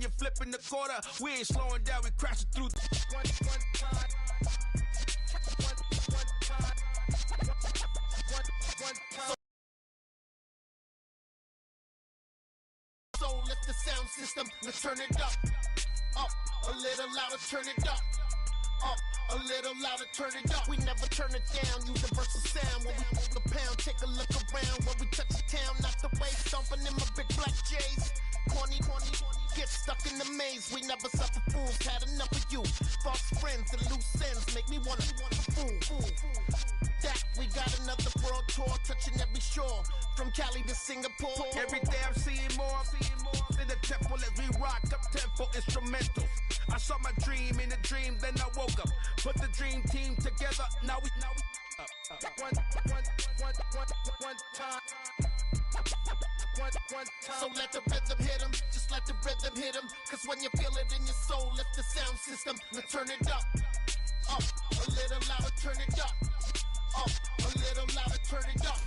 when you're flipping the quarter. We ain't slowing down, we crashing through. So lift the sound system, let's turn it up. Up, a little louder, turn it up. Up, a little louder, turn it up. We never turn it down, universal sound. When we hold the pound, take a look around. When we touch the town, not the way, stomping in my big black J's. Corny, get stuck in the maze. We never suffer fools, had enough of you. False friends and loose ends make me wanna fool. That we got another world tour, touching every shore. From Cali to Singapore. Every day I'm seeing more in the temple as we rock up tempo instrumentals. I saw my dream in a dream, then I woke up. Put the dream team together, now we one time. So let the rhythm hit 'em, just let the rhythm hit 'em. Cause when you feel it in your soul, lift the sound system, let's turn it up. Up, a little louder, turn it up. Up, a little louder, turn it up.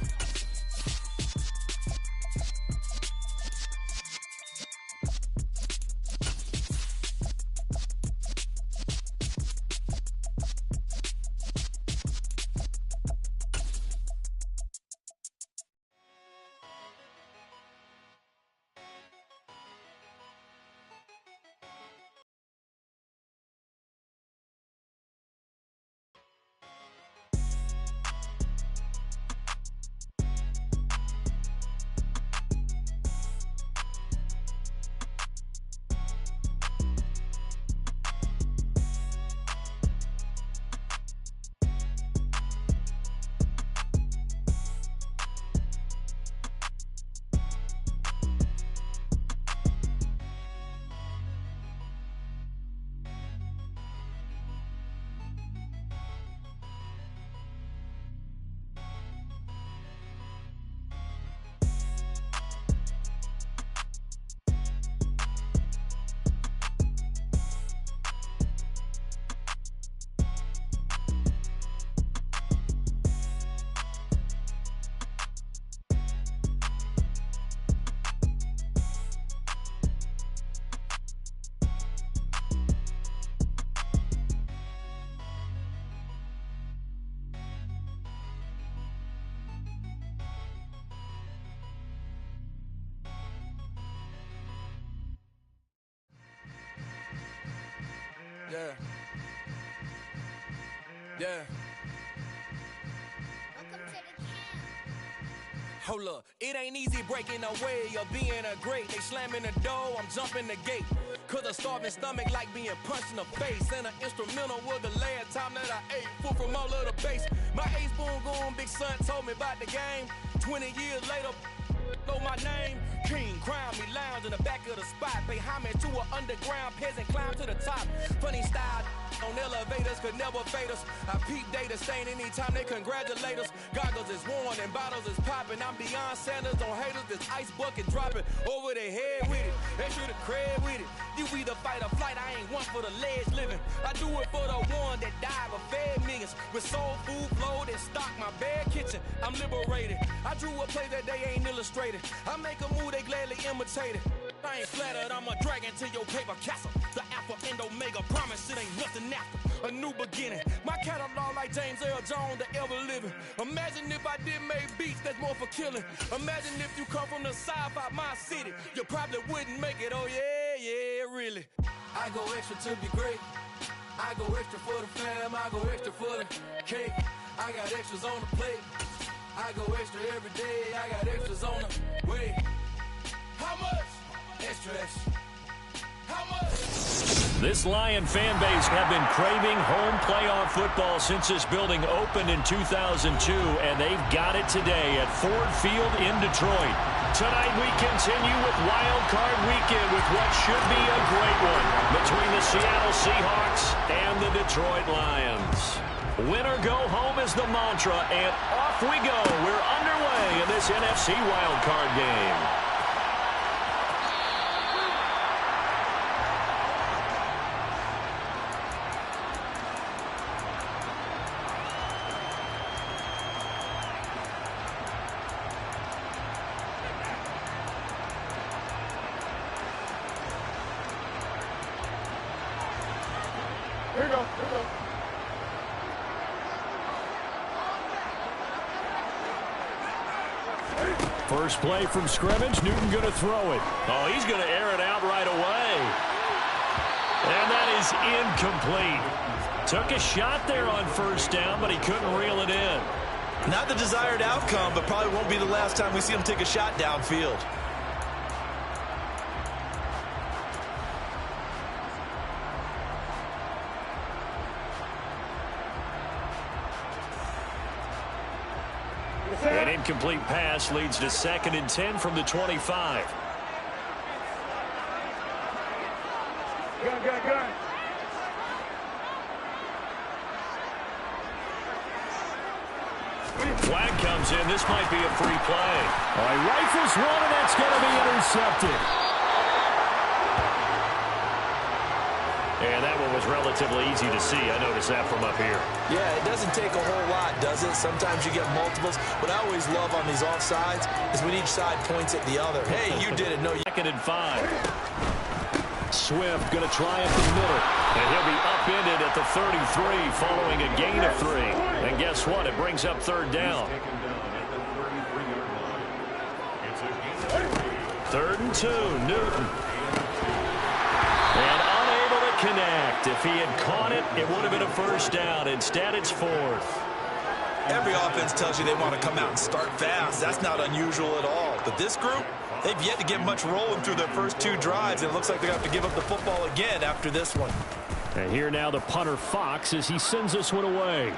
Yeah. Hold up, it ain't easy breaking away or being a great. They slamming the door, I'm jumping the gate. Cause a starving stomach like being punched in the face. And an instrumental was the last time that I ate. Full from all of the bass. My ace boom goon, big son told me about the game. 20 years later, know my name. King, crown me, lounge in the back of the spot. Pay homage to an underground peasant, climb to the top. Funny style on elevators could never fade us. I peep data stain anytime they congratulate us. Goggles is worn and bottles is popping. I'm beyond Sanders on haters, this ice bucket dropping over their head with it. Extra the cred with it. You either fight or flight, I ain't one for the ledge living. I do it for the one that died but fed millions. With soul food flowed and stocked my bare kitchen. I'm liberated. I drew a play that they ain't illustrated. I make a move, they gladly imitate it. I ain't flattered, I'm a dragon to your paper castle. The Alpha and Omega, promise it ain't nothing after. A new beginning. My catalog like James Earl Jones, the ever living. Imagine if I did make beats that's more for killing. Imagine if you come from the south out my city. You probably wouldn't make it, oh yeah, really. I go extra to be great. I go extra for the fam, I go extra for the cake. I got extras on the plate. I go extra every day, I got extras on the way. How much? Extra, extra. How much? This Lion fan base have been craving home playoff football since this building opened in 2002, and they've got it today at Ford Field in Detroit. Tonight we continue with Wild Card Weekend with what should be a great one between the Seattle Seahawks and the Detroit Lions. Win or go home is the mantra, and off we go. We're underway in this NFC Wild Card game. Here we go. Here we go. First play from scrimmage. Newton going to throw it. Oh, he's going to air it out right away. And that is incomplete. Took a shot there on first down, but he couldn't reel it in. Not the desired outcome, but probably won't be the last time we see him take a shot downfield. An incomplete pass leads to 2nd and 10 from the 25. Gun. Flag comes in. This might be a free play. All right, rifles one, and that's going to be intercepted. And that one was relatively easy to see. I noticed that from up here. Yeah, it doesn't take a whole lot, does it? Sometimes you get multiples. What I always love on these offsides is when each side points at the other. Hey, you did it. No, you... 2nd and 5. Swift going to try up the middle. And he'll be upended at the 33 following a gain of 3. And guess what? It brings up 3rd down. 3rd and 2. Newton. And unable to connect. If he had caught it, it would have been a first down. Instead, it's 4th. Every offense tells you they want to come out and start fast. That's not unusual at all. But this group, they've yet to get much rolling through their first 2 drives, and it looks like they're going to have to give up the football again after this one. And here now the punter Fox as he sends this one away.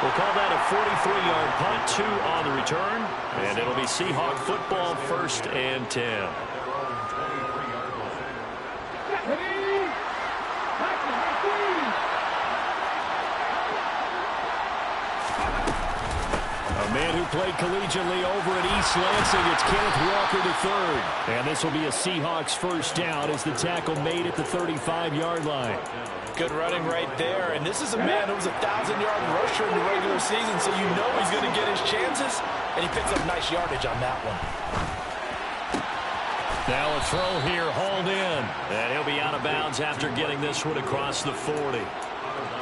We'll call that a 43-yard punt, 2 on the return. And it'll be Seahawk football, 1st and 10. A man who played collegiately over at East Lansing, it's Kenneth Walker III. And this will be a Seahawks first down as the tackle made at the 35-yard line. Good running right there. And this is a man who was a 1,000-yard rusher in the regular season, so you know he's going to get his chances. And he picks up nice yardage on that one. Now a throw here, hauled in. And he'll be out of bounds after getting this one across the 40.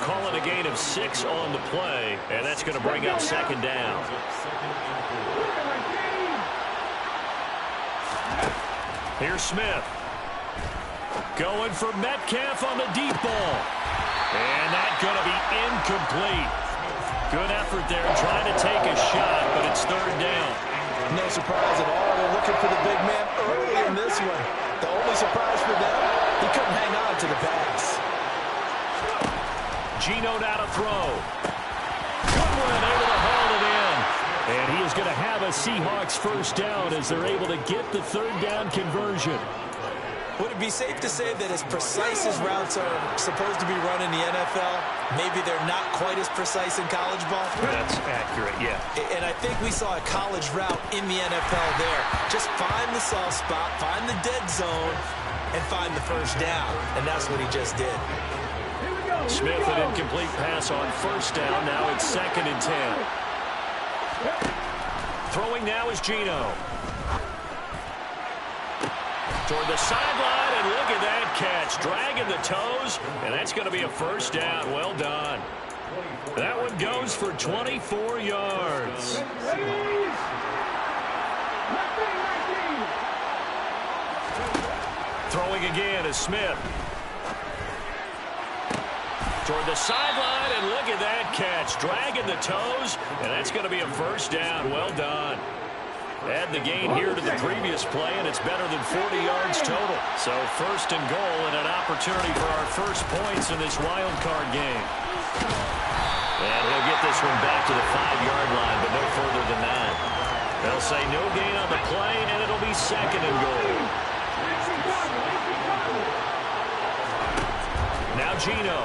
Call it a gain of 6 on the play, and that's going to bring up 2nd down. Here's Smith. Going for Metcalf on the deep ball. And that's going to be incomplete. Good effort there trying to take a shot, but it's 3rd down. No surprise at all. They're looking for the big man early in this one. The only surprise for them, he couldn't hang on to the pass. Geno now to throw. Goodwin able to haul it in. And he is going to have a Seahawks first down as they're able to get the 3rd down conversion. Would it be safe to say that as precise as routes are supposed to be run in the NFL, maybe they're not quite as precise in college ball? That's accurate, yeah. And I think we saw a college route in the NFL there. Just find the soft spot, find the dead zone, and find the first down. And that's what he just did. Smith, an incomplete pass on first down. Now it's 2nd and 10. Throwing now is Geno. Toward the sideline, and look at that catch. Dragging the toes, and that's going to be a first down. Well done. That one goes for 24 yards. Throwing again is Smith. Toward the sideline, and look at that catch. Dragging the toes, and that's going to be a first down. Well done. Add the gain here to the previous play, and it's better than 40 yards total. So 1st and goal, and an opportunity for our first points in this wild card game. And he'll get this one back to the 5-yard line, but no further than that. They'll say no gain on the play, and it'll be 2nd and goal. Now Geno.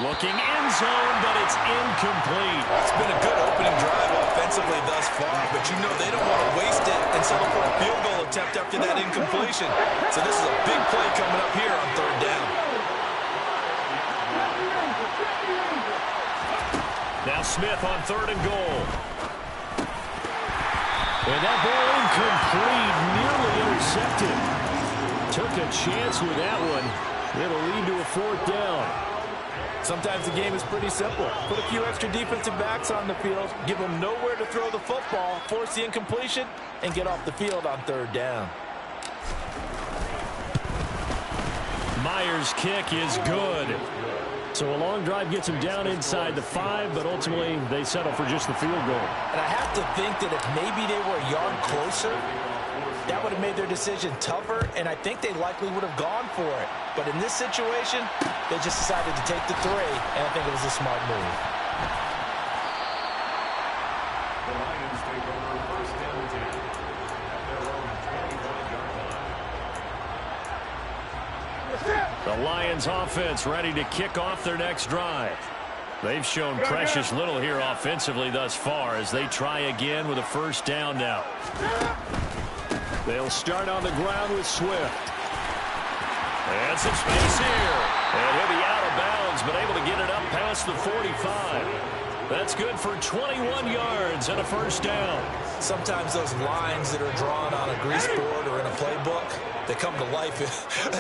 Looking end zone, but it's incomplete. It's been a good opening drive offensively thus far, but you know they don't want to waste it and settle for a field goal attempt after that incompletion. So this is a big play coming up here on 3rd down. Now Smith on 3rd and goal. And that ball incomplete, nearly intercepted. took a chance with that one. It'll lead to a 4th down. Sometimes the game is pretty simple. Put a few extra defensive backs on the field, give them nowhere to throw the football, force the incompletion, and get off the field on 3rd down. Myers' kick is good. So a long drive gets them down inside the 5, but ultimately they settle for just the field goal. And I have to think that if maybe they were a yard closer, that would have made their decision tougher, and I think they likely would have gone for it. But in this situation, they just decided to take the 3, and I think it was a smart move. The Lions take over 1st and 10 at their own 25-yard line. The Lions offense ready to kick off their next drive. They've shown precious little here offensively thus far as they try again with a 1st down now. They'll start on the ground with Swift. And some space here. And he'll be out of bounds, but able to get it up past the 45. That's good for 21 yards and a 1st down. Sometimes those lines that are drawn on a grease board or in a playbook, they come to life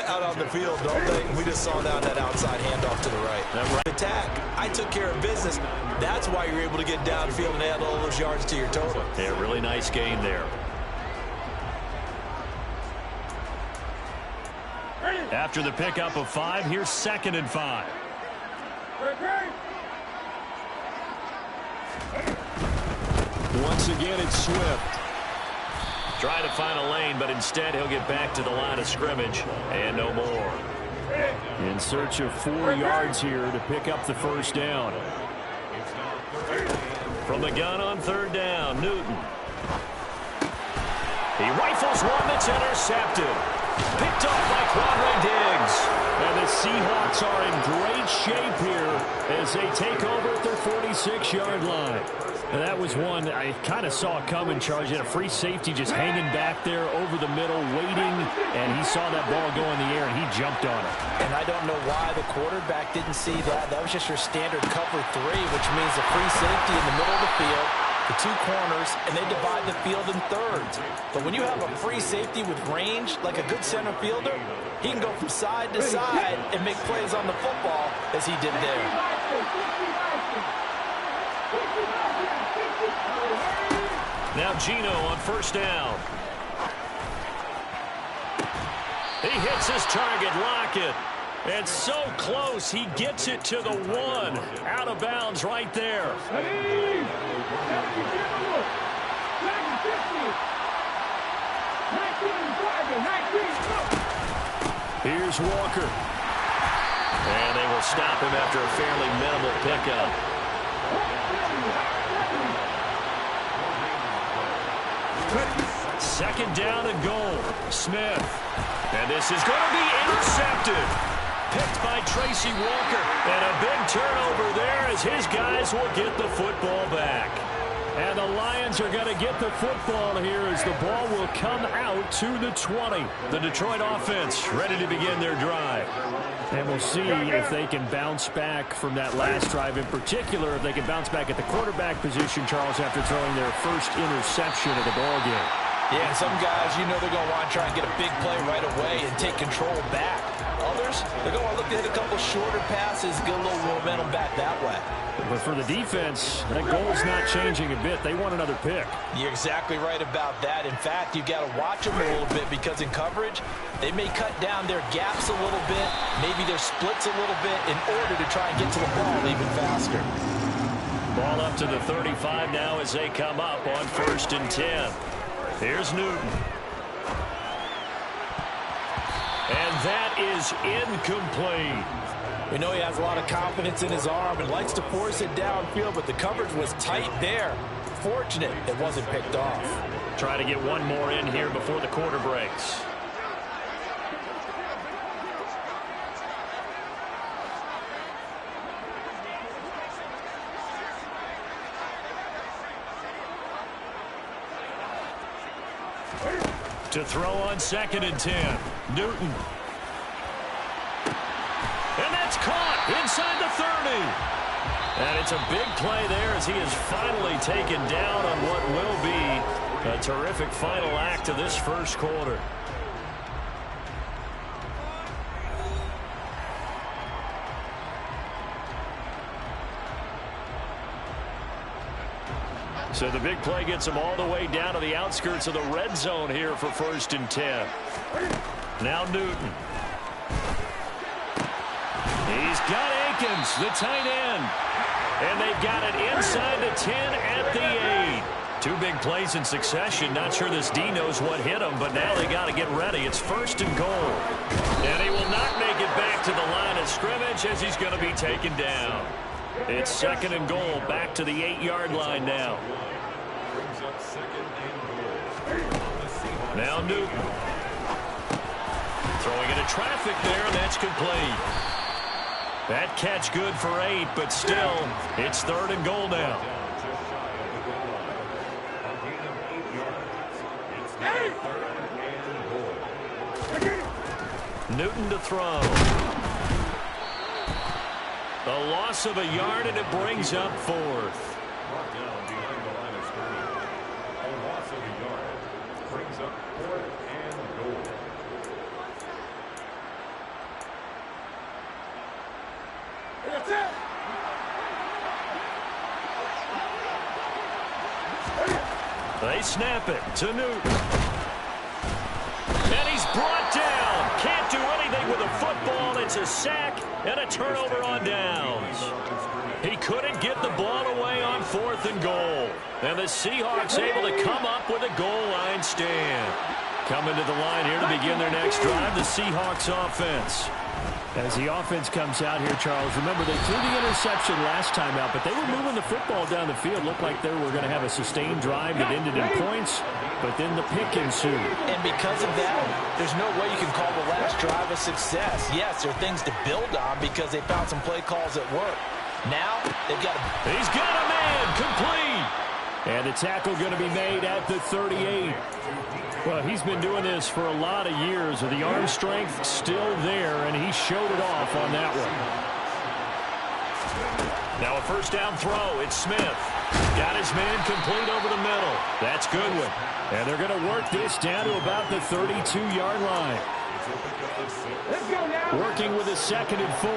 out on the field, don't they? We just saw that outside handoff to the right. Attack. I took care of business. That's why you're able to get downfield and add all those yards to your total. Yeah, really nice game there. After the pickup of 5, here's 2nd and 5. Once again, it's Swift. Trying to find a lane, but instead he'll get back to the line of scrimmage and no more. In search of 4 yards here to pick up the 1st down. From the gun on 3rd down, Newton. He rifles one that's intercepted. Picked off by Quandre Diggs. And the Seahawks are in great shape here as they take over at their 46-yard line. And that was one I kind of saw coming, Charles. He had a free safety just hanging back there over the middle, waiting, and he saw that ball go in the air, and he jumped on it. And I don't know why the quarterback didn't see that. That was just your standard cover 3, which means a free safety in the middle of the field, the 2 corners, and they divide the field in thirds. But when you have a free safety with range, like a good center fielder, he can go from side to side and make plays on the football as he did there. Now Geno on 1st down. He hits his target, Lockett. And so close, he gets it to the 1. Out of bounds right there. Here's Walker. And they will stop him after a fairly minimal pickup. Second down and goal. Smith. And this is going to be intercepted. Picked by Tracy Walker. And a big turnover there as his guys will get the football back. And the Lions are going to get the football here as the ball will come out to the 20. The Detroit offense ready to begin their drive. And we'll see if they can bounce back from that last drive. In particular, if they can bounce back at the quarterback position, Charles, after throwing their first interception of the ball game. Yeah, and some guys, you know they're going to want to try and get a big play right away and take control back. Others, they're going to want to look to hit a couple shorter passes, get a little momentum back that way. But for the defense, that goal's not changing a bit. They want another pick. You're exactly right about that. In fact, you've got to watch them a little bit because in coverage, they may cut down their gaps a little bit, maybe their splits a little bit in order to try and get to the ball even faster. Ball up to the 35 now as they come up on 1st and 10. Here's Newton. And that is incomplete. We know he has a lot of confidence in his arm and likes to force it downfield, but the coverage was tight there. Fortunate it wasn't picked off. Try to get one more in here before the quarter breaks. To throw on 2nd and 10. Newton. And that's caught inside the 30. And it's a big play there as he is finally taken down on what will be a terrific final act of this first quarter. So the big play gets him all the way down to the outskirts of the red zone here for 1st and 10. Now Newton. He's got Akins, the tight end. And they've got it inside the 10 at the 8. 2 big plays in succession. Not sure this D knows what hit him, but now they got to get ready. It's 1st and goal. And he will not make it back to the line of scrimmage as he's going to be taken down. It's 2nd and goal, back to the 8-yard line now. Now Newton. Throwing into traffic there, and that's complete. That catch good for 8, but still, it's 3rd and goal now. Newton to throw. A loss of a yard, and it brings up 4th. Brought down behind the line of scrimmage. A loss of a yard brings up 4th and goal. That's it. They snap it to Newton. And he's brought down. Can't do anything with a football. It's a sack and a turnover on downs. He couldn't get the ball away on 4th and goal. And the Seahawks able to come up with a goal line stand. Coming to the line here to begin their next drive, the Seahawks offense. As the offense comes out here, Charles, remember they threw the interception last time out, but they were moving the football down the field. Looked like they were going to have a sustained drive that ended in points, but then the pick ensued. And because of that, there's no way you can call the last drive a success. Yes, there are things to build on because they found some play calls that work. Now, they've got a... He's got a man complete. And the tackle going to be made at the 38. Well, he's been doing this for a lot of years with the arm strength still there, and he showed it off on that one. Now a 1st down throw. It's Smith. Got his man complete over the middle. That's Goodwin. And they're going to work this down to about the 32-yard line. Let's go now. Working with a 2nd and 4.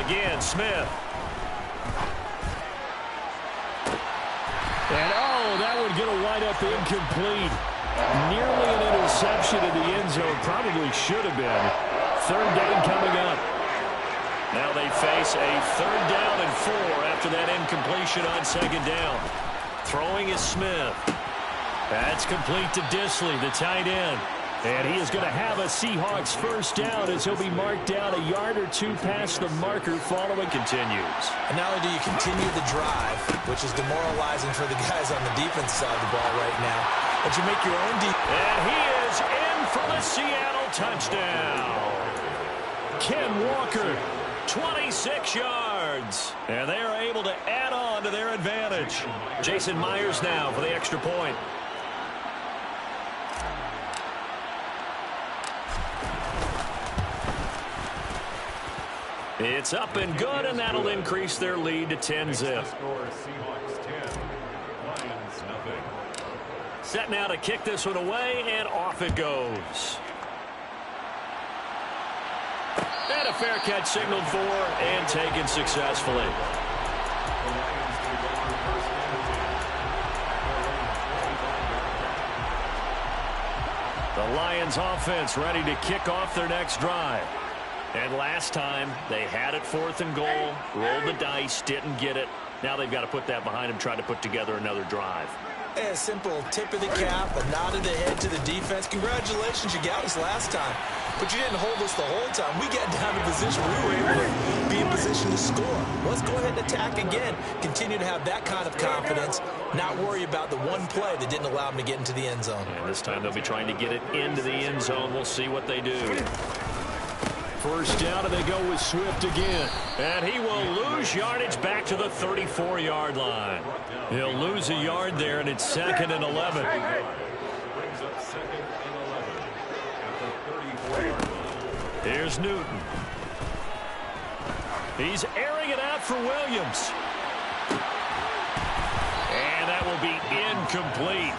Again, Smith. And, that one going to wind up incomplete. Nearly an interception in the end zone. Probably should have been. 3rd down coming up. Now they face a 3rd down and 4 after that incompletion on 2nd down. Throwing is Smith. That's complete to Disley, the tight end. And he is going to have a Seahawks 1st down as he'll be marked down a yard or 2 past the marker. Following continues. And not only do you continue the drive, which is demoralizing for the guys on the defense side of the ball right now, but you make your own defense. And he is in for the Seattle touchdown. Ken Walker. 26 yards. And they are able to add on to their advantage. Jason Myers now for the extra point. It's up and good, and that'll increase their lead to 10-zip. Set now to kick this one away, and off it goes. And a fair catch signaled for and taken successfully. The Lions offense ready to kick off their next drive. And last time, they had it 4th and goal, rolled the dice, didn't get it. Now they've got to put that behind them, try to put together another drive. A simple tip of the cap, a nod of the head to the defense. Congratulations, you got us last time. But you didn't hold us the whole time. We got down to position. We were able to be in position to score. Let's go ahead and attack again. Continue to have that kind of confidence. Not worry about the one play that didn't allow them to get into the end zone. And this time they'll be trying to get it into the end zone. We'll see what they do. 1st down, and they go with Swift again. And he will lose yardage back to the 34-yard line. He'll lose a yard there, and it's 2nd and 11. Here's Newton. He's airing it out for Williams. And that will be incomplete.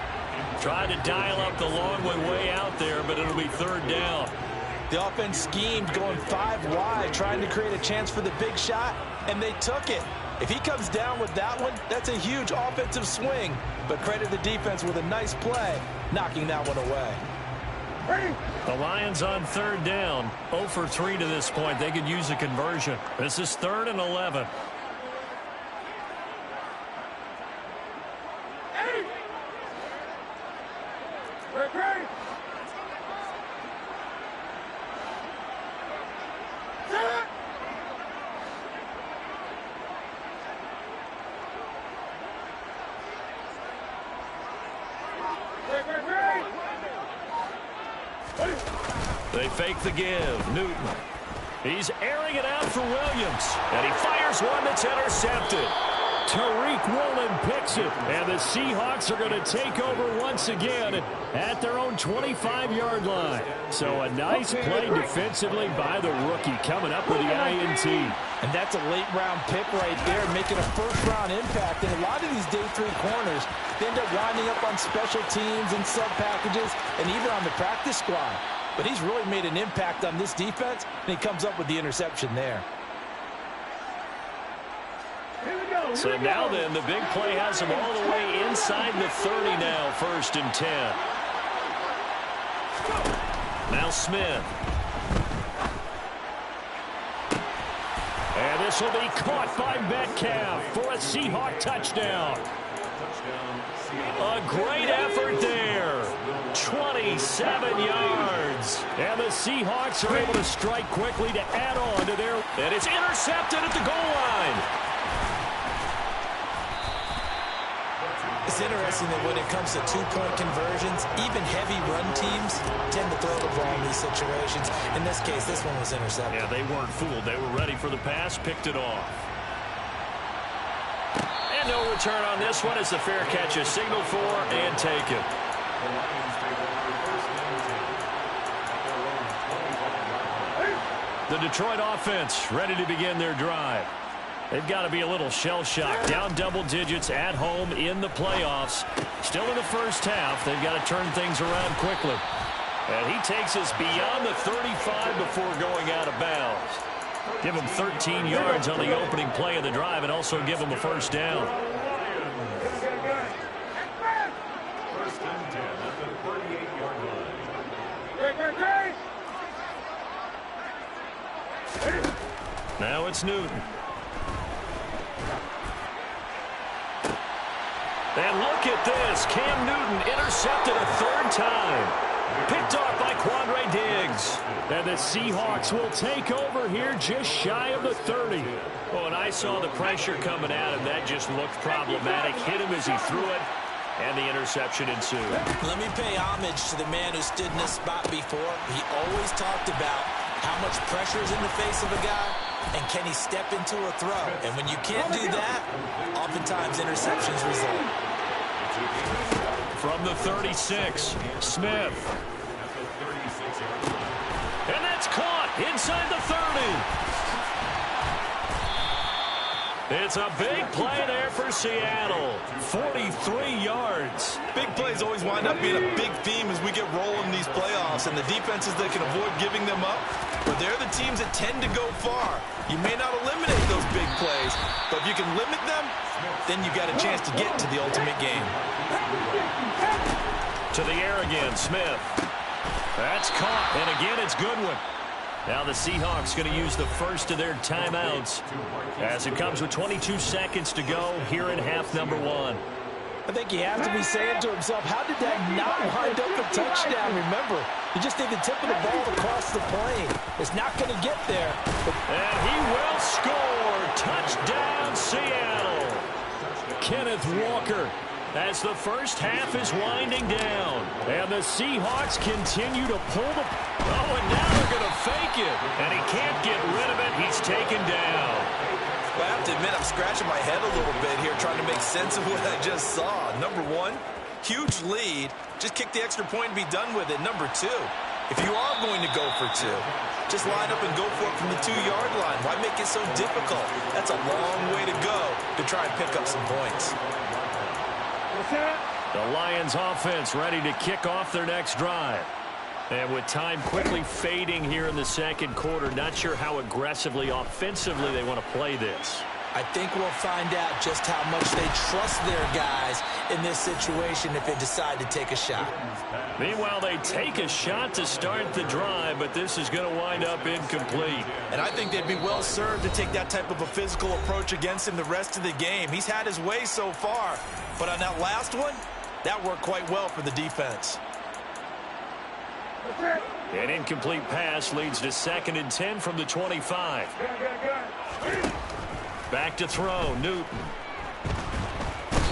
Tried to dial up the long way out there, but it'll be 3rd down. The offense schemed going 5 wide, trying to create a chance for the big shot, and they took it. If he comes down with that one, that's a huge offensive swing. But credit the defense with a nice play, knocking that one away. The Lions on 3rd down. 0 for 3 to this point. They could use a conversion. This is 3rd and 11. They fake the give. Newton. He's airing it out for Williams. And he fires one that's intercepted. Tariq Woolen picks it. And the Seahawks are going to take over once again at their own 25-yard line. So a nice play defensively by the rookie coming up with the INT. And that's a late-round pick right there, making a first-round impact. And a lot of these day 3 corners, they end up winding up on special teams and sub-packages and even on the practice squad. But he's really made an impact on this defense, and he comes up with the interception there. So now then, the big play has him all the way inside the 30 now, 1st and 10. Now Smith. And this will be caught by Metcalf for a Seahawk touchdown. A great effort there. 27 yards. And the Seahawks are able to strike quickly to add on to their... And it's intercepted at the goal line. It's interesting that when it comes to 2-point conversions, even heavy run teams tend to throw the ball in these situations. In this case, this one was intercepted. Yeah, they weren't fooled. They were ready for the pass, picked it off. And no return on this one as the fair catch is signaled for and taken. The Detroit offense ready to begin their drive. They've got to be a little shell-shocked. Down double digits at home in the playoffs. Still in the first half. They've got to turn things around quickly. And he takes us beyond the 35 before going out of bounds. Give him 13 yards on the opening play of the drive and also give him a first down. First and 10 at the 38-yard line. Now it's Newton. And look at this. Cam Newton intercepted a 3rd time. Picked off by Quandre Diggs. And the Seahawks will take over here just shy of the 30. Oh, and I saw the pressure coming at him. That just looked problematic. Hit him as he threw it, and the interception ensued. Let me pay homage to the man who stood in this spot before. He always talked about how much pressure is in the face of a guy, and can he step into a throw. And when you can't do that, oftentimes interceptions result. From the 36, Smith. And that's caught inside the 30. It's a big play there for Seattle. 43 yards. Big plays always wind up being a big theme as we get rolling in these playoffs, and the defenses that can avoid giving them up, but they're the teams that tend to go far. You may not eliminate those big plays, but if you can limit them, then you got a chance to get to the ultimate game. To the air again, Smith. That's caught, and again it's Goodwin. Now the Seahawks going to use the first of their timeouts as it comes with 22 seconds to go here in half number 1. I think he has to be saying to himself, how did that not wind up a touchdown? Remember, you just need the tip of the ball across the plane. It's not going to get there. And he will score. Touchdown, Seattle. Kenneth Walker as the first half is winding down. And the Seahawks continue to pull the... Oh, and now they're going to fake it. And he can't get rid of it. He's taken down. But I have to admit, I'm scratching my head a little bit here trying to make sense of what I just saw. Number 1, huge lead. Just kick the extra point and be done with it. Number 2, if you are going to go for 2, just line up and go for it from the 2-yard line. Why make it so difficult? That's a long way to go to try and pick up some points. The Lions offense ready to kick off their next drive. And with time quickly fading here in the second quarter, not sure how aggressively, offensively they want to play this. I think we'll find out just how much they trust their guys in this situation if they decide to take a shot. Meanwhile, they take a shot to start the drive, but this is going to wind up incomplete. And I think they'd be well served to take that type of a physical approach against him the rest of the game. He's had his way so far, but on that last one, that worked quite well for the defense. An incomplete pass leads to 2nd and 10 from the 25. Back to throw, Newton.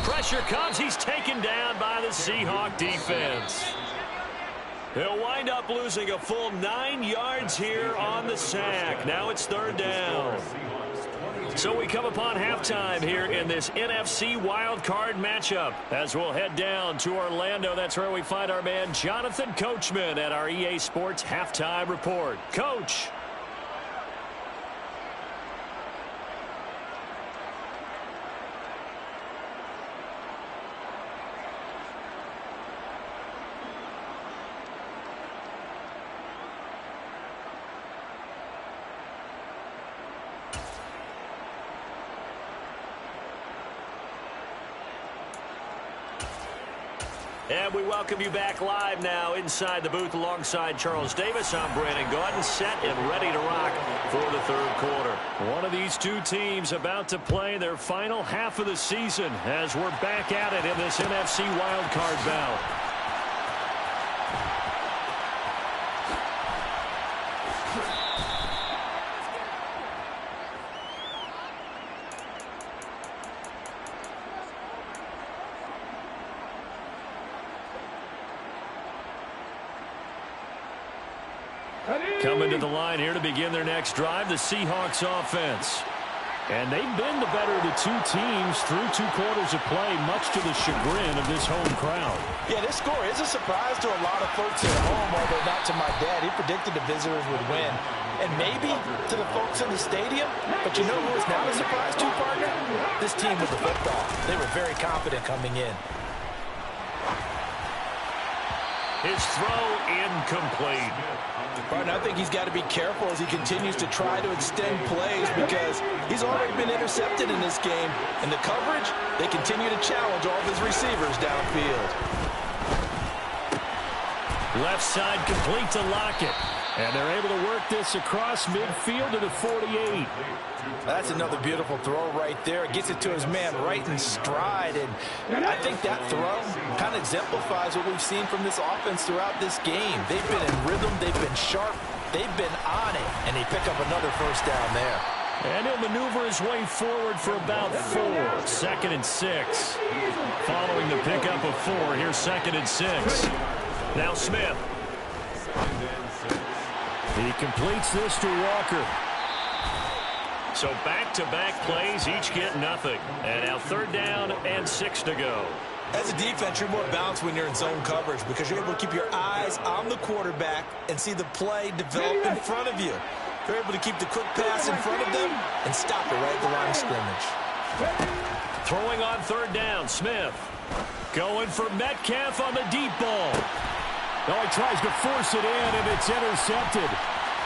Pressure comes. He's taken down by the Seahawk defense. He'll wind up losing a full 9 yards here on the sack. Now it's 3rd down. So we come upon halftime here in this NFC wildcard matchup. As we'll head down to Orlando, that's where we find our man Jonathan Coachman at our EA Sports Halftime Report. Coach. And we welcome you back live now inside the booth alongside Charles Davis. I'm Brandon Gaudin, set and ready to rock for the 3rd quarter. One of these two teams about to play their final half of the season as we're back at it in this NFC wildcard bout. Coming to the line here to begin their next drive, the Seahawks offense. And they've been the better of the two teams through 2 quarters of play, much to the chagrin of this home crowd. Yeah, this score is a surprise to a lot of folks at home, although not to my dad. He predicted the visitors would win. And maybe to the folks in the stadium. But you know who is not a surprise to, partner? This team with the football. They were very confident coming in. His throw incomplete. Partner, I think he's got to be careful as he continues to try to extend plays because he's already been intercepted in this game. And the coverage, they continue to challenge all of his receivers downfield. Left side complete to Lockett. And they're able to work this across midfield to the 48. That's another beautiful throw right there. Gets it to his man right in stride. And I think that throw kind of exemplifies what we've seen from this offense throughout this game. They've been in rhythm. They've been sharp. They've been on it. And they pick up another 1st down there. And he'll maneuver his way forward for about 4. 2nd and 6. Following the pickup of 4, here's 2nd and 6. Now Smith. He completes this to Walker. So back-to-back plays, each get nothing. And now 3rd down and 6 to go. As a defense, you're more balanced when you're in zone coverage because you're able to keep your eyes on the quarterback and see the play develop in front of you. You're able to keep the quick pass in front of them and stop it right at the line of scrimmage. Throwing on 3rd down, Smith. Going for Metcalf on the deep ball. Oh, he tries to force it in, and it's intercepted.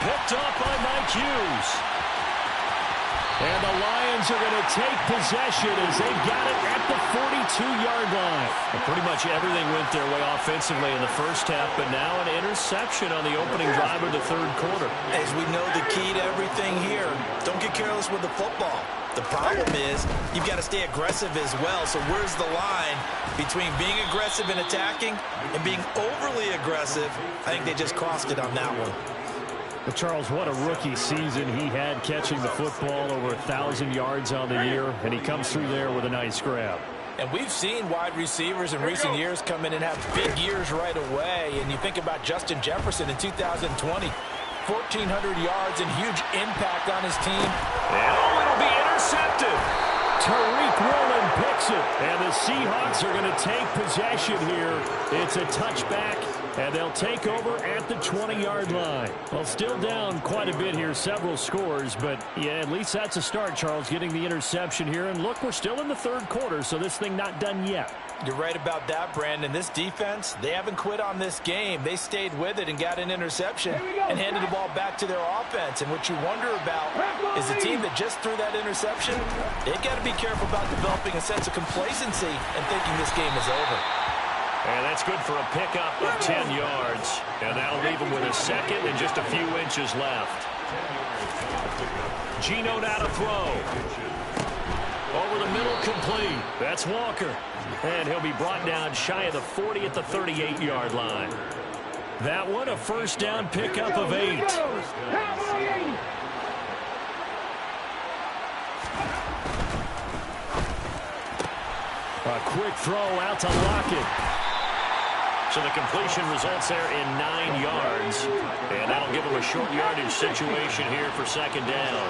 Picked off by Mike Hughes. And the Lions are going to take possession as they got it at the 42-yard line. And pretty much everything went their way offensively in the first half, but now an interception on the opening drive of the 3rd quarter. As we know, the key to everything here, don't get careless with the football. The problem is you've got to stay aggressive as well. So where's the line between being aggressive and attacking and being overly aggressive? I think they just crossed it on that one. Well, Charles, what a rookie season he had catching the football, over 1,000 yards on the year, and he comes through there with a nice grab. And we've seen wide receivers in recent years come in and have big years right away. And you think about Justin Jefferson in 2020. 1,400 yards and huge impact on his team. And it'll be intercepted. Tariq Woolen picks picks it. And the Seahawks are going to take possession here. It's a touchback, and they'll take over at the 20-yard line. Well, still down quite a bit here, several scores, but yeah, at least that's a start, Charles, getting the interception here. And look, we're still in the third quarter, so this thing not done yet. You're right about that, Brandon. This defense, they haven't quit on this game. They stayed with it and got an interception and handed the ball back to their offense. And what you wonder about is the team that just threw that interception, they've got to be careful about developing a sense of complacency and thinking this game is over. And that's good for a pickup of 10 yards. And that'll leave them with a second and just a few inches left. Geno now to throw. Over the middle, complete. That's Walker. And he'll be brought down shy of the 40 at the 38-yard line. That one, a first down pickup of 8. A quick throw out to Lockett. So the completion results there in 9 yards. And that'll give him a short yardage situation here for second down.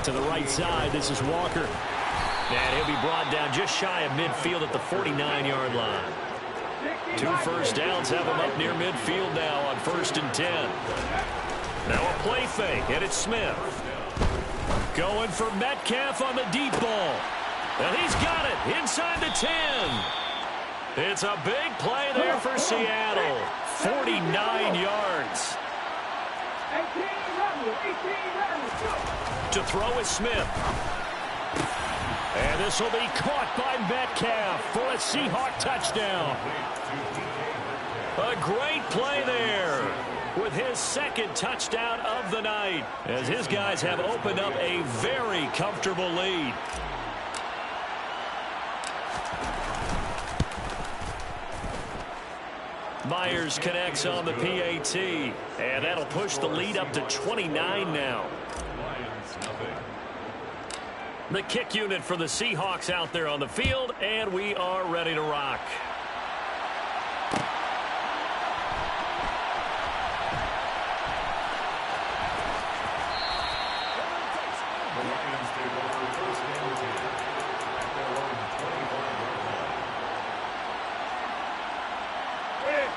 To the right side, this is Walker. And he'll be brought down just shy of midfield at the 49-yard line. 2 first downs have him up near midfield now on 1st and 10. Now a play fake, and it's Smith. Going for Metcalf on the deep ball. And he's got it inside the 10. It's a big play there for Seattle. 49 yards. To throw is Smith. And this will be caught by Metcalf for a Seahawk touchdown. A great play there with his second touchdown of the night as his guys have opened up a very comfortable lead. Myers connects on the PAT, and that'll push the lead up to 29 now. The kick unit for the Seahawks out there on the field, and we are ready to rock.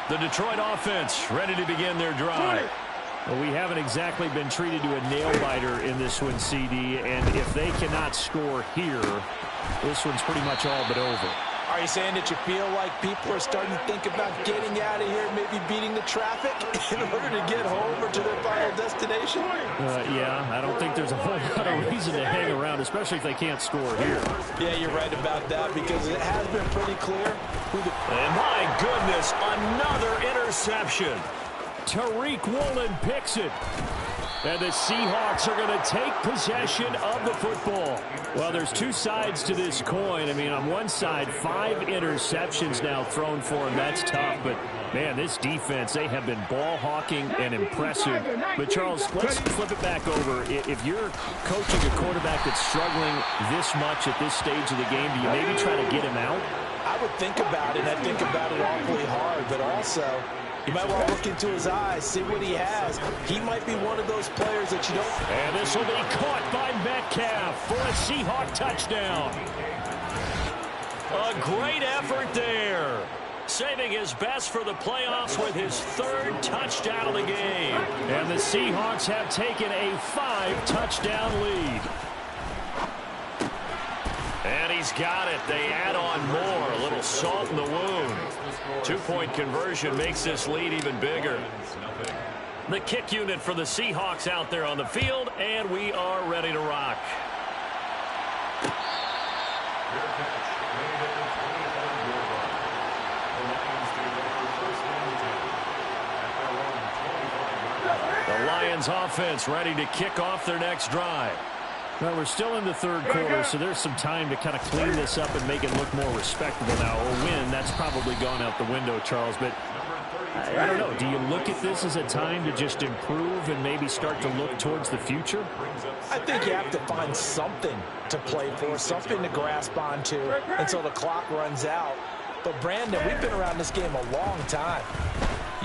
The Detroit offense ready to begin their drive. Well, we haven't exactly been treated to a nail-biter in this one, CD, and if they cannot score here, this one's pretty much all but over. Are you saying that you feel like people are starting to think about getting out of here, maybe beating the traffic in order to get home or to their final destination? Yeah, I don't think there's a whole lot of reason to hang around, especially if they can't score here. Yeah, you're right about that because it has been pretty clear. And my goodness, another interception. Tariq Woolen picks it. And the Seahawks are going to take possession of the football. Well, there's 2 sides to this coin. I mean, on one side, 5 interceptions now thrown for him. That's tough. But, man, this defense, they have been ball hawking and impressive. But, Charles, let's flip it back over. If you're coaching a quarterback that's struggling this much at this stage of the game, do you maybe try to get him out? I would think about it. I think about it awfully hard. But also, you might want to look into his eyes, see what he has. He might be one of those players that you don't... And this will be caught by Metcalf for a Seahawk touchdown. A great effort there. Saving his best for the playoffs with his 3rd touchdown of the game. And the Seahawks have taken a 5-touchdown lead. And he's got it. They add on more. A little salt in the wound. 2-point conversion makes this lead even bigger. The kick unit for the Seahawks out there on the field, and we are ready to rock. The Lions offense ready to kick off their next drive. Well, we're still in the 3rd quarter, so there's some time to kind of clean this up and make it look more respectable now. Or win, that's probably gone out the window, Charles. But I don't know. Do you look at this as a time to just improve and maybe start to look towards the future? I think you have to find something to play for, something to grasp onto until the clock runs out. But, Brandon, we've been around this game a long time.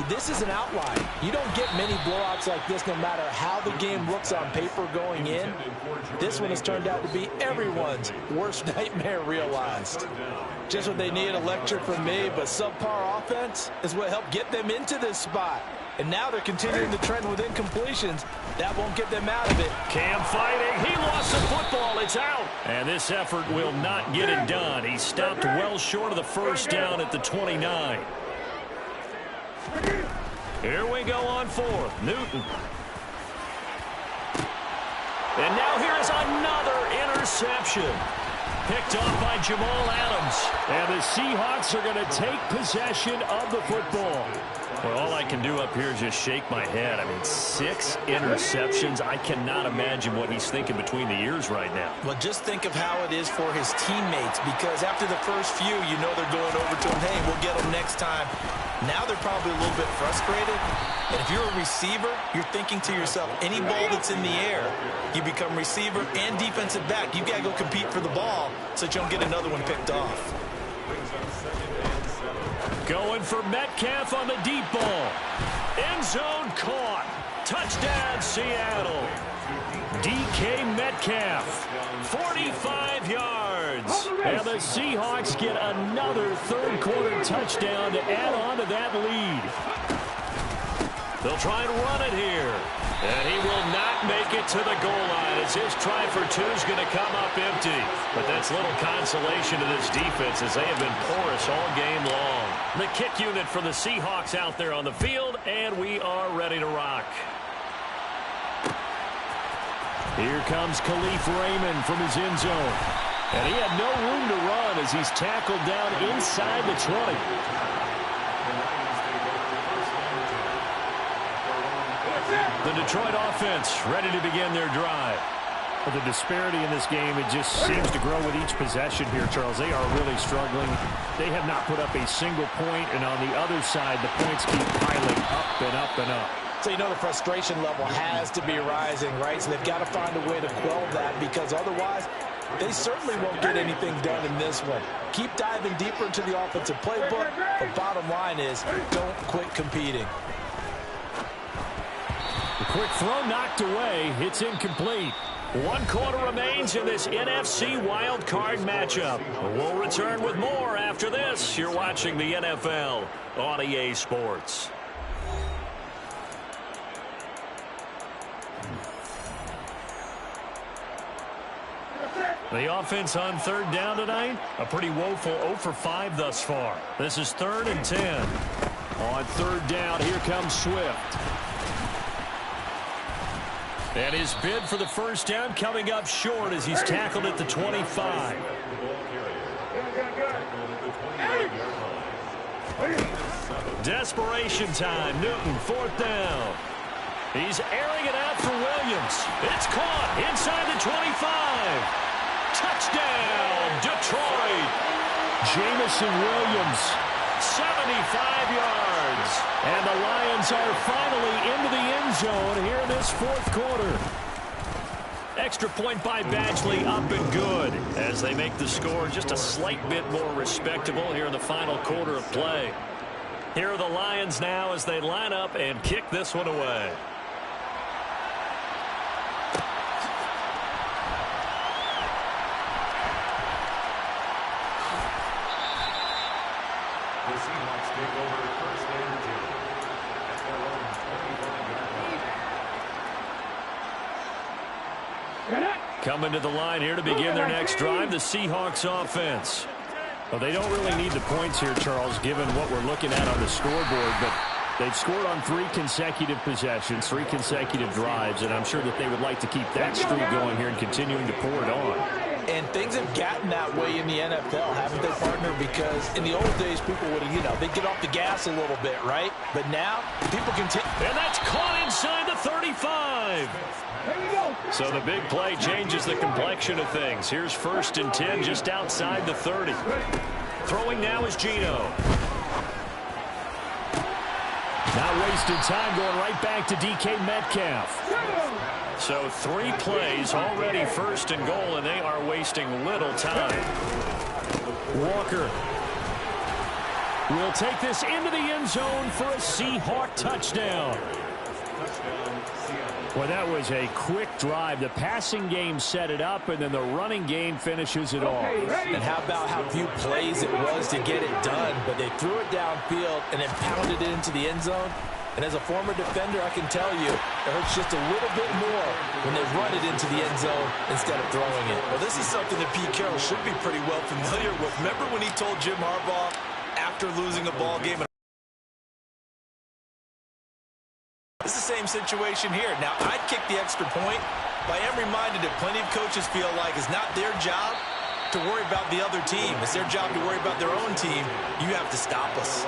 This is an outlier. You don't get many blowouts like this no matter how the game looks on paper going in. This one has turned out to be everyone's worst nightmare realized. Just what they need, a lecture from me, but subpar offense is what helped get them into this spot. And now they're continuing the trend with incompletions. That won't get them out of it. Cam fighting. He lost the football. It's out. And this effort will not get it done. He stopped well short of the first down at the 29. Here we go on fourth. Newton. And now here is another interception. Picked off by Jamal Adams. And the Seahawks are going to take possession of the football. Well, all I can do up here is just shake my head. I mean, 6 interceptions. I cannot imagine what he's thinking between the ears right now. Well, just think of how it is for his teammates, because after the first few, you know they're going over to him, hey, we'll get them next time. Now they're probably a little bit frustrated. And if you're a receiver, you're thinking to yourself, any ball that's in the air, you become receiver and defensive back. You've got to go compete for the ball so that you don't get another one picked off. Going for Metcalf on the deep ball. End zone caught. Touchdown, Seattle. DK Metcalf, 45 yards. And the Seahawks get another third-quarter touchdown to add on to that lead. They'll try and run it here. And he will not make it to the goal line as his try for 2 is going to come up empty. But that's little consolation to this defense as they have been porous all game long. The kick unit for the Seahawks out there on the field, and we are ready to rock. Here comes Khalif Raymond from his end zone. And he had no room to run as he's tackled down inside the 20. The Detroit offense ready to begin their drive. Well, the disparity in this game, it just seems to grow with each possession here, Charles. They are really struggling. They have not put up a single point, and on the other side, the points keep piling up and up and up. So you know the frustration level has to be rising, right? So they've got to find a way to quell that, because otherwise they certainly won't get anything done in this one. Keep diving deeper into the offensive playbook, but bottom line is don't quit competing. The quick throw knocked away. It's incomplete. 1 quarter remains in this NFC Wild Card matchup. We'll return with more after this. You're watching the NFL on EA Sports. The offense on third down tonight, a pretty woeful 0 for 5 thus far. This is 3rd and 10. On third down, here comes Swift. And his bid for the first down coming up short as he's tackled at the 25. Desperation time. Newton, 4th down. He's airing it out for Williams. It's caught inside the 25. Touchdown, Detroit. Jamison Williams, 75 yards. And the Lions are finally into the end zone here in this 4th quarter. Extra point by Badgley, up and good as they make the score just a slight bit more respectable here in the final quarter of play. Here are the Lions now as they line up and kick this one away. Coming to the line here to begin their next drive, the Seahawks offense. Well, they don't really need the points here, Charles, given what we're looking at on the scoreboard, but they've scored on 3 consecutive possessions, 3 consecutive drives, and I'm sure that they would like to keep that streak going here and continuing to pour it on. And things have gotten that way in the NFL, haven't they, partner? Because in the old days, people would, they'd get off the gas a little bit, right? But now, people continue. And that's caught inside the 35. So the big play changes the complexion of things. Here's 1st and 10 just outside the 30. Throwing now is Geno. Not wasting time, going right back to DK Metcalf. So 3 plays already 1st and goal, and they are wasting little time. Walker. will take this into the end zone for a Seahawk touchdown. Well, that was a quick drive. The passing game set it up, and then the running game finishes it off. And how about how few plays it was to get it done, but they threw it downfield and then pounded it into the end zone. And as a former defender, I can tell you, it hurts just a little bit more when they run it into the end zone instead of throwing it. Well, this is something that Pete Carroll should be pretty well familiar with. Remember when he told Jim Harbaugh after losing a ball game? It's the same situation here. Now, I'd kick the extra point, but I am reminded that plenty of coaches feel like it's not their job to worry about the other team. It's their job to worry about their own team. You have to stop us.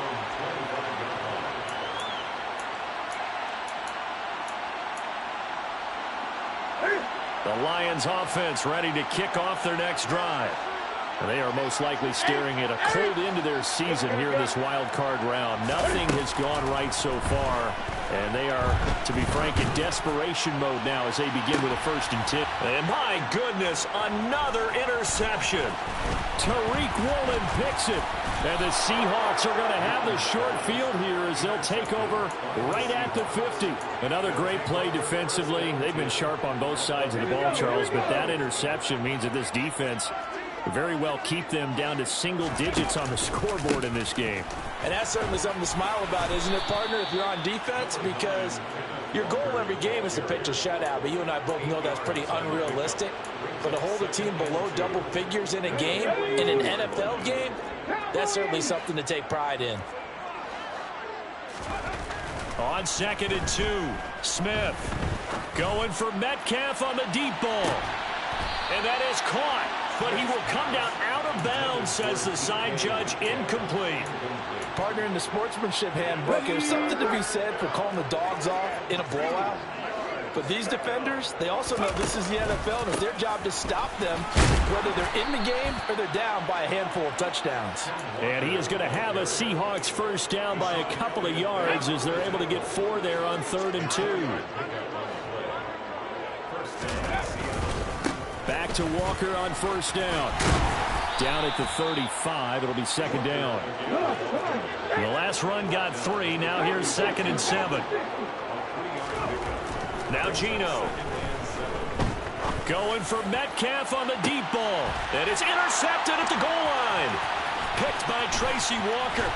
The Lions offense ready to kick off their next drive. They are most likely staring at a cold end to their season here in this wild card round. Nothing has gone right so far, and they are, to be frank, in desperation mode now as they begin with a 1st and 10. And my goodness, another interception. Tariq Woolen picks it, and the Seahawks are going to have the short field here as they'll take over right at the 50. Another great play defensively. They've been sharp on both sides of the ball, Charles, but that interception means that this defense very well keep them down to single digits on the scoreboard in this game. And that's certainly something to smile about, isn't it, partner, if you're on defense? Because your goal every game is to pitch a shutout, but you and I both know that's pretty unrealistic. But to hold a team below double figures in a game, in an NFL game, that's certainly something to take pride in. On 2nd and 2, Smith going for Metcalf on the deep ball. And that is caught. But he will come down out of bounds, says the side judge, incomplete. Partner, in the sportsmanship handbook, there's something to be said for calling the dogs off in a blowout. But these defenders, they also know this is the NFL, and it's their job to stop them, whether they're in the game or they're down by a handful of touchdowns. And he is going to have a Seahawks 1st down by a couple of yards as they're able to get 4 there on 3rd and 2. Back to Walker on 1st down. Down at the 35. It'll be 2nd down. The last run got 3. Now here's 2nd and 7. Now Geno. Going for Metcalf on the deep ball. And it's intercepted at the goal line. Picked by Tracy Walker.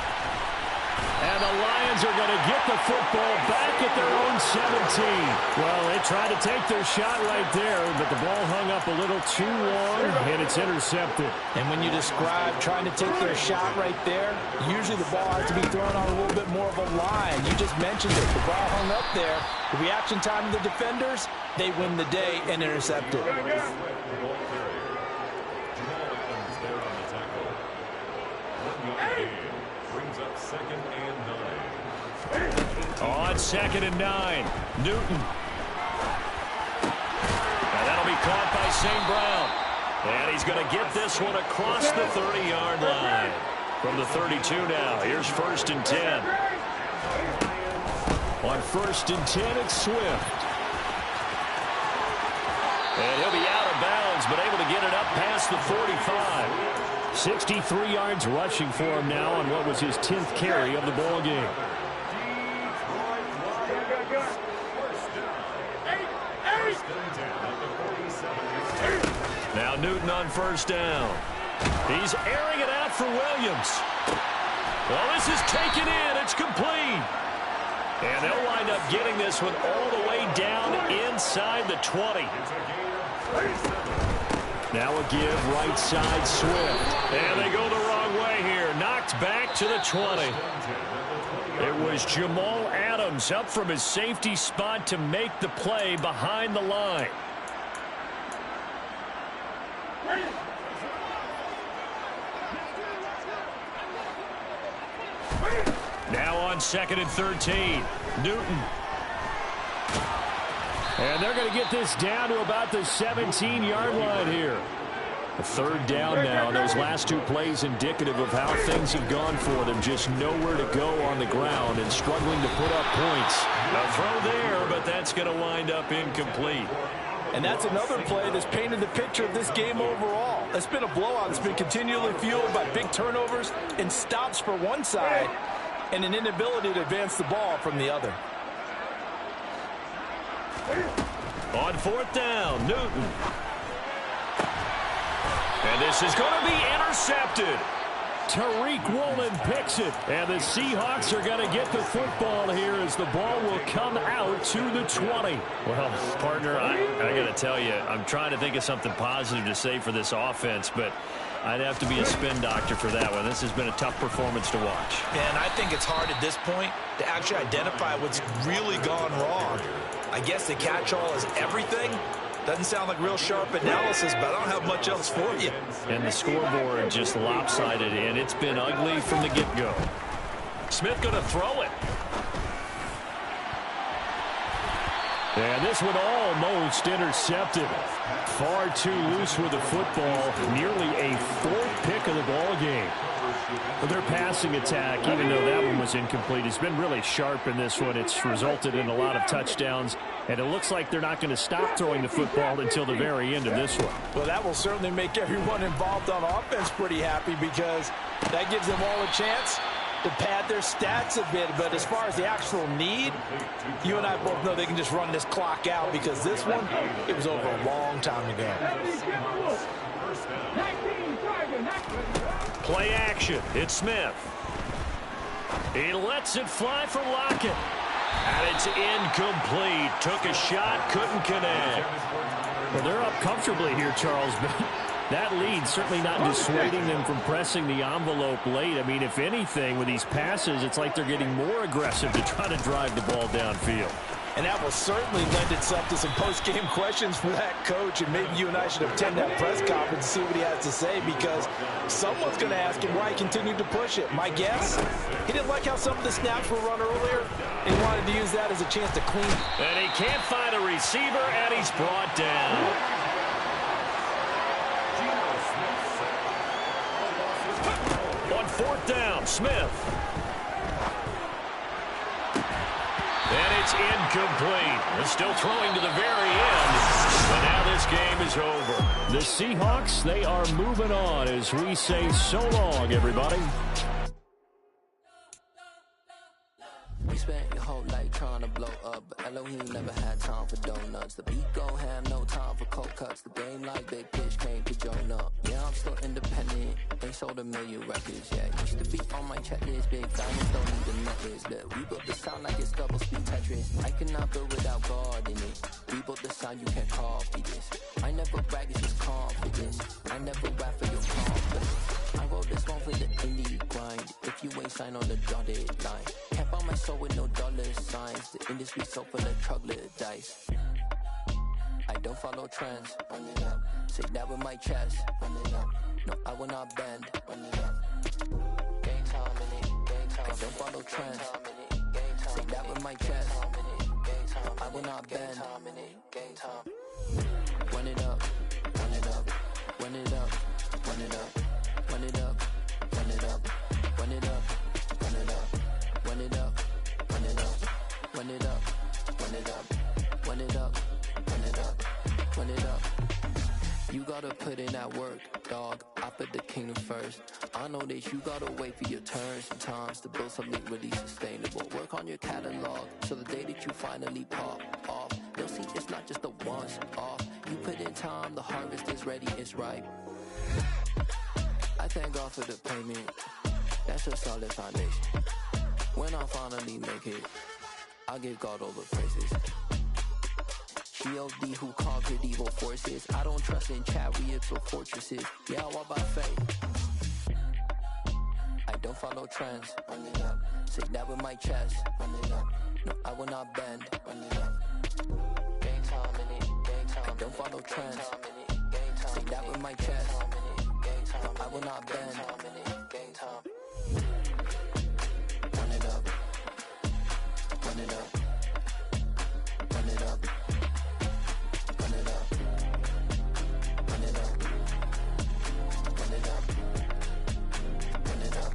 And the Lions are going to get the football back at their own 17. Well, they tried to take their shot right there, but the ball hung up a little too long, and it's intercepted. And when you describe trying to take their shot right there, usually the ball has to be thrown on a little bit more of a line. You just mentioned it. The ball hung up there. The reaction time of the defenders, they win the day and intercept it. On 2nd and 9, Newton. And that'll be caught by St. Brown. And he's going to get this one across the 30-yard line. From the 32 now, here's 1st and 10. On 1st and 10, it's Swift. And he'll be out of bounds, but able to get it up past the 45. 63 yards rushing for him now on what was his 10th carry of the ball game. Now Newton on 1st down. He's airing it out for Williams. Well, this is taken in. It's complete. And they'll wind up getting this one all the way down inside the 20. Now a give right side Swift. And they go the wrong way here. Knocked back to the 20. It was Jamal Adams up from his safety spot to make the play behind the line. Now on 2nd and 13, Newton. And they're going to get this down to about the 17-yard line here. A 3rd down now. Those last 2 plays indicative of how things have gone for them. Just nowhere to go on the ground and struggling to put up points. A throw there, but that's going to wind up incomplete. And that's another play that's painted the picture of this game overall. It's been a blowout. It's been continually fueled by big turnovers and stops for one side and an inability to advance the ball from the other. On fourth down, Newton. And this is going to be intercepted. Tariq Woolen picks it, and the Seahawks are going to get the football here as the ball will come out to the 20. Well, partner, I got to tell you, I'm trying to think of something positive to say for this offense, but I'd have to be a spin doctor for that one. This has been a tough performance to watch. And I think it's hard at this point to actually identify what's really gone wrong. I guess the catch-all is everything. Doesn't sound like real sharp analysis, but I don't have much else for you. And the scoreboard just lopsided, and it's been ugly from the get-go. Smith going to throw it. And this one almost intercepted. Far too loose with the football. Nearly a fourth pick of the ball game. Well, their passing attack, even though that one was incomplete, has been really sharp in this one. It's resulted in a lot of touchdowns, and it looks like they're not going to stop throwing the football until the very end of this one. Well, that will certainly make everyone involved on offense pretty happy because that gives them all a chance to pad their stats a bit. But as far as the actual need, you and I both know they can just run this clock out because this one, it was over a long time ago. Play action. It's Smith. He lets it fly for Lockett. And it's incomplete. Took a shot, couldn't connect. Well, they're up comfortably here, Charles, but that lead certainly not dissuading them from pressing the envelope late. I mean, if anything, with these passes, it's like they're getting more aggressive to try to drive the ball downfield. And that will certainly lend itself to some post-game questions for that coach, and maybe you and I should attend that press conference and see what he has to say, because someone's going to ask him why he continued to push it. My guess, he didn't like how some of the snaps were run earlier, and he wanted to use that as a chance to clean. And he can't find a receiver, and he's brought down. On fourth down, Smith. And it's incomplete. They're still throwing to the very end. But now this game is over. The Seahawks, they are moving on as we say so long, everybody. We spent your whole life trying to blow up, but Elohim never had time for donuts. The beat gon' have no time for cold cuts. The game like Big Pitch came to join up. Yeah, I'm still independent. Ain't sold a million records yet. Used to be on my checklist. Big diamonds don't need the necklace. Look, we built the sound like it's double speed Tetris. I cannot build without God in it. We built the sound, you can't copy this. I never brag, it's just confidence. I never rap for your confidence. I wrote this one for the indie grind. If you ain't signed on the dotted line, can't buy my soul with no dollar signs. The industry so full of troglodytes. I don't follow trends. Run it up. Say that with my chest. Run it up. No, I will not bend. Run it up. Game time in it. Game time. I don't follow trends. Say that with my chest. I will not bend. Game time. Run it up. Run it up. Run it up. Run it up. Run it up, run it up, run it up, run it up, run it up, run it up, run it up, run it up, run it up, run it up, run it up. You gotta put in that work, dog. I put the kingdom first. I know that you gotta wait for your turn sometimes to build something really sustainable. Work on your catalog so the day that you finally pop off, you'll see it's not just a once off. You put in time, the harvest is ready, it's ripe. I thank God for the payment. That's a solid foundation. When I finally make it, I'll give God all the praises. G.O.D. who conquered evil forces. I don't trust in chariots or fortresses. Yeah, I walk by faith. I don't follow trends. Run it up. Say that with my chest. Run it up. No, I will not bend. Run it up. Game time in it. Game time. I don't follow trends. Say that with my chest. I will not bend. Game time. Run it up. Run it up. Run it up. Run it up. Run it up. Run it up. Run it up.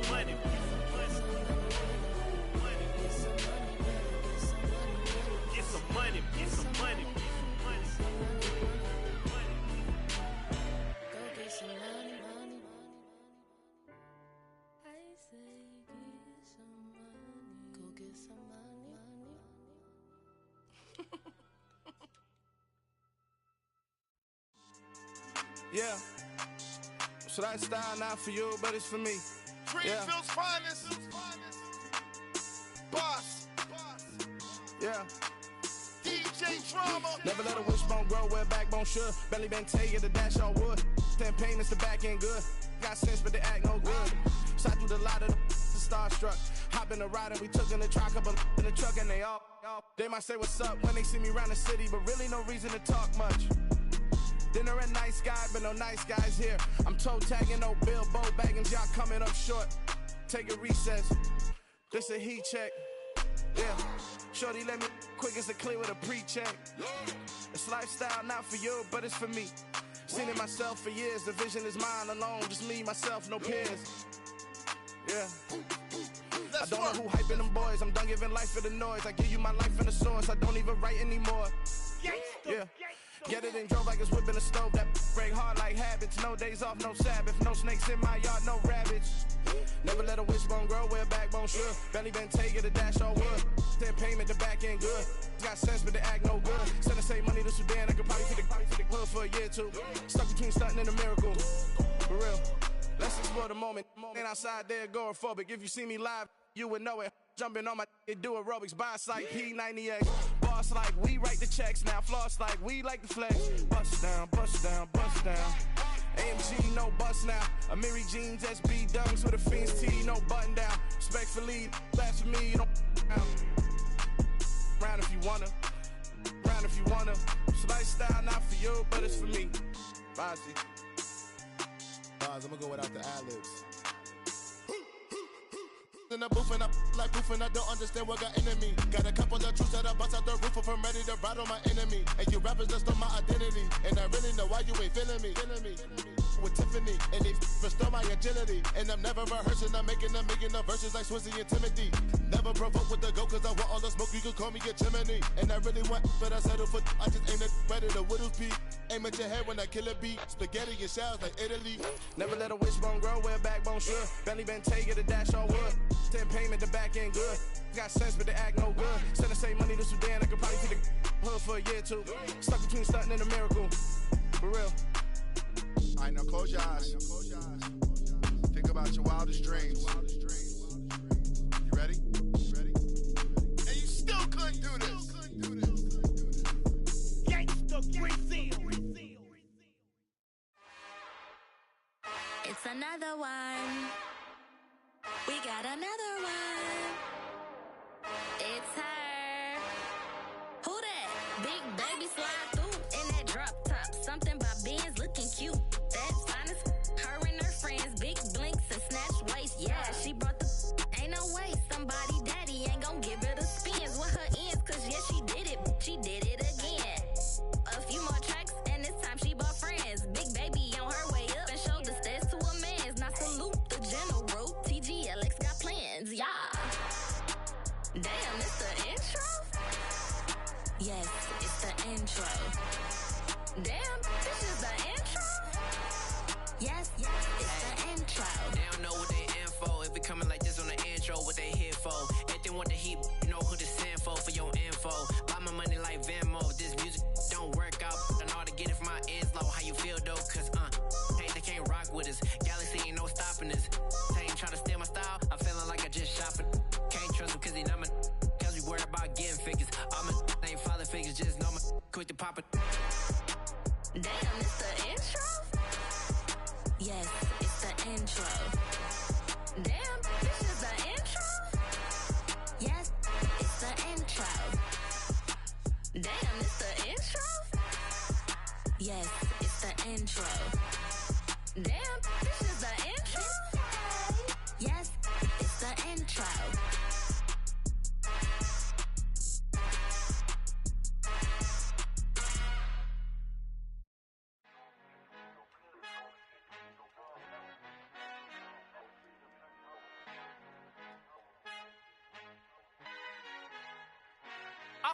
get some money. Yeah. So that style not for you, but it's for me. Greenfield's finest. Boss. Yeah. DJ Drama. Never let a wishbone grow where backbone should. Belly been taking the dash all wood. 10 payments, the back end good. Got sense, but they act no good. Side through the lot of the starstruck. Hop in the ride and we took in the truck up in the truck and they all. They might say what's up when they see me around the city, but really no reason to talk much. Dinner at nice guy, but no nice guys here. I'm toe tagging, no bill, bow bagging, y'all coming up short. Take a recess. This a heat check. Yeah. Shorty let me quick as a clear with a pre-check. It's lifestyle not for you, but it's for me. Seen it myself for years. The vision is mine alone. Just me, myself, no peers. Yeah. I don't know who hyping them boys. I'm done giving life for the noise. I give you my life in the source. I don't even write anymore. Yeah. Get it and drove like it's whipping a stove. That break hard like habits. No days off, no Sabbath. No snakes in my yard, no rabbits. Never let a wishbone grow where backbone should. Belly been taking the dash all wood. 10 payment, the back end good. Got sense, but they act no good. Send the same money to Sudan. I could probably take the hood for a year or two. Stuck between stunting and a miracle. For real. Let's explore the moment. Ain't outside there agoraphobic. If you see me live, you would know it. Jumping on my do aerobics, boss like P90X. Boss like we write the checks now. Floss like we like the flex. Bust down, bust down, bust down. AMG, no bust now. Amiri jeans, SB dunks with a Fiends T, no button down. Respectfully, that's for me, you don't down. Round if you wanna, round if you wanna. It's lifestyle not for you, but it's for me. Bossy. Bars, I'm gonna go without the ad-libs. In the booth and I like proof and I don't understand what got into me. Got a couple of truths that I bust out the roof if I'm ready to ride on my enemy. And you rappers just on my identity. And I really know why you ain't feeling me. With Tiffany and they restore my agility. And I'm never rehearsing, I'm making a million of verses like Swizzy and Timothy. Never provoke with the go cause I want all the smoke, you can call me a chimney. And I really want, but I settle for, I just aim at ready to Whittles Peak. Aim at your head when I kill a beat. Spaghetti and shells like Italy. Never let a wishbone grow where backbone should. Belly been taking the dash all wood. 10 payment, the back end good. Got sense, but they act no good. Send the same money to Sudan, I could probably take the hood for a year or two. Stuck between stunting and a miracle. For real. Alright, now close your eyes. Think about your wildest dreams. You ready? And you still couldn't do this. Gangsta Brazil. It's another one. We got another one. It's her. Who that? Big baby slide through in that drop top. Something by Benz looking cute. That's honest. Her and her friends, big blinks and snatch waist. Yeah, she brought the. Ain't no way somebody daddy ain't gon' give her the spins with her ends. Cause yeah, she did it. She did it again. A few more tracks and this time she bought friends. Big baby on her way up and showed the stairs to a man's. Now salute the general. TGLX got plans, yeah. Damn, it's the intro? Yes, it's the intro. Damn, this is the intro? Yes, it's the intro. They don't know what they in for. If we coming like this on the intro, what they here for? If they want the heat, you know who to send for your info. Buy my money like Venmo. This music don't work out. I know how to get it from my ends low. How you feel though? Cause hey, they can't rock with us. Galaxy ain't no stopping us. They ain't trying to steal my style. I'm feeling like I just shopping. Can't trust him cause he not my. Cause we worried about getting figures. All my ain't father figures. Just know my quick to pop it. Damn, it's the intro? Yes, it's the intro. Damn, this is the intro? Yes, it's the intro. Damn, it's the intro? Yes, it's the intro. Damn, this is the intro? Yes, it's the intro.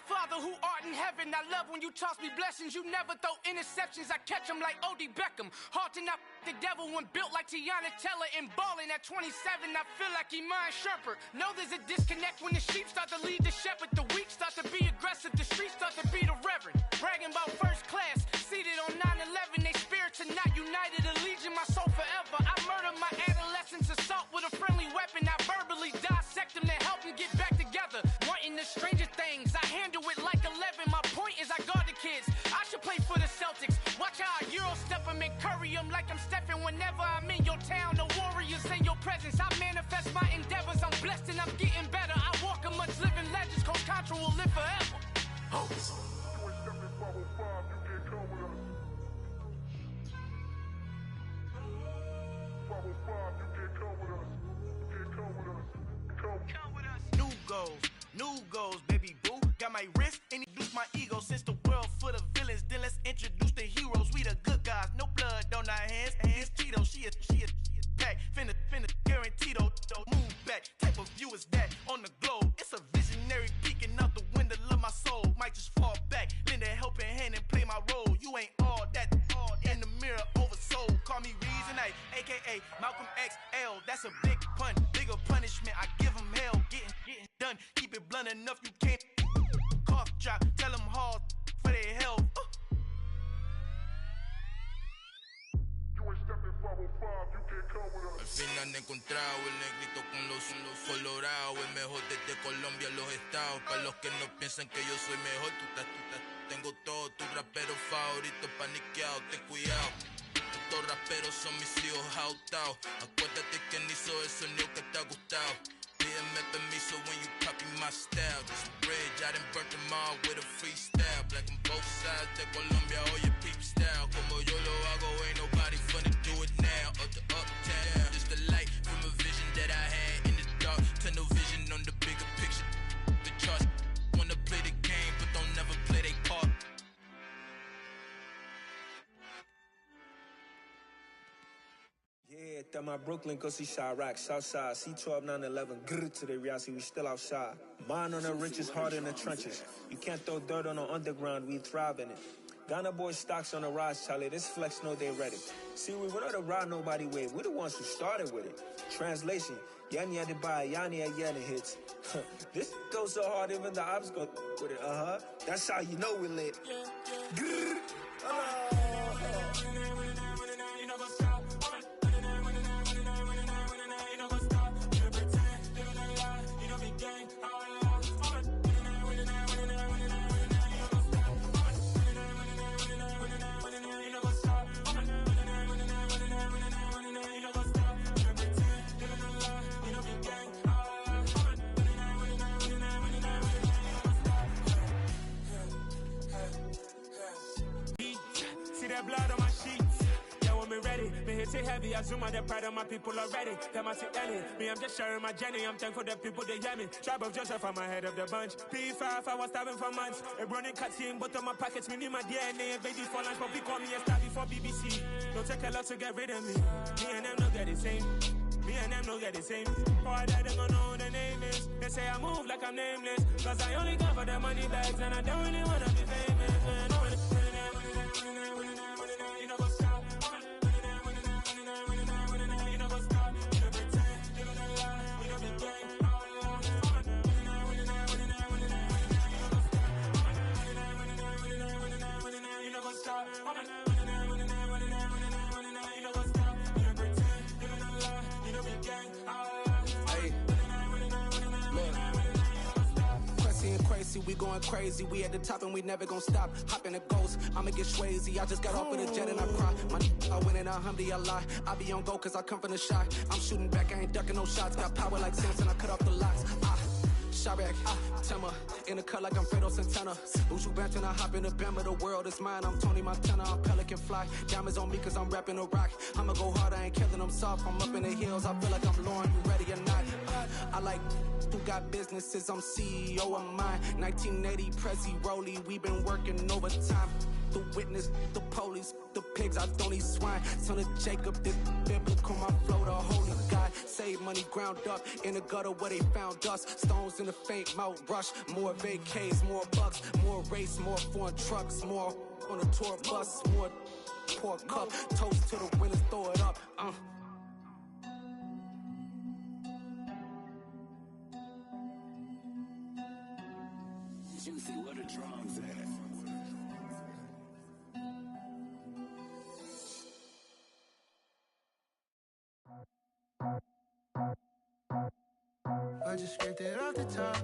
Father who art in heaven, I love when you toss me blessings. You never throw interceptions, I catch them like O.D. Beckham. Hard to not the devil when built like Tiana Teller and balling at 27. I feel like Iman Shumpert. Know there's a disconnect when the sheep start to lead the shepherd. The weak start to be aggressive, the streets start to be the reverend. Bragging about first class, seated on 9/11. They spirits are not united, a legion, my soul forever. I murdered my adolescence, assault with a friendly weapon. I verbally dissect them to help them get back together. Wanting the stranger things, I handle it like 11. My point is I guard the kids. I should play for the Celtics. Watch how I Euro step them and curry them like I'm stepping. Whenever I'm in your town, the warriors in your presence. I manifest my endeavors. I'm blessed and I'm getting better. I walk amongst living legends. Coach Contra will live forever. Oh. New goals, baby boo. Got my wrist and induce my ego. Since the world full of villains, then let's introduce the heroes. We the good guys, no blood on our hands. Hands Tito, she a pack. Finna guarantee though. Move back, type of view is that on the globe. It's a visionary peeking out the window of my soul. Might just fall back, lend a helping hand and play my role. You ain't all that, in the mirror oversold. Call me Reason A, aka Malcolm XL. That's a big pun, bigger punishment. I give him hell, getting done. Keep it blunt enough, you can't cough drop. Tell them hard for their health. Al fin han encontrado el negrito con los colorados, el mejor desde Colombia, los estados. Para los que no piensan que yo soy mejor, tengo todo, tu rapero favorito paniqueado, ten cuidado. Estos raperos son mis hijos jautados. Acuérdate que ni hizo el sonido que te ha gustado. Pídeme permiso when you copy my style. This bridge, I done burnt them all with a freestyle. Black on both sides de Colombia, oye peep style. Como yo lo hago, ain't nobody funny, do it now. Up to uptown, just a light from a vision that I had in the dark. Tunnel vision on the bigger picture. The charts wanna play the game, but don't never play their part. Yeah, that my Brooklyn, go see Chirac, Southside, C12, 911, grrr to the Riasi, we still outside. Mine on the riches, heart in the trenches. You can't throw dirt on the underground, we thrive in it. Ghana boys stocks on the rise, Charlie, this flex know they ready. See, we not to ride nobody with, we the ones who started with it. Translation, Yani had to buy, Yani had Yanni hits. This goes so hard, even the ops go with it, That's how you know we lit. Grrr, Say heavy, I zoom out the pride of my people already. Them I see Ellie, me I'm just sharing my journey. I'm thankful that people they hear me. Tribe of Joseph, I'm ahead of the bunch. P5, I was starving for months. A running cutscene, but on my pockets, me need my DNA. Invaded for lunch, but we call me a star before BBC. Don't take a lot to get rid of me. Me and them don't get the same. Me and them don't get the same. Boy, that they gonna know who the name is. They say I move like I'm nameless. Cause I only come for the money bags and I don't really wanna be famous. Man. We going crazy, we at the top and we never gonna stop. Hop in a ghost, I'ma get swayzy. I just got off of the jet and I cry. I win in a Humvee, I lie. I be on go cause I come from the shot. I'm shooting back, I ain't ducking no shots. Got power like Samson, I cut off the locks. Chirac, Tema, in the cut like I'm Fredo Santana. Uju Banton, I hop in the Bama, the world is mine. I'm Tony Montana, I'm Pelican Fly. Diamonds on me cause I'm rapping a rock. I'ma go hard, I ain't killing them soft. I'm up in the hills, I feel like I'm Lauren, you ready or not? I like who got businesses, I'm CEO of mine. 1980 Prezi Rolly, we been working overtime. the witness, the police, the pigs, I don't eat swine. Son of Jacob, this biblical, my flow, the holy God. Save money ground up in the gutter where they found us. Stones in the faint Mount Rush. More vacays, more bucks, more race, more foreign trucks, more on a tour bus, more pour cup. Toast to the winners, throw it up. Juicy, where the drums at? I just scraped it off the top,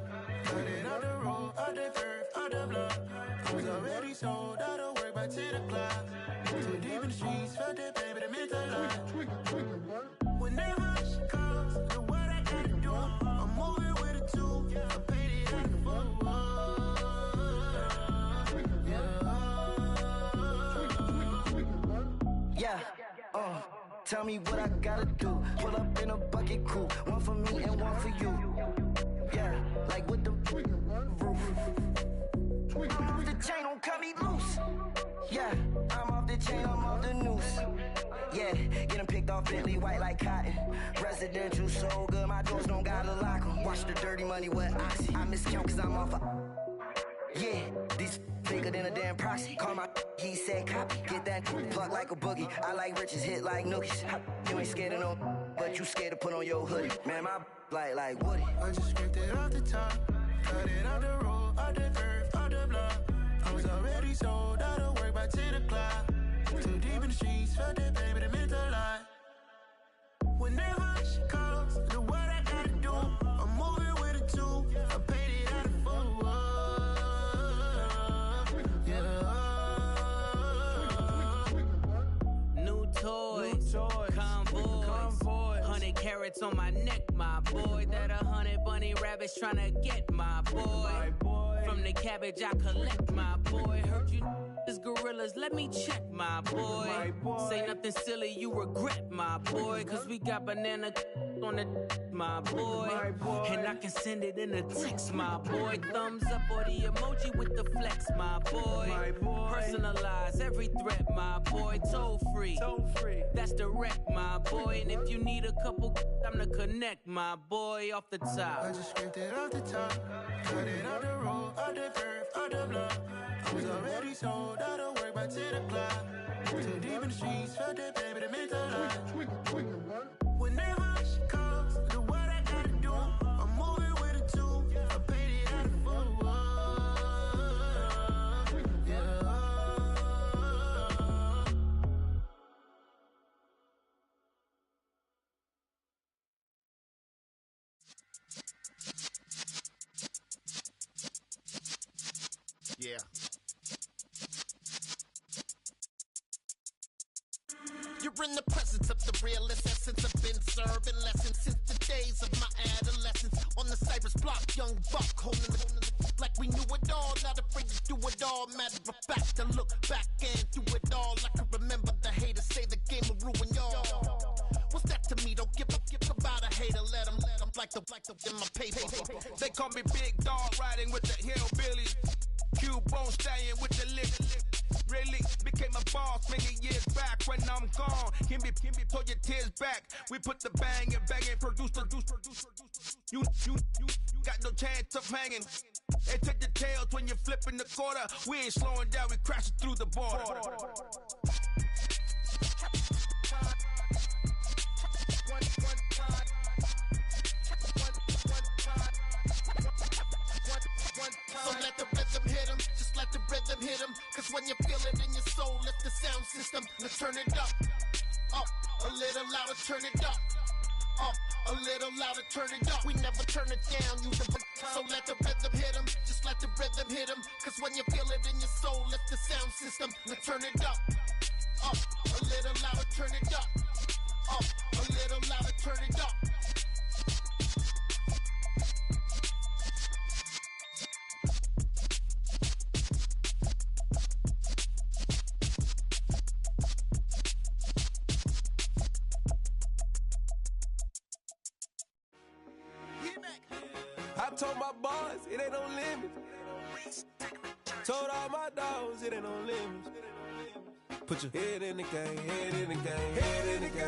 cut it out the road, out the curve, out the block. I was already sold, out of work by 10 o'clock. Too deep in the streets, felt that baby, that meant a lot. Whenever she calls, the what I gotta do, I'm moving with a two. I paid it out the full. Yeah, tell me what I gotta do. Pull up in a bucket crew, one for me and one for you. Yeah, like with the roof. I'm off the chain, don't cut me loose. Yeah, I'm off the chain, I'm off the noose. Yeah, get them picked off Bentley, white like cotton. Residential, so good, my doors don't gotta lock them. Watch the dirty money with Oxy. I miscount cause I'm off yeah, these bigger than a damn proxy. Call my he said copy. Get that plug like a boogie. I like riches, hit like nookies. You ain't scared of no, but you scared to put on your hoodie. Man, my like Woody. I just scraped it off the top, cut it out the road, out the curve, out the block. I was already sold, out of work by 10 o'clock. Too deep in the streets, felt that baby, that meant a lot. Whenever she calls, the what I gotta do, I'm moving with a two. I paid it out of full. New toys, convoys, 100 carats on my neck, my boy. That 100 bunny rabbits tryna get my boy. From the cabbage I collect, my boy. Heard you is gorillas, let me check, my boy. Say nothing silly, you regret, my boy. Cause we got banana on the my boy. And I can send it in a text, my boy. Thumbs up or the emoji with the flex, my boy. Personalize every threat, my boy. Toll free, that's direct, my boy. And if you need a couple, I'm to connect, my boy, off the top. I just scraped it off the top, cut it out the road, out the curve, out the block. I was already sold, out of work by 10 o'clock. Too deep in the streets, felt that baby, that meant a lot. Whenever she calls, the what I gotta do, I'm moving with a two. I paid it out of full. Yeah. You're in the presence of the realest essence. I've been serving lessons since the days of my adolescence. On the Cypress block, young buck holding the like we knew it all. Not afraid to do it all. Matter of fact, to look back and do it all. I can remember the haters say the game will ruin y'all. What's that to me? Don't give about a hater. Let them like the in my paper. They call me Big Dog, riding with the hillbillies. Cubone stallion with the lick. Really became a boss many years back. When I'm gone, can be pull your tears back. We put the bang and produce. You got no chance of hanging. They take the tails when you're flipping the quarter. We ain't slowing down, we crashing through the border. So let the rhythm hit him, just let the rhythm hit him. Cause when you feel it in your soul, lift the sound system. Let's turn it up, a little louder, turn it up, a little louder, turn it up. We never turn it down, so let the rhythm hit him, just let the rhythm hit him. Cause when you feel it in your soul, lift the sound system. Let's turn it up, a little louder, turn it up, a little louder, turn it up. I told my boys, it ain't no limits. Told all my dogs, it ain't no limits. Put your head in the game, head in the game, head in the game.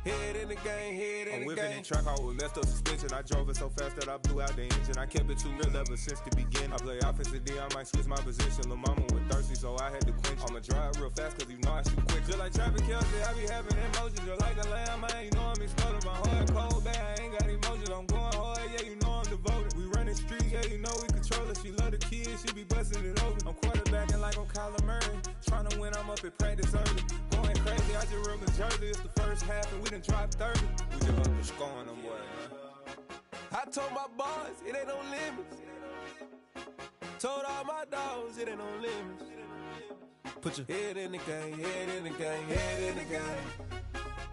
Head in the game, head in the game. I'm whipping and track out with messed up suspension. I drove it so fast that I blew out the engine. I kept it too real ever since the beginning. I play offensive D, I might switch my position. Lil' mama was thirsty, so I had to quench. I'ma drive real fast, cause you know I shoot quick. Just like traffic Kelsey, I be having emotions. Just like a lamb, man, you know I'm exploding. My heart cold, bad, I ain't got emotions. I'm going hard, yeah, you know I'm devoted. We running streets, yeah, you know we control it. She love the kids, she be busting it over. I'm quarterbacking like I'm Kyler Murray. Trying to win, I'm up at practice early. Going crazy, I just rub a jersey. It's the first half and we done dropped 30. We just up to scoring them, boy, man. I told my boys, it ain't no limits. Told all my dogs, it ain't no limits. Put your head in the game, head in the game, head in the game.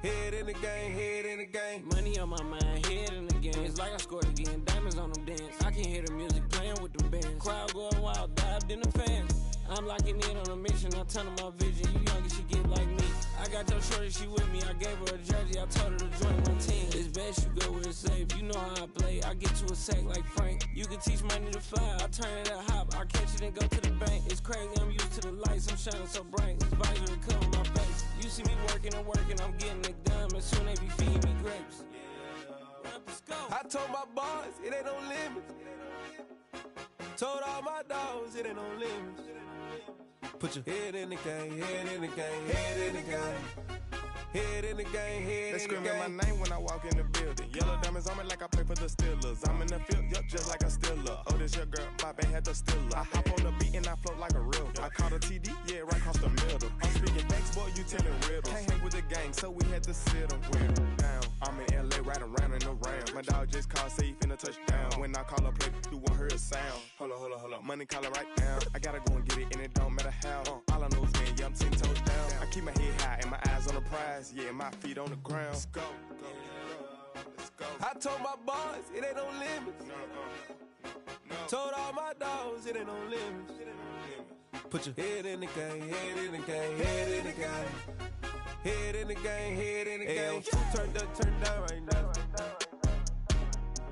Head in the game, head in the game. Money on my mind, head in the game. It's like I scored again, diamonds on them dance. I can hear the music playing with the bands. Crowd going wild, dived in the fans. I'm locking in on a mission, I tunnel my vision. You young and she get like me. I got your shorty, she with me. I gave her a jersey, I told her to join my team. It's best you go where it's safe. You know how I play, I get to a sack like Frank. You can teach money to fly, I turn it up hop. I catch it and go to the bank. It's crazy, I'm used to the lights, I'm shining so bright. This visor will cover my face. You see me working and working, I'm getting it done. And soon they be feeding me grapes. I told my boys, it ain't no limits. Told all my dogs, it ain't no limits. Put your head in the game, head in the game, head in the game. Head in the game, head in the game. They screaming my name when I walk in the building. Yellow diamonds on me like I play for the Steelers. I'm in the field, yup, just like a Steeler. Oh, this your girl, my band had the Steeler. I hop on the beat and I float like a real. I caught a TD, yeah, right across the middle. I'm speaking facts, boy, you telling riddles. Can't hang with the gang, so we had to sit them down. I'm in LA, riding around and around. My dog just called, say he finna touch down. When I call a play, you won't hear a sound. Hold on, money calling right now. I gotta go and get it, and it don't matter how. All I know is, man, yeah, I'm 10 toes down. I keep my head high and my eyes on the prize. Yeah, my feet on the ground. Let's go. I told my boys, it ain't no limits. Told all my dogs, it ain't no limits. Put your head in the game, head in the game, head in the game. Head in the game, head in the game. Turned up, turned down right now.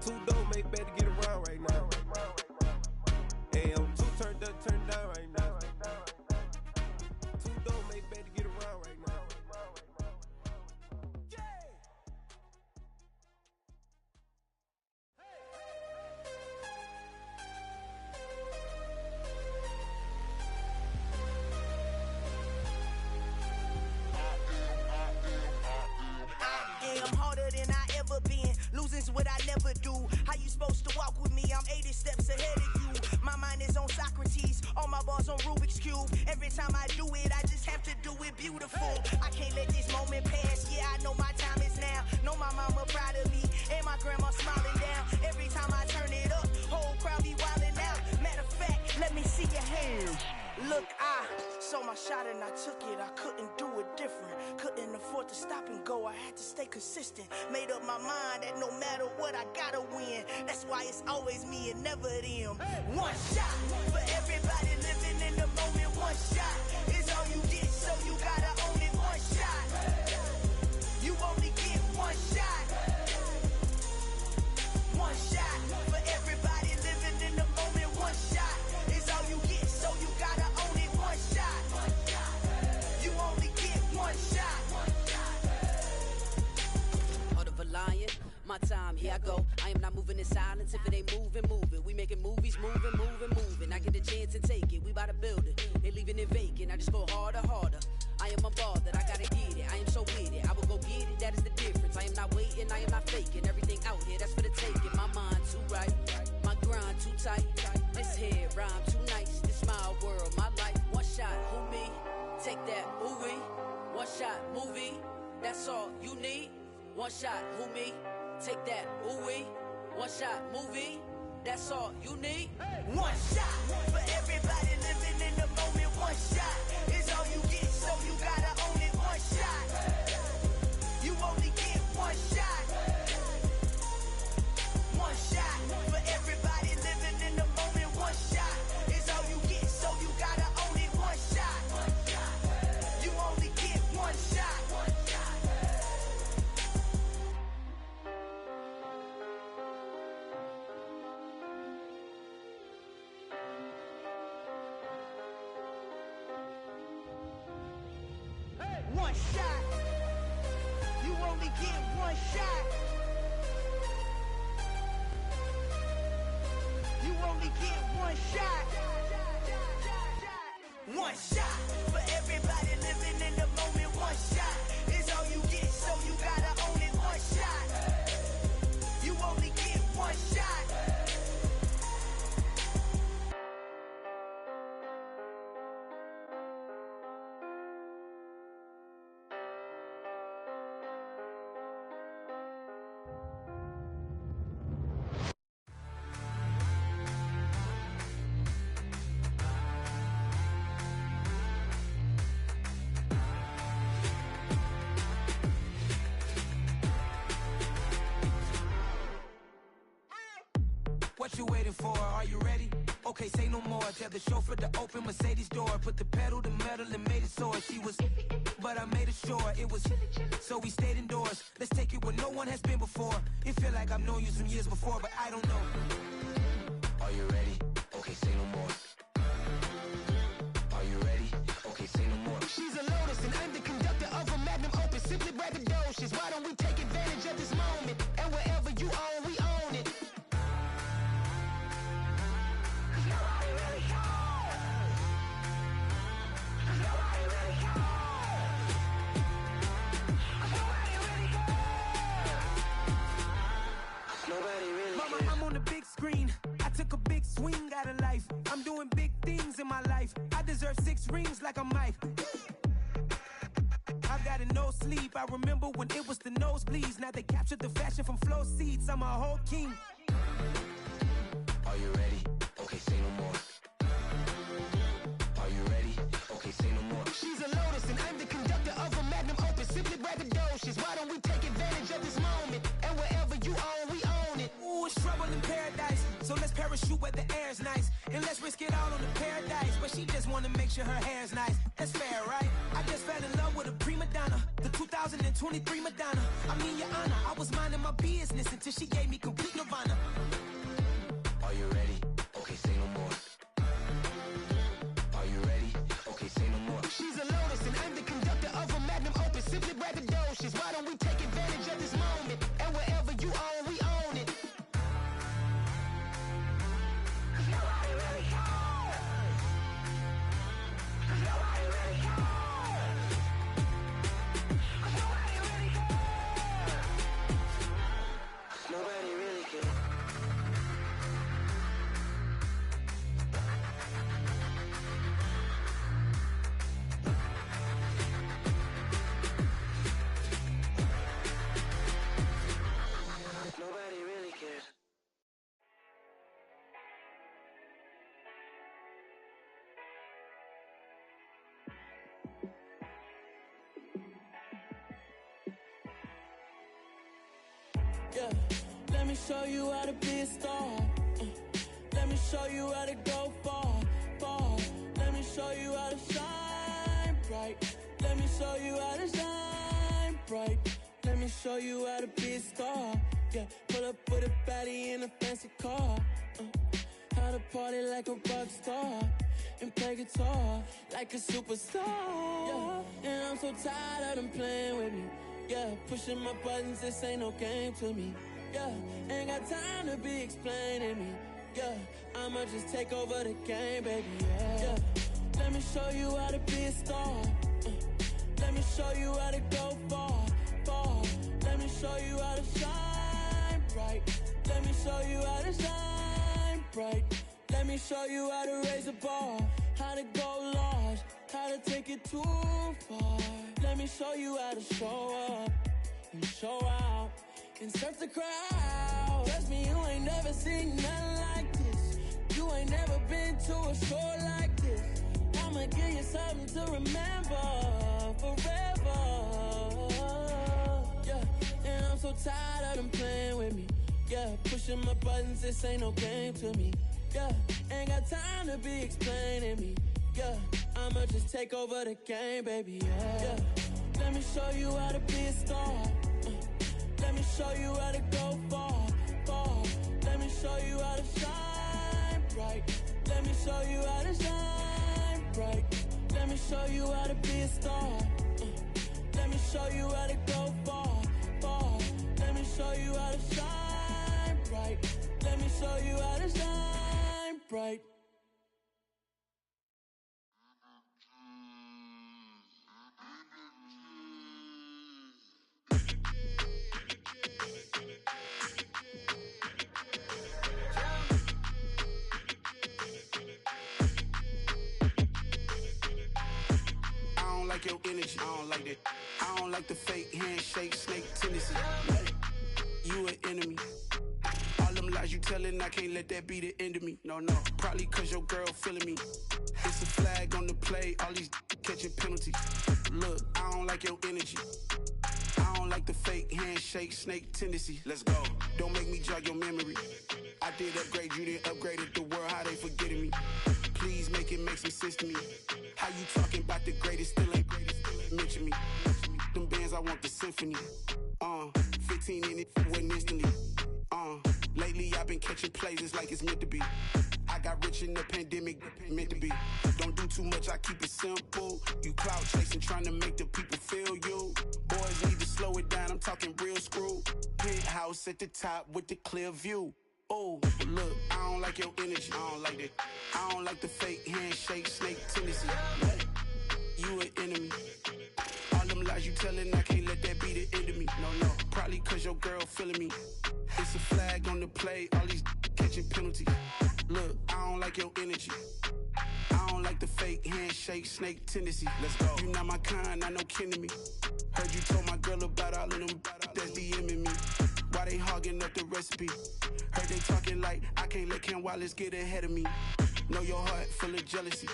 Two dope make better get around right now. Hey, I'm two turned up, turned down right now. Two dope make better get around right now. I'm harder than I ever been. Losing's what I never do. How you supposed to walk with me? I'm 80 steps ahead of you. My mind is on Socrates. All my bars on Rubik's Cube. Every time I do it, I just have to do it beautiful. I can't let this moment pass. Yeah, I know my time is now. Know my mama proud of me. And my grandma smiling down. Every time I turn it up, whole crowd be wildin' out. Matter of fact, let me see your hands. Look, I saw my shot and I took it. I couldn't do it different. Couldn't afford to stop and go. I had to stay consistent. Made up my mind that no matter what, I gotta win. That's why it's always me and never them. One shot for everybody living in the moment. One shot is all you get, so you gotta own it. One shot. You only get one shot. One shot for everybody living in the moment. One shot is all you get, so you gotta own it. One shot. You only get one shot. Heart of a lion, my time, here I go. I am not moving in silence. If it ain't moving, move it. We making movies, moving. I get the chance and take it. We bout to build it. They leaving it vacant. I just go harder. I am a ball that I gotta get it. I am so with it. I will go get it. That is the difference. I am not waiting. I am not faking. Everything out here, that's for the taking. My mind too right. My grind too tight. This head rhyme too nice. This my world, my life. One shot, who me? Take that, who we? One shot, movie. That's all you need. One shot, who me? Take that, who we? One shot, movie. That's all you need. One shot for everybody living in the moment. One shot is all you get, so you gotta own it. One shot. You only get one shot. One shot for everybody living in the moment. One shot is all you get, so you gotta own it. One shot. You only get one shot. one shot. You only get one shot. You only get one shot. One shot for everybody living in the moment. One shot is all you get, so you gotta own it. One shot. You only get one shot. What you waiting for? Are you ready? Okay, say no more. Tell the chauffeur to open Mercedes door. Put the pedal to metal and made it soar. She was, but I made it sure it was. So we stayed indoors. Let's take it where no one has been before. It feel like I've known you some years before, but I don't know. Are you ready? Okay, say no more. Are you ready? Okay, say no more. She's a Lotus and I'm the conductor of a magnum opus. Simply braggadocious. Why don't we take advantage of this moment? And wherever you own, we own it. Mama, I'm on the big screen. I took a big swing out of life. I'm doing big things in my life. I deserve 6 rings like a Mike. I've got no sleep. I remember when it was the nosebleeds. Now they captured the fashion from flow seats. I'm a whole king. Are you ready? Okay, say no more. Are you ready? Okay, say no more. She's a Lotus and I'm the conductor of a magnum opus. Simply braggadocious. Why don't we take advantage of this moment? And wherever you own, we own it. Ooh, it's trouble in paradise. So let's parachute where the air's nice. And let's risk it all on the paradise. But she just wanna make sure her hair's nice. That's fair, right? I just fell in love with a prima donna. The 2023 Madonna. I mean, your honor, I was minding my business until she gave me complete nirvana. Are you ready? Okay, say no more. Are you ready? Okay, say no more. She's a Lotus and I'm the conductor of a magnum opus. Simply braggadocious. Why don't we take advantage of this moment? And wherever you own, we own it. Nobody really cares. Nobody really cares. Nobody really cares. Nobody really cares. Nobody really cares. Yeah, let me show you how to be a star. Let me show you how to go far, far. Let me show you how to shine bright. Let me show you how to shine bright. Let me show you how to be a star. Yeah, pull up with a baddie in a fancy car. How to party like a rock star and play guitar like a superstar. Yeah, and I'm so tired of them playing with me. Yeah, pushing my buttons, this ain't no game to me. Yeah, ain't got time to be explaining me. Yeah, I'ma just take over the game, baby. Yeah, let me show you how to be a star. Let me show you how to go far, far. Let me show you how to shine bright. Let me show you how to shine bright. Let me show you how to raise a bar, how to go large, how to take it too far. Let me show you how to show up and show out and surf the crowd. Trust me, you ain't never seen nothing like this. You ain't never been to a show like this. I'ma give you something to remember forever. Yeah, and I'm so tired of them playing with me. Yeah, pushing my buttons, this ain't no game to me. Yeah, ain't got time to be explaining me. Yeah, I'ma just take over the game, baby. Yeah, let me show you how to be a star. Let me show you how to go far, far. Let me show you how to shine bright. Let me show you how to shine bright. Let me show you how to be a star. me show you how to go far, far. Let me show you how to shine bright. Let me show you how to shine bright. I don't like your energy, I don't like that. I don't like the fake handshake, snake tendency. You an enemy. All them lies you telling, I can't let that be the end of me. No, no, probably cause your girl feeling me. It's a flag on the play, all these catching penalties. Look, I don't like your energy. I don't like the fake handshake, snake tendency. Let's go. Don't make me jog your memory. I did upgrade, you didn't upgrade it. The world, how they forgetting me. Please make it make some sense to me. How you talking about the greatest, still ain't greatest, still ain't mention me. Them bands, I want the symphony. 15 in it, went instantly. Lately I've been catching plays, it's like it's meant to be. I got rich in the pandemic, meant to be. Don't do too much, I keep it simple. You clout chasing, trying to make the people feel you. Boys need to slow it down, I'm talking real screw. Penthouse at the top with the clear view. Oh, look, I don't like your energy, I don't like that. I don't like the fake handshake, snake tendency. You an enemy. All them lies you telling, I can't let that be the end of me. No, no, probably cause your girl feeling me. It's a flag on the play, all these catching penalties. Look, I don't like your energy. I don't like the fake handshake, snake tendency. Let's go. You not my kind, not no kin to me. Heard you told my girl about all of them that's DMing me. Why they hogging up the recipe? Heard they talking like I can't let Ken Wallace get ahead of me. Know your heart full of jealousy.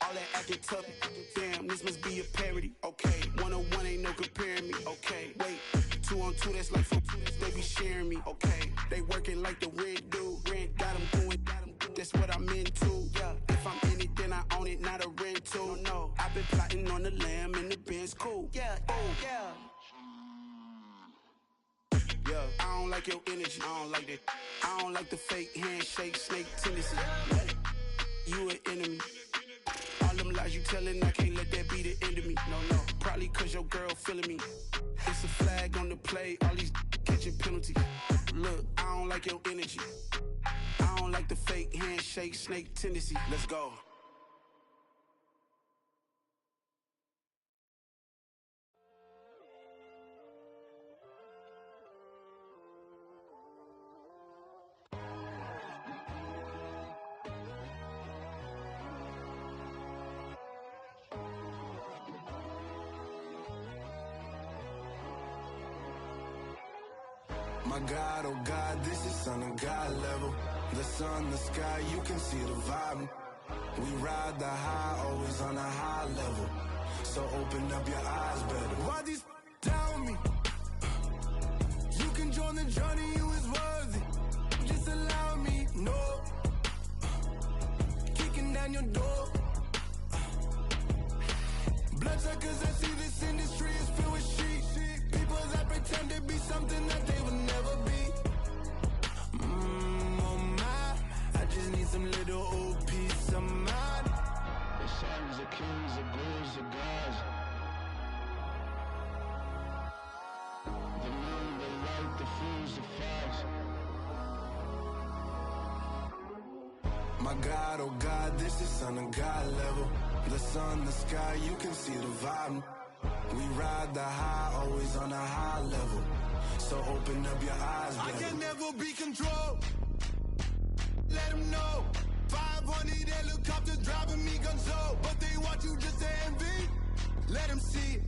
All that acting tough, damn, this must be a parody. Okay, 1-on-1 ain't no comparing me. Okay, wait, 2-on-2, that's like 4-2, they be sharing me. Okay, they working like the rent do. Rent got them going, that's what I'm into. Yeah, if I'm in it, then I own it, not a rental. No, I've been plotting on the lamb and the Benz cool. Yeah, oh, yeah. Yeah, I don't like your energy, I don't like that. I don't like the fake handshake, snake tendency. You an enemy. All them lies you telling, I can't let that be the end of me. No, no, probably cause your girl feeling me. It's a flag on the play, all these catching penalties. Look, I don't like your energy. I don't like the fake handshake, snake tendency. Let's go. My God, oh God, this is son of God level. The sun, the sky, you can see the vibe. We ride the high, always on a high level. So open up your eyes better. Why these tell me? You can join the journey, you is worthy. Just allow me, no. Kicking down your door. Bloodsuckers, I see this industry is filled with sheep. People that pretend to be something that they will never be. Oh my, I just need some little old peace of mind. The sons of kings, the ghouls, the gods. The moon, the light, the fools, the facts. My God, oh God, this is son of God level. The sun, the sky, you can see the vibe. We ride the high, always on a high level. So open up your eyes, baby. I can never be controlled. Let them know. 500 helicopters driving me gonzo. But they want you just to envy. Let them see it.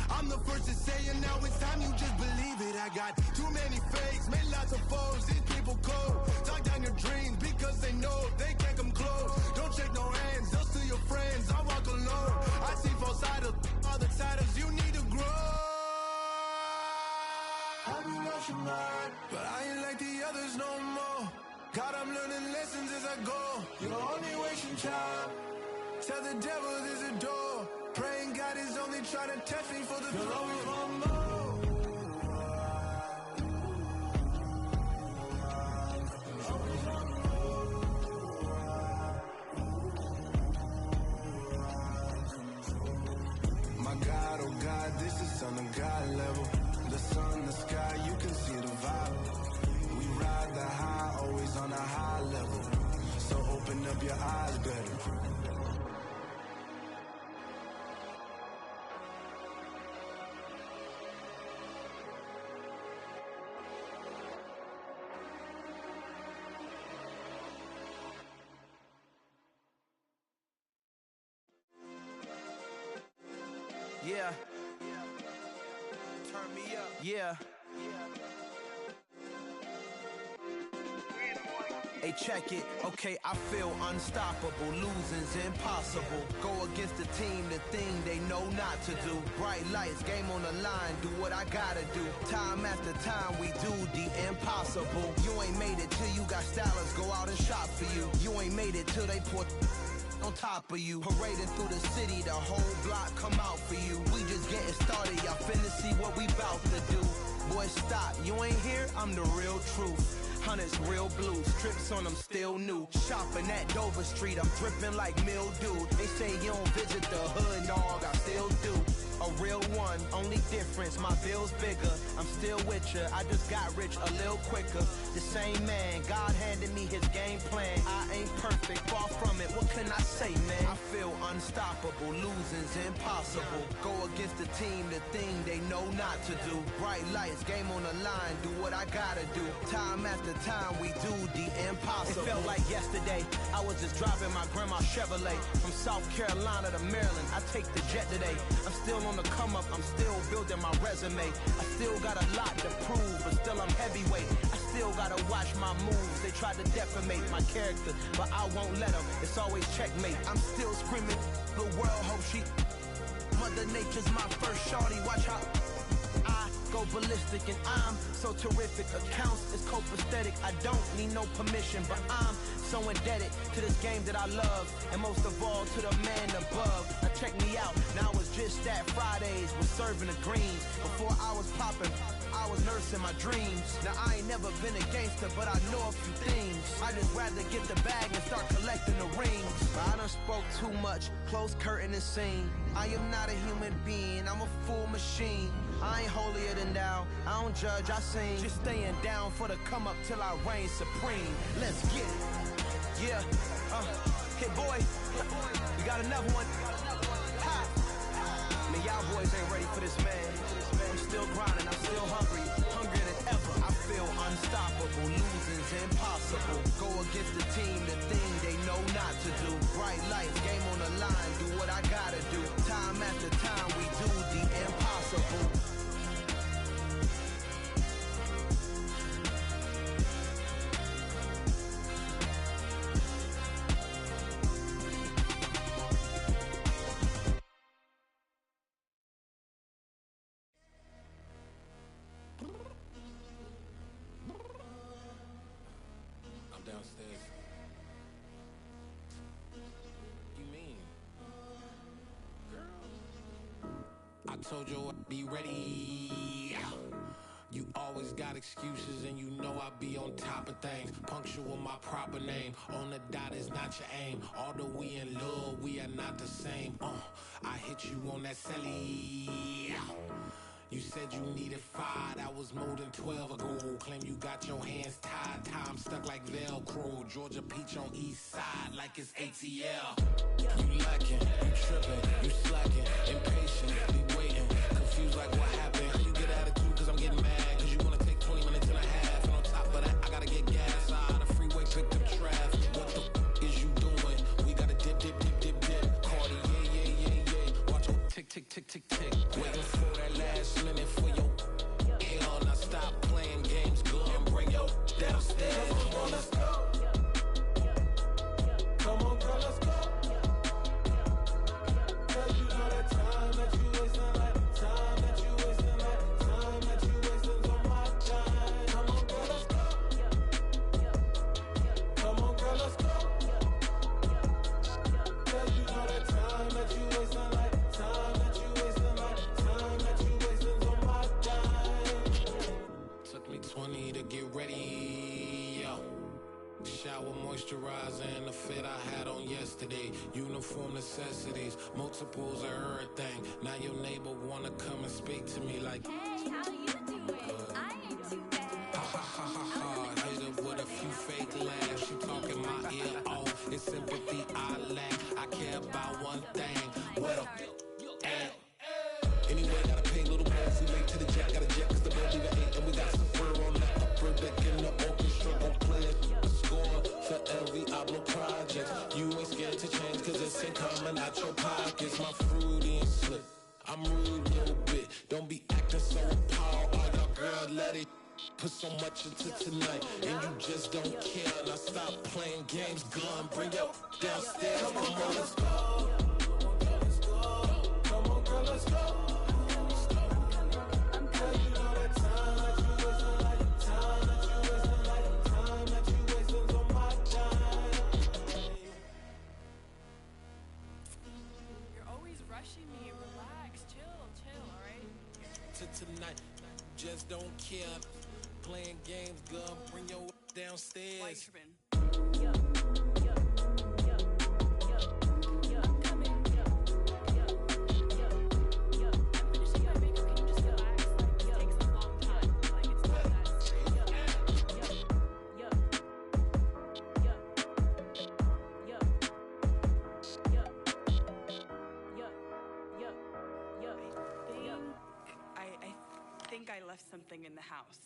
I'm the first to say it, now it's time you just believe it. I got too many fakes, made lots of foes. These people cold. Talk down your dreams because they know they can't come close. Don't shake no hands, those to your friends. I walk alone. I see false idols, other titles. You need to grow. I've been lost your mind, but I ain't like the others no more. God, I'm learning lessons as I go. You're only wasting time. Tell the devil there's a door. Praying God is only trying to test me for the throne. You'll always want more. My God, oh God, this is son of better. Yeah. Turn me up. Yeah. Hey, check it. Okay, I feel unstoppable. Losing's impossible. Go against the team, the thing they know not to do. Bright lights, game on the line, do what I gotta do. Time after time, we do the impossible. You ain't made it till you got stylists go out and shop for you. You ain't made it till they put on top of you. Parading through the city, the whole block come out for you. We just getting started, y'all finna see what we bout to do. Boy, stop, you ain't here, I'm the real truth. Hunters, real blue, strips on them still new. Shopping at Dover Street, I'm dripping like mildew. They say you don't visit the hood, dog, I still do. A real one, only difference, my bill's bigger. I'm still with ya, I just got rich a little quicker. The same man, God handed me his game plan. I ain't perfect, far from it, what can I say, man? I feel unstoppable, losing's impossible. Go against the team, the thing they know not to do. Bright lights, game on the line, do what I gotta do. Time after time, we do the impossible. It felt like yesterday, I was just driving my grandma's Chevrolet. From South Carolina to Maryland, I take the jet today. I'm still on the come up, I'm still building my resume. I still got a lot to prove, but still I'm heavyweight. I still gotta watch my moves. They tried to defamate my character, but I won't let them. It's always checkmate. I'm still screaming, the world hope she. Mother Nature's my first shorty, watch how I go ballistic, and I'm so terrific. Accounts is copacetic, I don't need no permission, but I'm so indebted to this game that I love, and most of all to the man above. Now check me out, now it's just that Fridays was serving the greens. Before I was popping, I was nursing my dreams. Now I ain't never been a gangster, but I know a few things. I just rather get the bag and start collecting the rings. But I done spoke too much, close curtain and scene. I am not a human being, I'm a full machine. I ain't holier than thou, I don't judge, I sing. Just staying down for the come up till I reign supreme. Let's get it. Yeah, hey boy, we got another one. Ha! Man, y'all boys ain't ready for this, man. I'm still grinding, I'm still hungry, hungrier than ever. I feel unstoppable, losing's impossible. Go against the team, the thing they know not to do. Bright lights, game on the line, do what I gotta do. Time after time, we do the impossible. Downstairs. You mean? Girl, I told you I'd be ready. You always got excuses and you know I be on top of things. Punctual my proper name. On the dot is not your aim. Although we in love, we are not the same. I hit you on that celly. You said you needed 5, that was more than 12 ago. Claim you got your hands tied, time stuck like Velcro. Georgia Peach on east side like it's ATL. You lacking, you tripping, you slacking, impatient, be waiting, confused like what happened. How you get attitude cause I'm getting mad, cause you wanna take 20 minutes and a half. And on top of that, I gotta get gas out of the freeway, picked up traffic. What the is you doing? We gotta dip, dip, dip, dip, dip. Cardi, yeah. Watch your tick, tick, tick, tick, tick. Waiting for that last minute for your hell. Now stop playing games, girl, and bring your downstairs. Come on, let's go. Come on, girl, let's go. Cause you know that time that you wasting, like time that you wasting, like time that you wasting on my time. Come on, girl, let's go. Come on, girl, let's go. Cause you know that time that you wasting, like time that you wasting, like time that you wasting on my time. Took me 20 to get ready, yo. Shower moisturizer and the fit I had on yesterday. Uniform necessities, multiples of everything. Now your neighbor wanna come and speak to me like, hey, how you doing? I ain't too bad. Ha ha ha ha ha. Hit her with a few fake laughs. She talking my ear off. It's sympathy I little projects. You ain't scared to change, cause it's ain't coming out your pockets. My fruity and slick, I'm rude a little bit. Don't be acting so appalled. All y'all girl, let it put so much into tonight, and you just don't care. Now stop playing games, gun, bring your downstairs. Come on, let's go. Come on, girl, let's go. Tonight, just don't care. Playing games, girl, bring your downstairs. I left something in the house.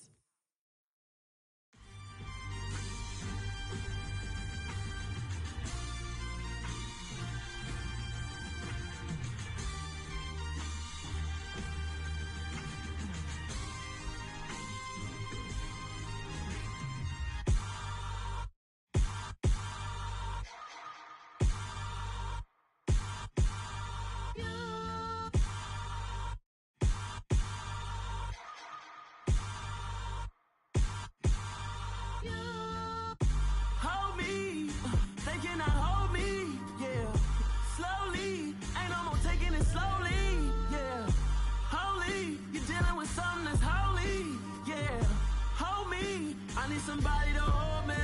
Somebody to hold me.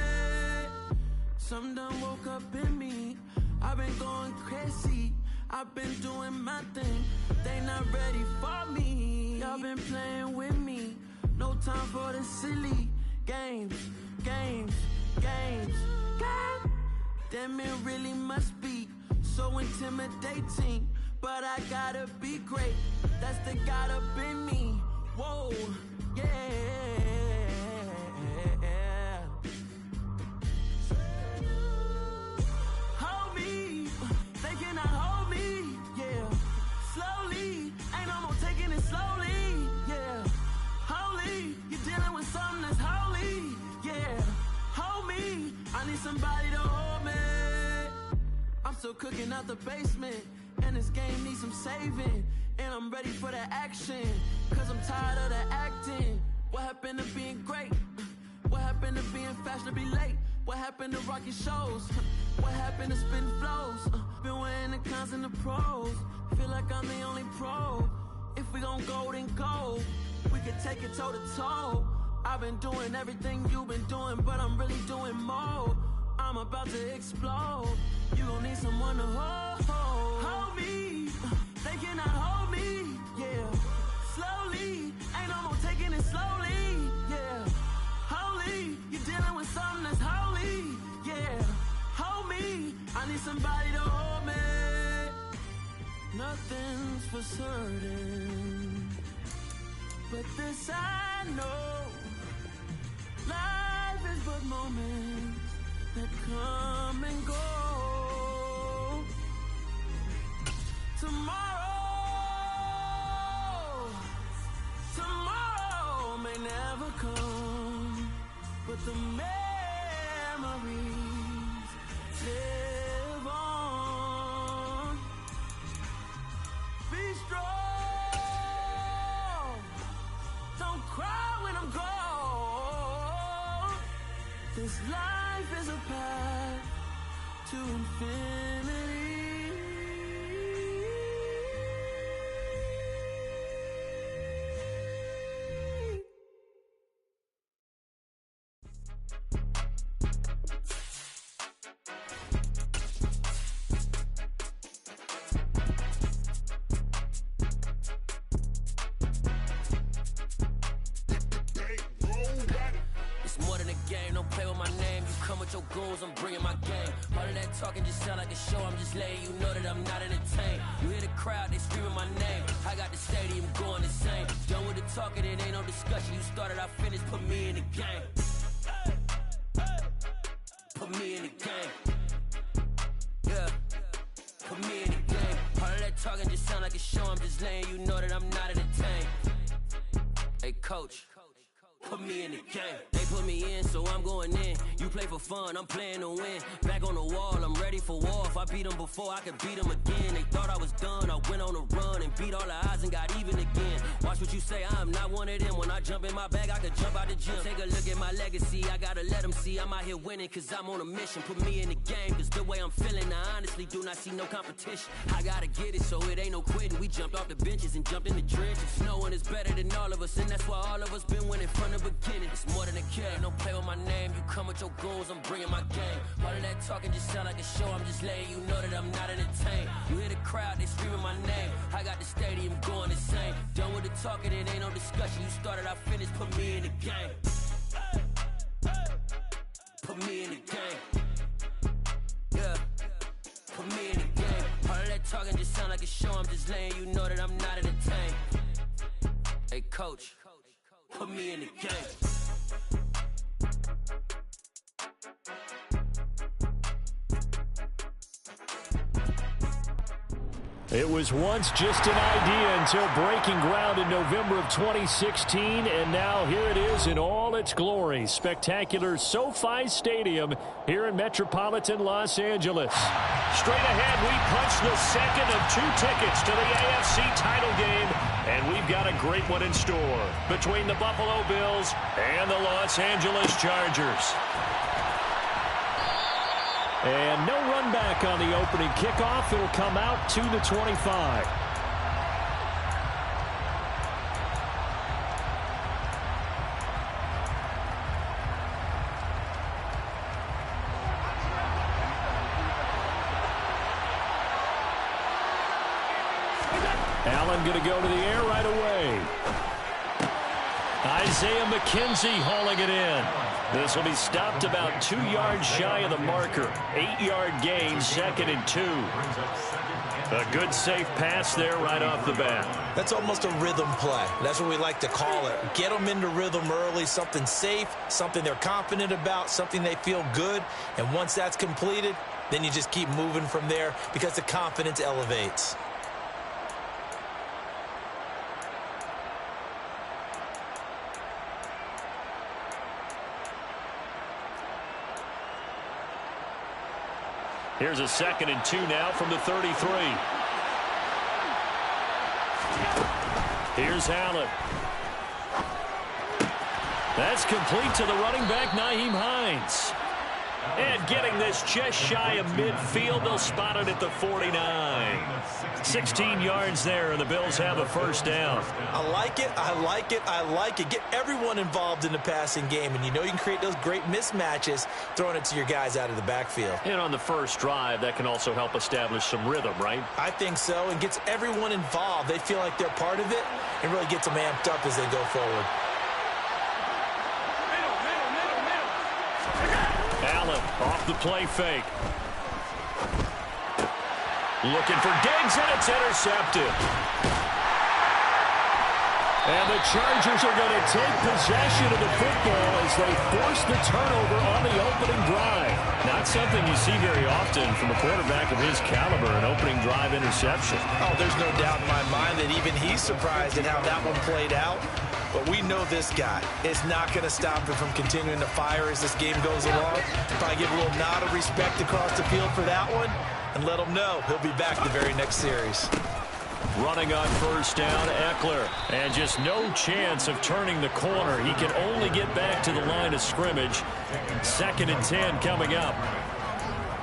Some done woke up in me. I've been going crazy. I've been doing my thing. They not ready for me. Y'all been playing with me. No time for the silly games. Damn, it really must be so intimidating. But I gotta be great. That's the God up in me. Whoa, yeah. Somebody to hold me. I'm still cooking out the basement, and this game needs some saving. And I'm ready for the action, cause I'm tired of the acting. What happened to being great? What happened to being fashionably late? What happened to rocking shows? What happened to spitting flows? Been wearing the cons and the pros. Feel like I'm the only pro. If we gon' go, then go. We can take it toe to toe. I've been doing everything you've been doing, but I'm really doing more. I'm about to explode. You gon' need someone to hold me. They cannot hold me, yeah. Slowly, ain't no more taking it slowly, yeah. Holy, you're dealing with something that's holy, yeah. Hold me, I need somebody to hold me. Nothing's for certain, but this I know. Life is but moments that come and go. Tomorrow may never come, but the memories live on. Be strong, don't cry when I'm gone. This life is a path to infinity. Your goals, I'm bringing my game. All of that talking just sound like a show. I'm just letting you know that I'm not entertained. You hear the crowd, they screaming my name. I got the stadium going insane. Done with the talking, it ain't no discussion. You started, I finished, put me in the game. Put me in the game. talking just sound like a show. I'm just letting you know that I'm not entertained. Hey, coach, put me in the game. They put me in, so I'm going in. You play for fun, I'm playing to win. Back on the wall, I'm ready for war. If I beat them before, I could beat them again. They thought I was done, I went on a run and beat all the odds and got even again. Watch what you say, I'm not one of them. When I jump in my bag, I could jump out the gym. Take a look at my legacy, I gotta let them see I'm out here winning, cause I'm on a mission. Put me in the game, cause the way I'm feeling, I honestly do not see no competition. I gotta get it, so it ain't no quitting. We jumped off the benches and jumped in the trenches. No one is better than all of us, and that's why all of us been winning from the beginning. It's more than a game, don't play with my name. You come with your goons, I'm bringing my game. All of that talking just sound like a show. I'm just letting you know that I'm not entertained. You hear the crowd, they screaming my name. I got the stadium going insane. Done with the talking, it ain't no discussion. You started, I finished, put me in the game. Put me in the game. Yeah, put me in the game. All of that talking just sound like a show. I'm just letting you know that I'm not entertained. Hey, coach, put me in the game. It was once just an idea until breaking ground in November of 2016, and now here it is in all its glory. Spectacular SoFi Stadium here in metropolitan Los Angeles. Straight ahead, we punch the second of 2 tickets to the AFC title game, and we've got a great one in store between the Buffalo Bills and the Los Angeles Chargers. And no run back on the opening kickoff. It'll come out to the 25. Allen going to go to the air right away. Isaiah McKenzie hauling it in. This will be stopped about 2 yards shy of the marker. 8-yard gain, 2nd and 2. A good safe pass there right off the bat. That's almost a rhythm play. That's what we like to call it. Get them into rhythm early, something safe, something they're confident about, something they feel good. And once that's completed, then you just keep moving from there because the confidence elevates. Here's a 2nd and 2 now from the 33. Here's Allen. That's complete to the running back, Nyheim Hines. And getting this just shy of midfield, they'll spot it at the 49. 16 yards there, and the Bills have a first down. I like it, I like it, I like it. Get everyone involved in the passing game, and you know you can create those great mismatches throwing it to your guys out of the backfield. And on the first drive, that can also help establish some rhythm, right? I think so, and gets everyone involved. They feel like they're part of it, and really gets them amped up as they go forward. Allen off the play fake. Looking for Diggs, and it's intercepted. And the Chargers are going to take possession of the football as they force the turnover on the opening drive. Not something you see very often from a quarterback of his caliber, an opening drive interception. Oh, there's no doubt in my mind that even he's surprised at how that one played out. But we know this guy is not going to stop him from continuing to fire as this game goes along. Probably give a little nod of respect across the field for that one and let him know he'll be back the very next series. Running on first down, Eckler. And just no chance of turning the corner. He can only get back to the line of scrimmage. 2nd and 10 coming up.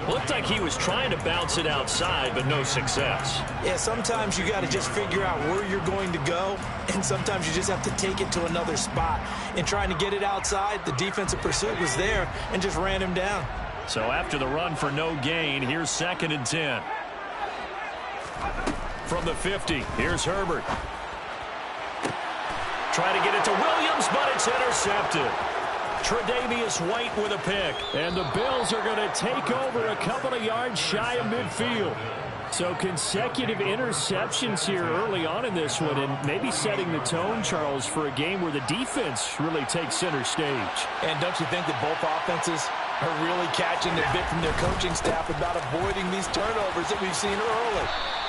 Looked like he was trying to bounce it outside, but no success. Yeah, sometimes you got to just figure out where you're going to go, and sometimes you just have to take it to another spot. In trying to get it outside, the defensive pursuit was there and just ran him down. So after the run for no gain, here's 2nd and 10. From the 50, here's Herbert. Trying to get it to Williams, but it's intercepted. Tre'Davious White with a pick. And the Bills are going to take over a couple of yards shy of midfield. So consecutive interceptions here early on in this one, and maybe setting the tone, Charles, for a game where the defense really takes center stage. And don't you think that both offenses are really catching the bit from their coaching staff about avoiding these turnovers that we've seen early?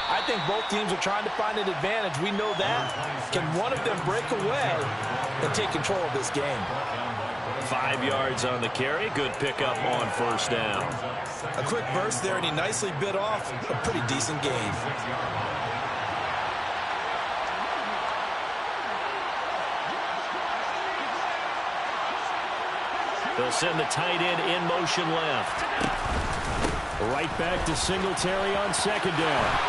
I think both teams are trying to find an advantage. We know that. Can one of them break away and take control of this game? 5 yards on the carry. Good pickup on first down. A quick burst there, and he nicely bit off a pretty decent gain. They'll send the tight end in motion left. Right back to Singletary on second down.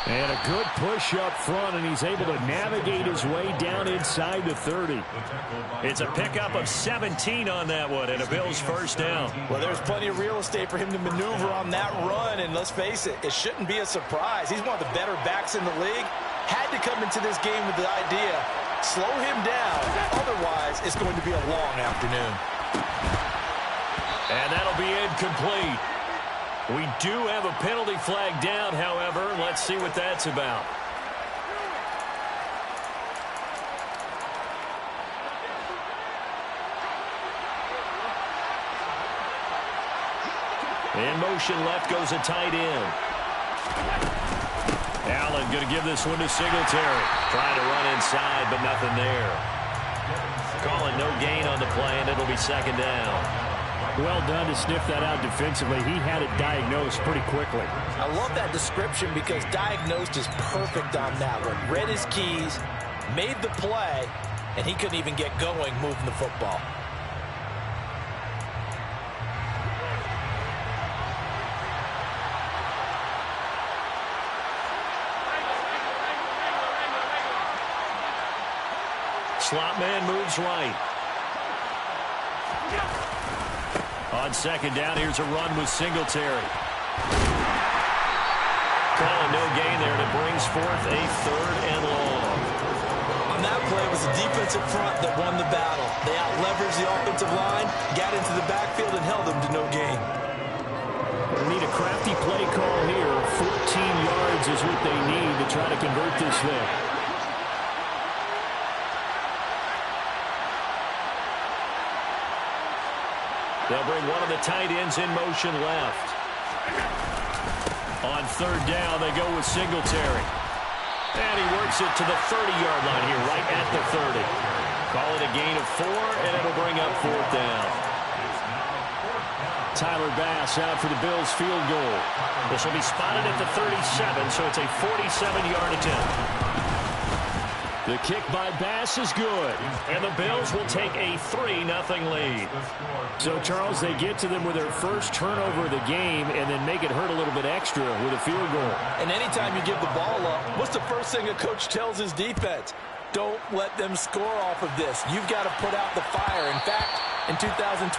And a good push up front, and he's able to navigate his way down inside the 30. It's a pickup of 17 on that one, and a Bills first down. Well, there's plenty of real estate for him to maneuver on that run, and let's face it, it shouldn't be a surprise. He's one of the better backs in the league. Had to come into this game with the idea, slow him down, otherwise it's going to be a long afternoon. And that'll be incomplete. We do have a penalty flag down, however. Let's see what that's about. In motion left goes a tight end. Allen going to give this one to Singletary. Trying to run inside, but nothing there. Calling no gain on the play, and it'll be second down. Well done to sniff that out defensively. He had it diagnosed pretty quickly. I love that description because diagnosed is perfect on that one. Read his keys, made the play, and he couldn't even get going moving the football. Slot man moves right. On second down, here's a run with Singletary. Calling no gain there, and it brings forth a third and long. On that play, it was the defensive front that won the battle. They out-leveraged the offensive line, got into the backfield, and held them to no gain. They need a crafty play call here. 14 yards is what they need to try to convert this thing. They'll bring one of the tight ends in motion left. On third down, they go with Singletary. And he works it to the 30-yard line here, right at the 30. Call it a gain of 4, and it'll bring up fourth down. Tyler Bass out for the Bills field goal. This will be spotted at the 37, so it's a 47-yard attempt. The kick by Bass is good, and the Bills will take a 3-0 lead. So, Charles, they get to them with their first turnover of the game and then make it hurt a little bit extra with a field goal. And anytime you give the ball up, what's the first thing a coach tells his defense? Don't let them score off of this. You've got to put out the fire. In fact, in 2021,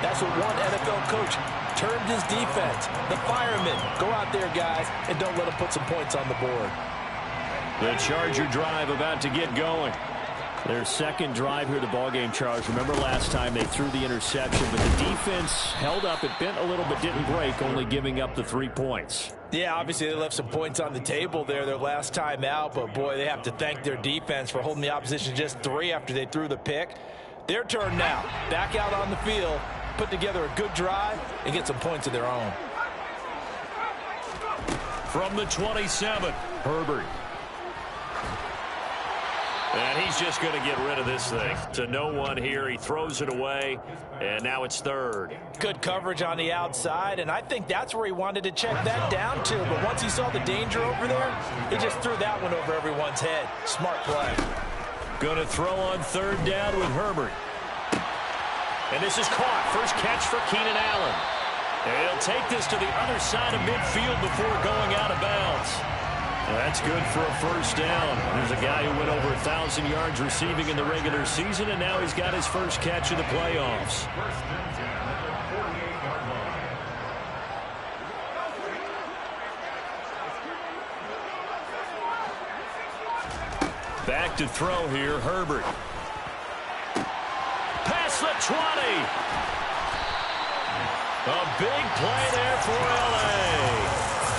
that's what one NFL coach termed his defense. The firemen. Go out there, guys, and don't let them put some points on the board. The Charger drive about to get going. Their second drive here, the ballgame, Charles. Remember last time they threw the interception, but the defense held up. It bent a little, but didn't break, only giving up the 3 points. Yeah, obviously they left some points on the table there their last time out, but boy, they have to thank their defense for holding the opposition just 3 after they threw the pick. Their turn now. Back out on the field, put together a good drive, and get some points of their own. From the 27, Herbert. And he's just going to get rid of this thing. To no one here. He throws it away, and now it's third. Good coverage on the outside, and I think that's where he wanted to check that down to. But once he saw the danger over there, he just threw that one over everyone's head. Smart play. Going to throw on third down with Herbert. And this is caught. First catch for Keenan Allen. And he'll take this to the other side of midfield before going out of bounds. That's good for a first down. There's a guy who went over 1,000 yards receiving in the regular season, and now he's got his first catch in the playoffs. Back to throw here, Herbert. Past the 20. A big play there for L.A.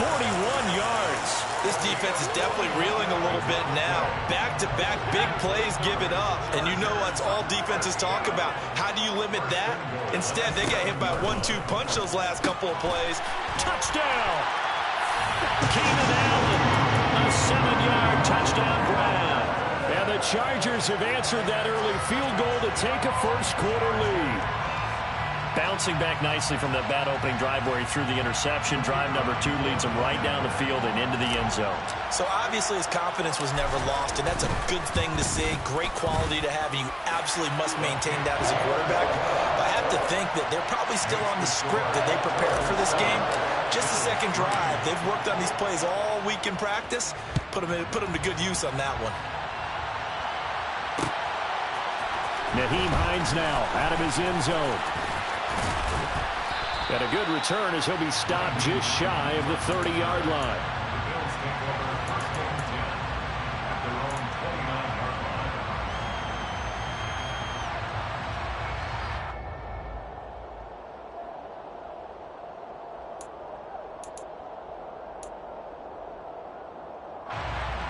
41 yards. This defense is definitely reeling a little bit now. Back-to-back big plays given up. And you know that's all defenses talk about. How do you limit that? Instead, they got hit by a 1-2 punch those last couple of plays. Touchdown! Keenan Allen, a 7-yard touchdown grab. And the Chargers have answered that early field goal to take a first-quarter lead. Bouncing back nicely from that bad opening drive where he threw the interception. Drive number 2 leads him right down the field and into the end zone. So obviously his confidence was never lost, and that's a good thing to see. Great quality to have, and you absolutely must maintain that as a quarterback. But I have to think that they're probably still on the script that they prepared for this game. Just the second drive. They've worked on these plays all week in practice. Put them to good use on that one. Nyheim Hines now out of his end zone. And a good return as he'll be stopped just shy of the 30-yard line.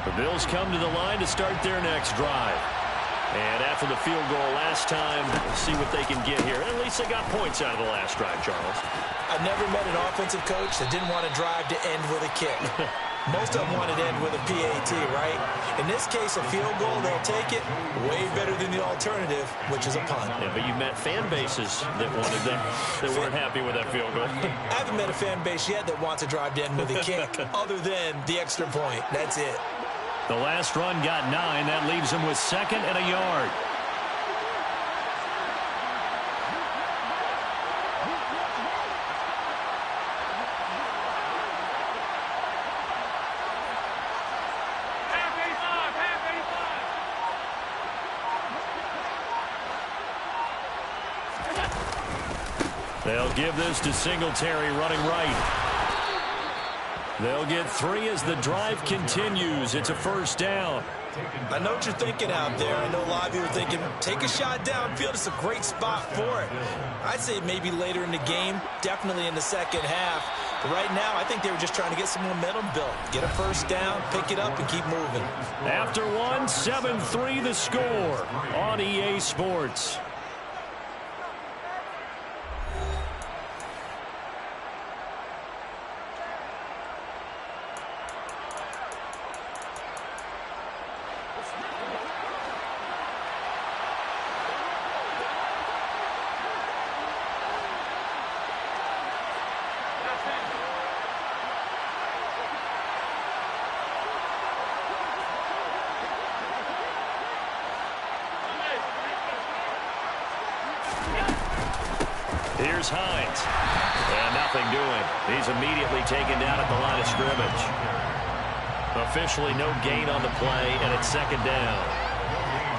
The Bills come to the line to start their next drive. And after the field goal last time, we'll see what they can get here. At least they got points out of the last drive, Charles. I've never met an offensive coach that didn't want to drive to end with a kick. Most of them wanted to end with a PAT, right? In this case, a field goal, they'll take it. Way better than the alternative, which is a punt. Yeah, but you've met fan bases that wanted that weren't happy with that field goal. I haven't met a fan base yet that wants to drive to end with a kick other than the extra point. That's it. The last run got 9. That leaves him with 2nd and a yard. They'll give this to Singletary running right. They'll get 3 as the drive continues. It's a first down. I know what you're thinking out there. I know a lot of you are thinking, take a shot downfield. It's a great spot for it. I'd say maybe later in the game, definitely in the second half. But right now, I think they were just trying to get some momentum built. Get a first down, pick it up, and keep moving. After 1, 7-3 the score on EA Sports. Here's Hines. And nothing doing. He's immediately taken down at the line of scrimmage. Officially no gain on the play, and it's 2nd down.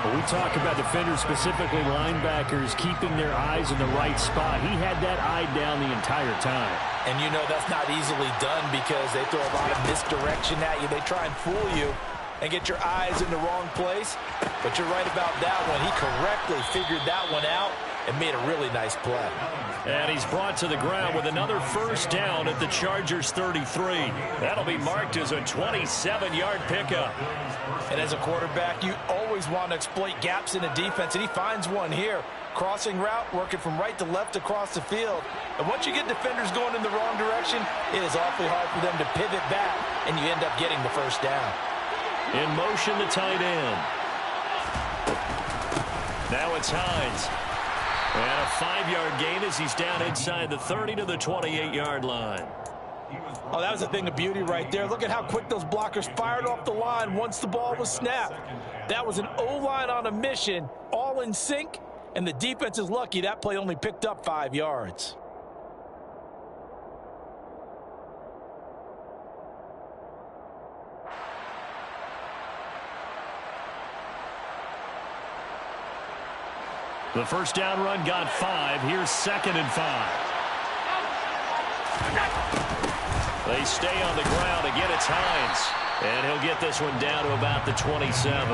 When we talk about defenders, specifically linebackers, keeping their eyes in the right spot, he had that eye down the entire time. And you know that's not easily done because they throw a lot of misdirection at you. They try and fool you and get your eyes in the wrong place. But you're right about that one. He correctly figured that one out and made a really nice play. And he's brought to the ground with another first down at the Chargers 33. That'll be marked as a 27-yard pickup. And as a quarterback, you always want to exploit gaps in a defense, and he finds one here. Crossing route, working from right to left across the field. And once you get defenders going in the wrong direction, it is awfully hard for them to pivot back, and you end up getting the first down. In motion, the tight end. Now it's Hines. And a 5-yard gain as he's down inside the 30 to the 28-yard line. Oh, that was a thing of beauty right there. Look at how quick those blockers fired off the line once the ball was snapped. That was an O-line on a mission, all in sync, and the defense is lucky that play only picked up 5 yards. The first down run got 5. Here's 2nd and 5. They stay on the ground. Again, it's Hines. And he'll get this one down to about the 27.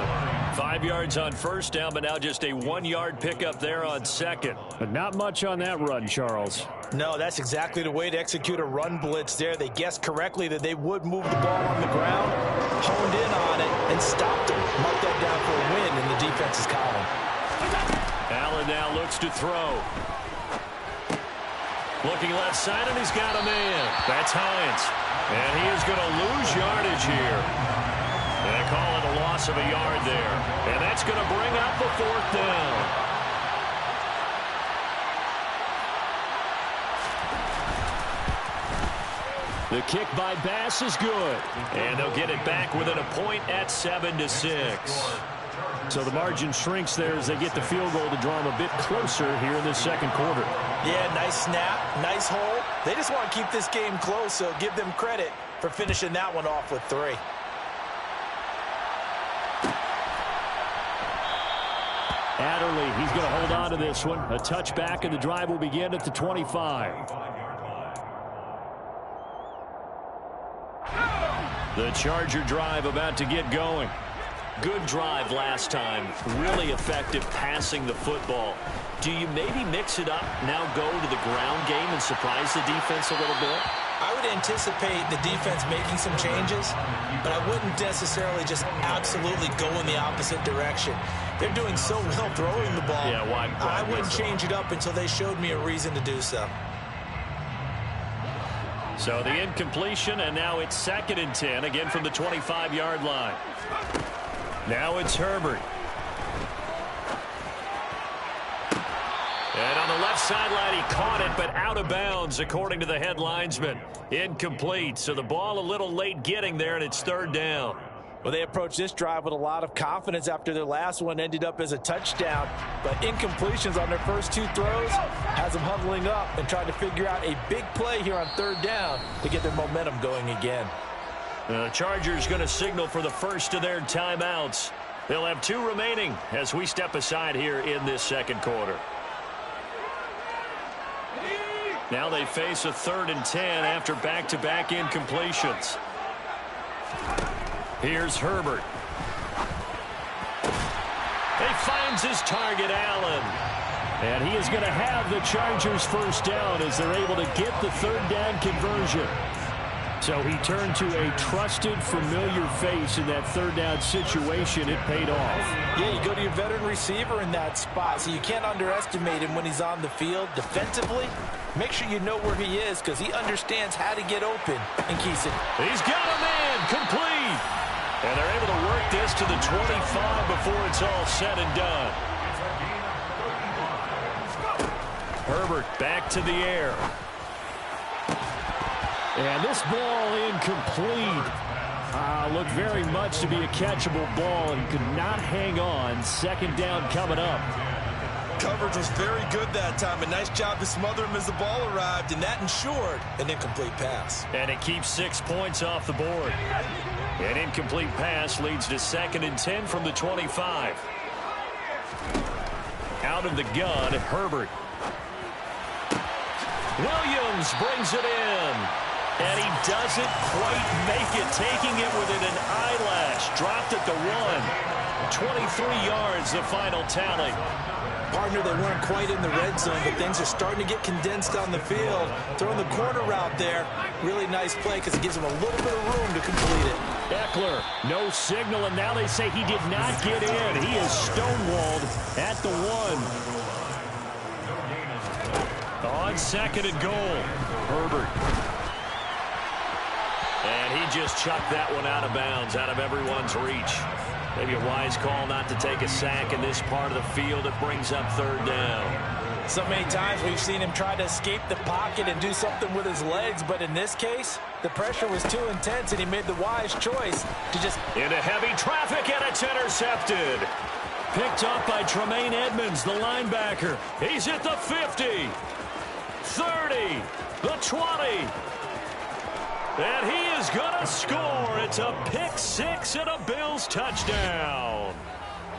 5 yards on first down, but now just a 1-yard pickup there on 2nd. But not much on that run, Charles. No, that's exactly the way to execute a run blitz there. They guessed correctly that they would move the ball on the ground, honed in on it, and stopped them. Marked that down for a win in the defense's column. Allen now looks to throw. Looking left side, and he's got a man. That's Hines. And he is going to lose yardage here. They call it a loss of a yard there. And that's going to bring up the 4th down. The kick by Bass is good. And they'll get it back within a point at 7-6. So the margin shrinks there as they get the field goal to draw them a bit closer here in this second quarter. Yeah, nice snap, nice hole. They just want to keep this game close, so give them credit for finishing that one off with 3. Adderley, he's going to hold on to this one. A touchback, and the drive will begin at the 25. The Charger drive about to get going. Good drive last time. Really effective passing the football. Do you maybe mix it up, now go to the ground game and surprise the defense a little bit? I would anticipate the defense making some changes, but I wouldn't necessarily just absolutely go in the opposite direction. They're doing so well throwing the ball. Yeah, why I wouldn't change it up until they showed me a reason to do so. So the incompletion, and now it's 2nd and 10, again from the 25-yard line. Now it's Herbert. And on the left sideline, he caught it, but out of bounds, according to the head linesman. Incomplete, so the ball a little late getting there, and it's 3rd down. Well, they approached this drive with a lot of confidence after their last one ended up as a touchdown. But incompletions on their first 2 throws has them huddling up and trying to figure out a big play here on 3rd down to get their momentum going again. The Chargers going to signal for the first of their timeouts. They'll have 2 remaining as we step aside here in this second quarter. Now they face a 3rd and 10 after back-to-back incompletions. Here's Herbert. He finds his target, Allen. And he is going to have the Chargers first down as they're able to get the 3rd down conversion. So he turned to a trusted, familiar face in that 3rd down situation. It paid off. Yeah, you go to your veteran receiver in that spot, so you can't underestimate him when he's on the field. Defensively, make sure you know where he is because he understands how to get open and keeps it. He's got a man, complete. And they're able to work this to the 25 before it's all said and done. Herbert back to the air. And this ball incomplete. Looked very much to be a catchable ball and could not hang on. 2nd down coming up. Coverage was very good that time. A nice job to smother him as the ball arrived, and that ensured an incomplete pass. And it keeps 6 points off the board. An incomplete pass leads to 2nd and 10 from the 25. Out of the gun, Herbert. Williams brings it in. And he doesn't quite make it, taking it within an eyelash. Dropped at the 1. 23 yards, the final tally. Partner, they weren't quite in the red zone, but things are starting to get condensed on the field. Throwing the corner route there. Really nice play because it gives them a little bit of room to complete it. Eckler, no signal, and now they say he did not get in. He is stonewalled at the 1. On 2nd and goal, Herbert. And he just chucked that one out of bounds, out of everyone's reach. Maybe a wise call not to take a sack in this part of the field. It brings up 3rd down. So many times we've seen him try to escape the pocket and do something with his legs, but in this case, the pressure was too intense, and he made the wise choice to just... Into heavy traffic, and it's intercepted. Picked up by Tremaine Edmonds, the linebacker. He's at the 50, 30, the 20. And he is going to score. It's a pick 6 and a Bills touchdown.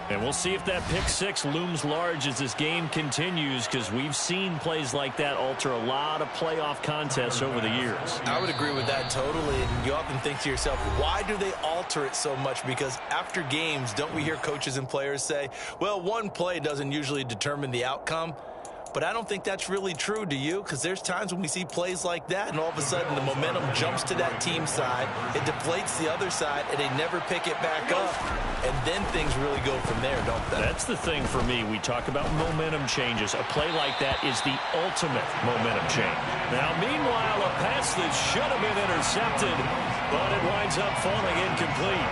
And we'll see if that pick 6 looms large as this game continues, because we've seen plays like that alter a lot of playoff contests over the years. I would agree with that totally. And you often think to yourself, why do they alter it so much? Because after games, don't we hear coaches and players say, well, one play doesn't usually determine the outcome? But I don't think that's really true, do you? Because there's times when we see plays like that, and all of a sudden the momentum jumps to that team side, it deflates the other side, and they never pick it back up. And then things really go from there, don't they? That's the thing for me. We talk about momentum changes. A play like that is the ultimate momentum change. Now, meanwhile, a pass that should have been intercepted, but it winds up falling incomplete.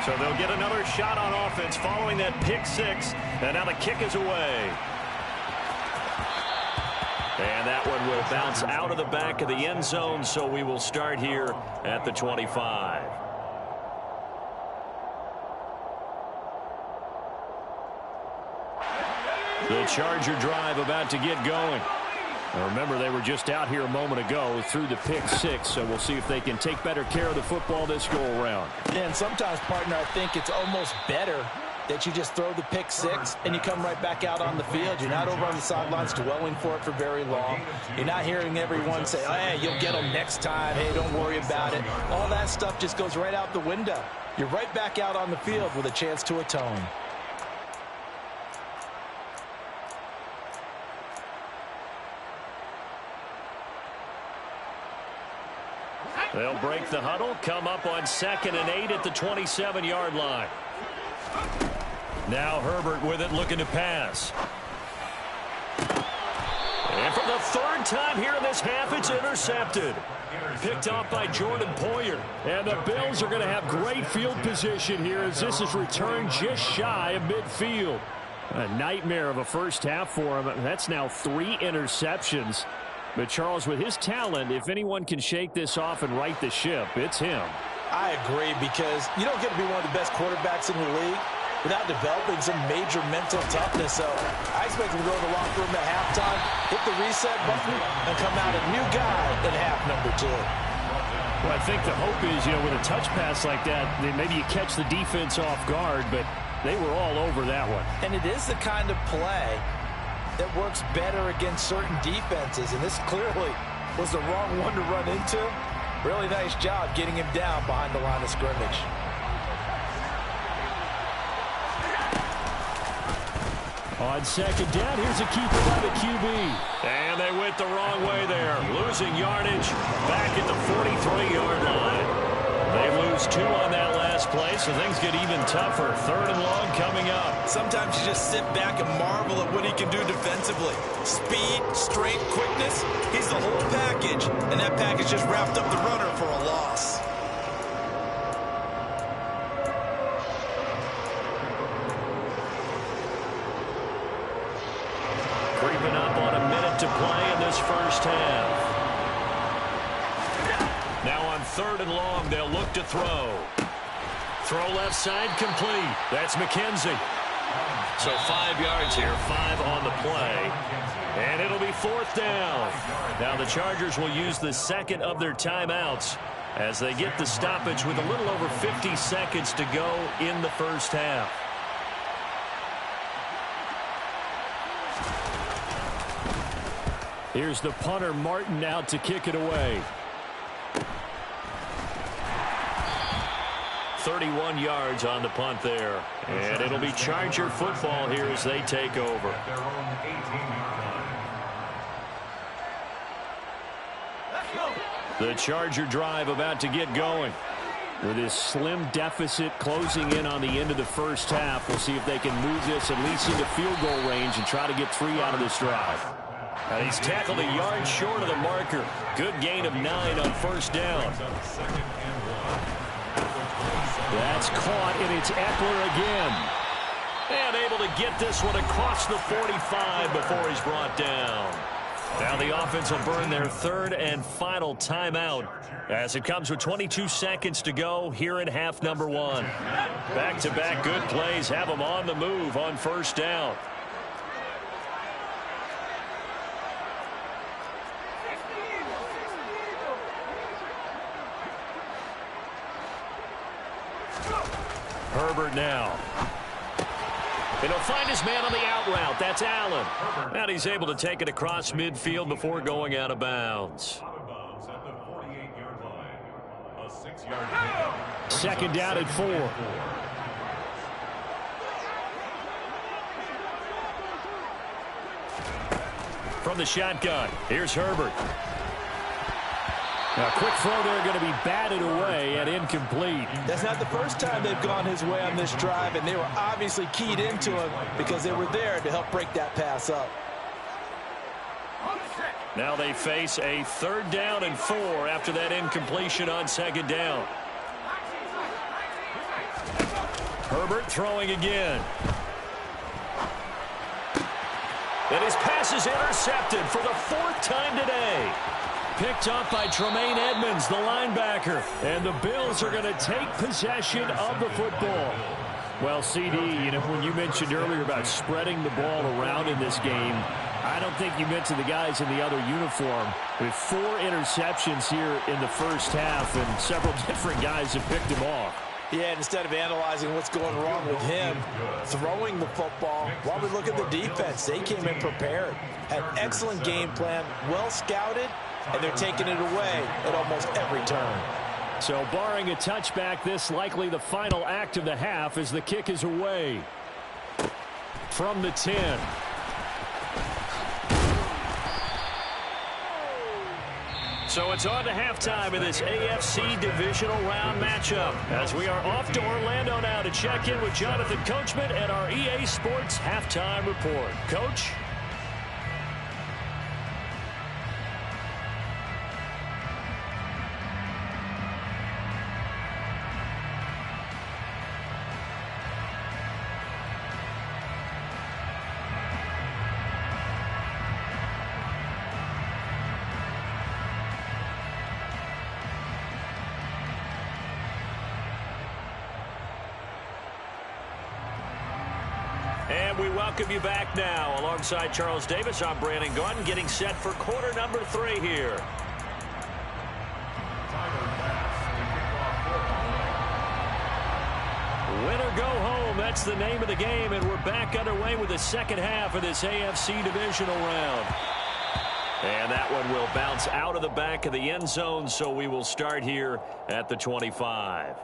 So they'll get another shot on offense following that pick six, and now the kick is away. And that one will bounce out of the back of the end zone, so we will start here at the 25. The Charger drive about to get going. Now remember, they were just out here a moment ago through the pick six, so we'll see if they can take better care of the football this go-around. Yeah, and sometimes, partner, I think it's almost better that you just throw the pick six and you come right back out on the field. You're not over on the sidelines dwelling for it for very long. You're not hearing everyone say, oh, hey, you'll get them next time. Hey, don't worry about it. All that stuff just goes right out the window. You're right back out on the field with a chance to atone. They'll break the huddle, come up on 2nd and 8 at the 27-yard line. Now Herbert with it, looking to pass. And for the third time here in this half, it's intercepted. Picked off by Jordan Poyer. And the Bills are going to have great field position here as this is returned just shy of midfield. A nightmare of a first half for him. That's now 3 interceptions. But, Charles, with his talent, if anyone can shake this off and right the ship, it's him. I agree, because you don't get to be one of the best quarterbacks in the league without developing some major mental toughness. So I expect him to go to the locker room at halftime, hit the reset button, and come out a new guy in half number 2. Well, I think the hope is, with a touch pass like that, maybe you catch the defense off guard, but they were all over that one. And it is the kind of play that works better against certain defenses, and this clearly was the wrong one to run into. Really nice job getting him down behind the line of scrimmage. On 2nd down, here's a keeper by the QB. And they went the wrong way there. Losing yardage back at the 43-yard line. They lose 2 on that last play, so things get even tougher. 3rd and long coming up. Sometimes you just sit back and marvel at what he can do defensively. Speed, strength, quickness, he's the whole package. And that package just wrapped up the runner for a loss. Creeping up on a minute to play in this first half. Now on 3rd and long, they'll look to throw. Throw left side complete. That's McKenzie. So 5 yards here, 5 on the play. And it'll be 4th down. Now the Chargers will use the 2nd of their timeouts as they get the stoppage with a little over 50 seconds to go in the first half. Here's the punter, Martin, out to kick it away. 31 yards on the punt there. And it'll be Charger football here as they take over. The Charger drive about to get going. With his slim deficit closing in on the end of the first half, we'll see if they can move this at least into field goal range and try to get 3 out of this drive. And he's tackled a yard short of the marker. Good gain of 9 on 1st down. That's caught, and it's Eckler again. And able to get this one across the 45 before he's brought down. Now the offense will burn their 3rd and final timeout as it comes with 22 seconds to go here in half number 1. Back-to-back good plays have them on the move on 1st down. Herbert now. And he'll find his man on the out route. That's Allen. And he's able to take it across midfield before going out of bounds. 2nd down at 4. from the shotgun. Here's Herbert. Now, quick throw there going to be batted away and incomplete. That's not the first time they've gone his way on this drive, and they were obviously keyed into him because they were there to help break that pass up. Now they face a 3rd down and 4 after that incompletion on 2nd down. Herbert throwing again. And his pass is intercepted for the 4th time today. Picked up by Tremaine Edmonds, the linebacker. And the Bills are going to take possession of the football. Well, CD, when you mentioned earlier about spreading the ball around in this game, I don't think you mentioned the guys in the other uniform. With 4 interceptions here in the first half, and several different guys have picked him off. Yeah, and instead of analyzing what's going wrong with him, throwing the football, while we look at the defense, they came in prepared. Had an excellent game plan, well scouted, and they're taking it away at almost every turn. So barring a touchback, this likely the final act of the half as the kick is away. From the 10. So it's on to halftime in this AFC divisional round matchup as we are off to Orlando now to check in with Jonathan Coachman and our EA Sports halftime report. Coach? And we welcome you back now. Alongside Charles Davis, I'm Brandon Gaudin, getting set for quarter number 3 here. Win or go home, that's the name of the game, and we're back underway with the second half of this AFC divisional round. And that one will bounce out of the back of the end zone, so we will start here at the 25.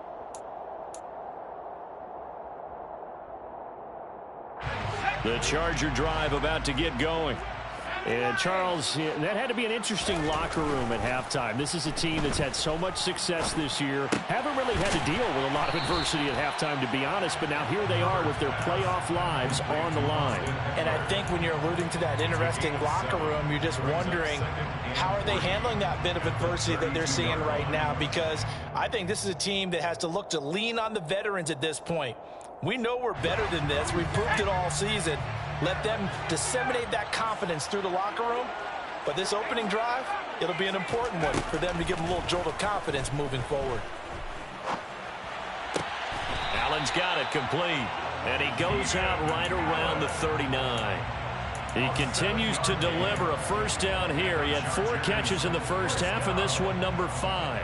The Charger drive about to get going. And Charles, that had to be an interesting locker room at halftime. This is a team that's had so much success this year. Haven't really had to deal with a lot of adversity at halftime, to be honest. But now here they are with their playoff lives on the line. And I think when you're alluding to that interesting locker room, you're just wondering, how are they handling that bit of adversity that they're seeing right now? Because I think this is a team that has to look to lean on the veterans at this point. We know we're better than this. We've proved it all season. Let them disseminate that confidence through the locker room. But this opening drive, it'll be an important one for them to give them a little jolt of confidence moving forward. Allen's got it complete. And he goes out right around the 39. He continues to deliver a first down here. He had 4 catches in the first half, and this one number 5.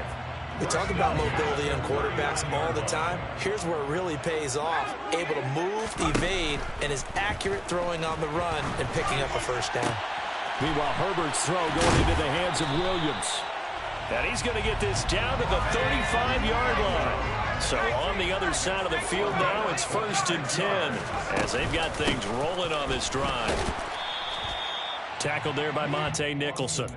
We talk about mobility on quarterbacks all the time. Here's where it really pays off. Able to move, evade, and is accurate throwing on the run and picking up a first down. Meanwhile, Herbert's throw going into the hands of Williams. And he's going to get this down to the 35-yard line. So on the other side of the field now, it's 1st and 10 as they've got things rolling on this drive. Tackled there by Monte Nicholson.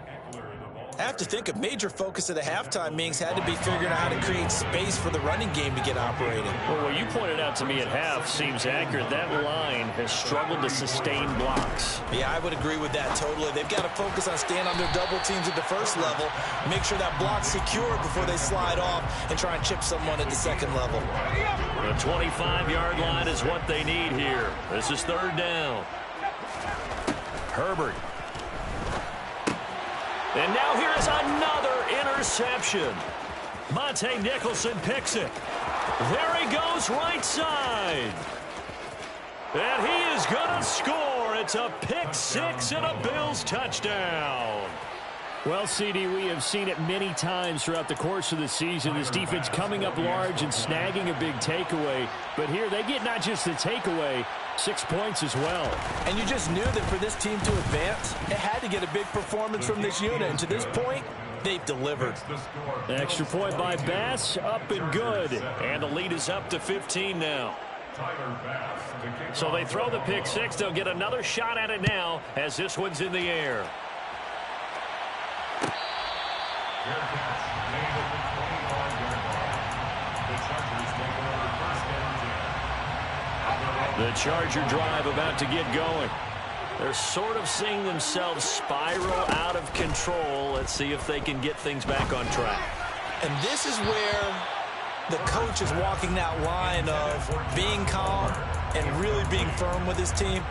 I have to think a major focus of the halftime meetings had to be figuring out how to create space for the running game to get operating. Well, what you pointed out to me at half seems accurate. That line has struggled to sustain blocks. Yeah, I would agree with that totally. They've got to focus on staying on their double teams at the first level, make sure that block's secure before they slide off and try and chip someone at the second level. The 25-yard line is what they need here. This is 3rd down. Herbert. And now here's another interception. Monte Nicholson picks it. There he goes right side. And he is going to score. It's a pick 6 and a Bills touchdown. Well, CD, we have seen it many times throughout the course of the season. This defense coming up large and snagging a big takeaway. But here they get not just the takeaway, 6 points as well. And you just knew that for this team to advance, it had to get a big performance from this unit. And to this point, they've delivered. Extra point by Bass, up and good. And the lead is up to 15 now. So they throw the pick six. They'll get another shot at it now as this one's in the air. The Charger drive about to get going. They're sort of seeing themselves spiral out of control. Let's see if they can get things back on track. And this is where the coach is walking that line of being calm and really being firm with his team.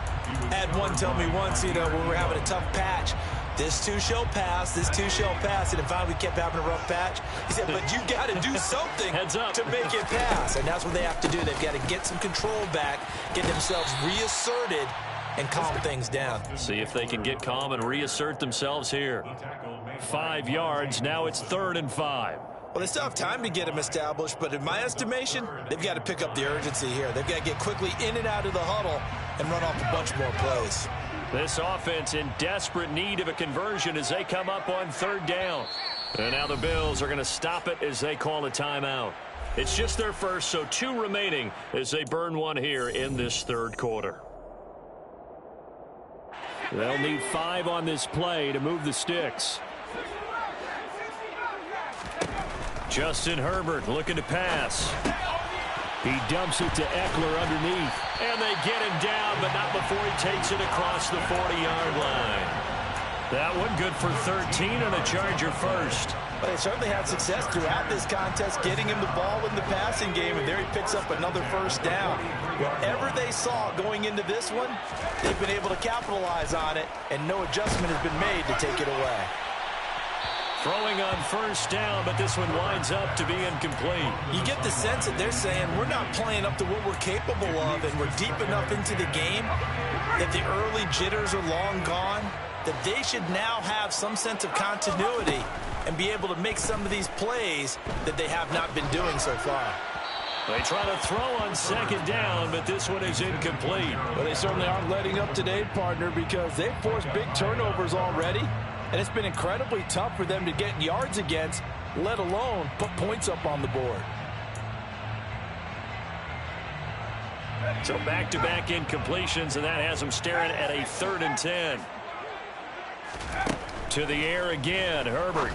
I had one tell me once, when we were having a tough patch, this too shall pass, this too shall pass. And finally we kept having a rough patch. He said, but you got to do something to make it pass. And that's what they have to do. They've got to get some control back, get themselves reasserted, and calm things down. See if they can get calm and reassert themselves here. 5 yards. Now it's 3rd and 5. Well, they still have time to get them established, but in my estimation, they've got to pick up the urgency here. They've got to get quickly in and out of the huddle and run off a bunch more plays. This offense in desperate need of a conversion as they come up on 3rd down. And now the Bills are going to stop it as they call a timeout. It's just their first, so 2 remaining as they burn one here in this 3rd quarter. They'll need 5 on this play to move the sticks. Justin Herbert looking to pass. He dumps it to Eckler underneath. And they get him down, but not before he takes it across the 40-yard line. That one good for 13 and a Charger first. But they certainly had success throughout this contest, getting him the ball in the passing game, and there he picks up another 1st down. Whatever they saw going into this one, they've been able to capitalize on it, and no adjustment has been made to take it away. Throwing on 1st down, but this one winds up to be incomplete. You get the sense that they're saying we're not playing up to what we're capable of, and we're deep enough into the game that the early jitters are long gone, that they should now have some sense of continuity and be able to make some of these plays that they have not been doing so far. They try to throw on 2nd down, but this one is incomplete. Well, they certainly aren't letting up today, partner, because they've forced big turnovers already, and it's been incredibly tough for them to get yards against, let alone put points up on the board. So back-to-back incompletions, and that has them staring at a 3rd and 10. To the air again, Herbert.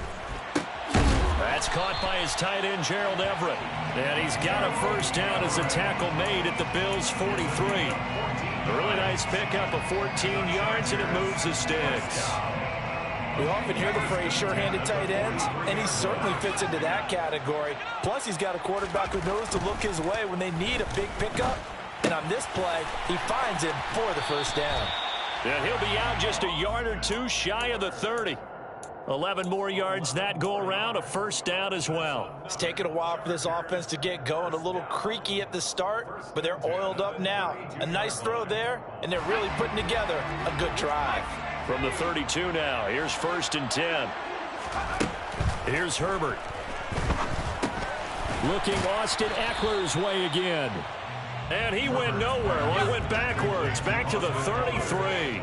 That's caught by his tight end, Gerald Everett. And he's got a 1st down as a tackle made at the Bills' 43. A really nice pickup of 14 yards, and it moves the sticks. We often hear the phrase sure-handed tight ends, and he certainly fits into that category. Plus, he's got a quarterback who knows to look his way when they need a big pickup. And on this play, he finds him for the 1st down. And he'll be out just a yard or 2 shy of the 30. 11 more yards that go around, a 1st down as well. It's taken a while for this offense to get going. A little creaky at the start, but they're oiled up now. A nice throw there, and they're really putting together a good drive. From the 32 now, here's 1st and 10. Here's Herbert. Looking Austin Eckler's way again. And he went nowhere. Well, he went backwards, back to the 33.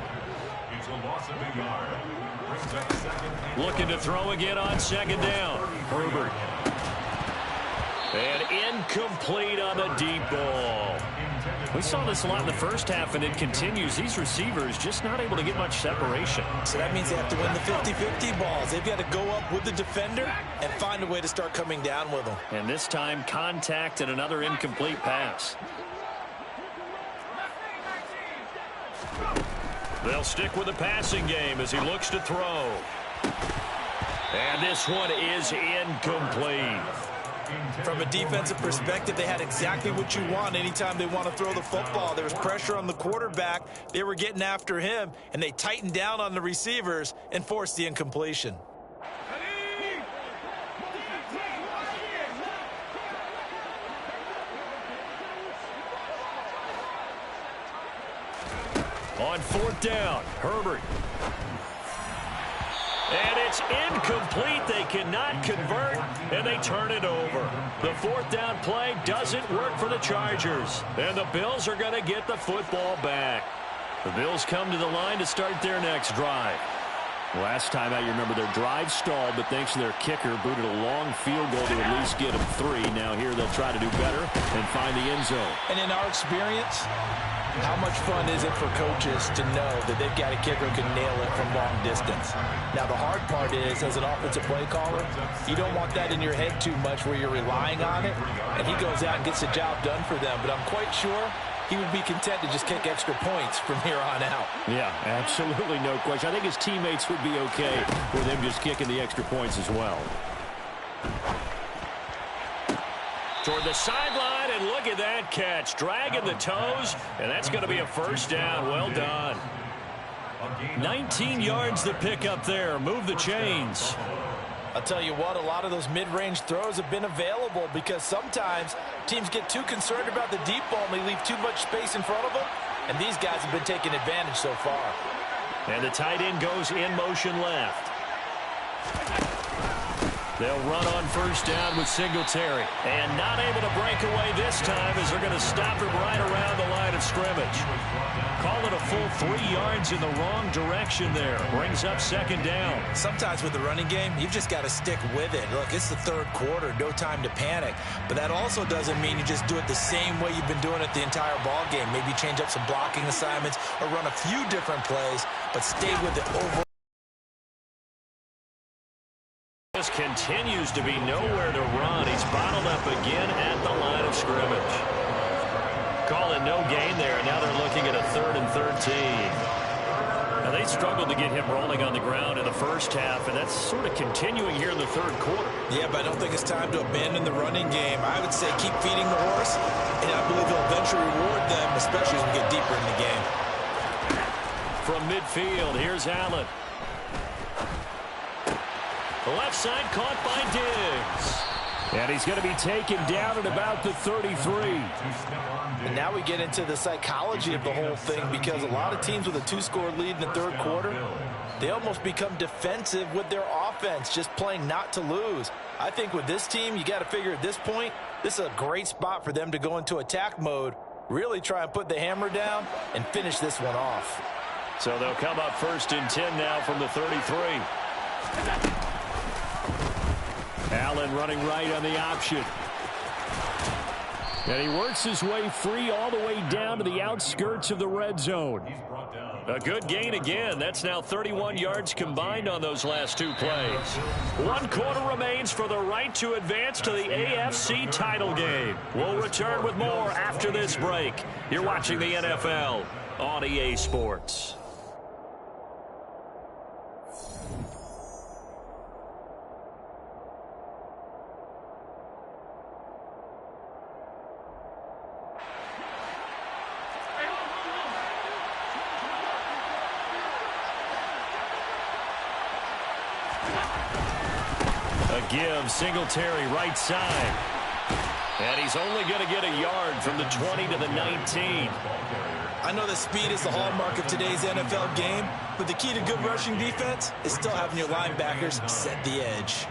Looking to throw again on 2nd down. Herbert. And incomplete on the deep ball. We saw this a lot in the first half, and it continues. These receivers just not able to get much separation. So that means they have to win the 50-50 balls. They've got to go up with the defender and find a way to start coming down with them. And this time, contact and another incomplete pass. They'll stick with the passing game as he looks to throw. And this one is incomplete. From a defensive perspective, they had exactly what you want anytime they want to throw the football. There was pressure on the quarterback. They were getting after him, and they tightened down on the receivers and forced the incompletion. On 4th down, Herbert. And it's incomplete. They cannot convert, and they turn it over. The 4th down play doesn't work for the Chargers, and the Bills are going to get the football back. The Bills come to the line to start their next drive. Last time out, you remember their drive stalled, but thanks to their kicker, booted a long field goal to at least get them 3. Now here they'll try to do better and find the end zone. And in our experience, how much fun is it for coaches to know that they've got a kicker who can nail it from long distance? Now, the hard part is, as an offensive play caller, you don't want that in your head too much where you're relying on it, and he goes out and gets the job done for them. But I'm quite sure he would be content to just kick extra points from here on out. Yeah, absolutely no question. I think his teammates would be okay with him just kicking the extra points as well. Toward the sideline, and look at that catch. Dragging the toes, and that's going to be a first down. Well done. 19 yards to pick up there. Move the chains. I'll tell you what, a lot of those mid-range throws have been available because sometimes teams get too concerned about the deep ball and they leave too much space in front of them, and these guys have been taking advantage so far. And the tight end goes in motion left. They'll run on first down with Singletary. And not able to break away this time as they're going to stop him right around the line of scrimmage. Call it a full 3 yards in the wrong direction there. Brings up second down. Sometimes with the running game, you've just got to stick with it. Look, it's the third quarter, no time to panic. But that also doesn't mean you just do it the same way you've been doing it the entire ball game. Maybe change up some blocking assignments or run a few different plays, but stay with it over. Just continues to be nowhere to run. He's bottled up again at the line of scrimmage. Calling no gain there. Now they're looking at a 3rd and 13. Now they struggled to get him rolling on the ground in the first half, and that's sort of continuing here in the third quarter. Yeah, but I don't think it's time to abandon the running game. I would say keep feeding the horse, and I believe they'll eventually reward them, especially as we get deeper in the game. From midfield, here's Allen. The left side caught by Diggs. And he's going to be taken down at about the 33. And now we get into the psychology of the whole thing, because a lot of teams with a 2-score lead in the third quarter, they almost become defensive with their offense, just playing not to lose. I think with this team, you got to figure at this point, this is a great spot for them to go into attack mode, really try and put the hammer down and finish this one off. So they'll come up 1st and 10 now from the 33. Allen running right on the option. And he works his way free all the way down to the outskirts of the red zone. A good gain again. That's now 31 yards combined on those last 2 plays. 1 quarter remains for the right to advance to the AFC title game. We'll return with more after this break. You're watching the NFL on EA Sports. Give Singletary right side. And he's only going to get a yard from the 20 to the 19. I know that speed is the hallmark of today's NFL game, but the key to good rushing defense is still having your linebackers set the edge.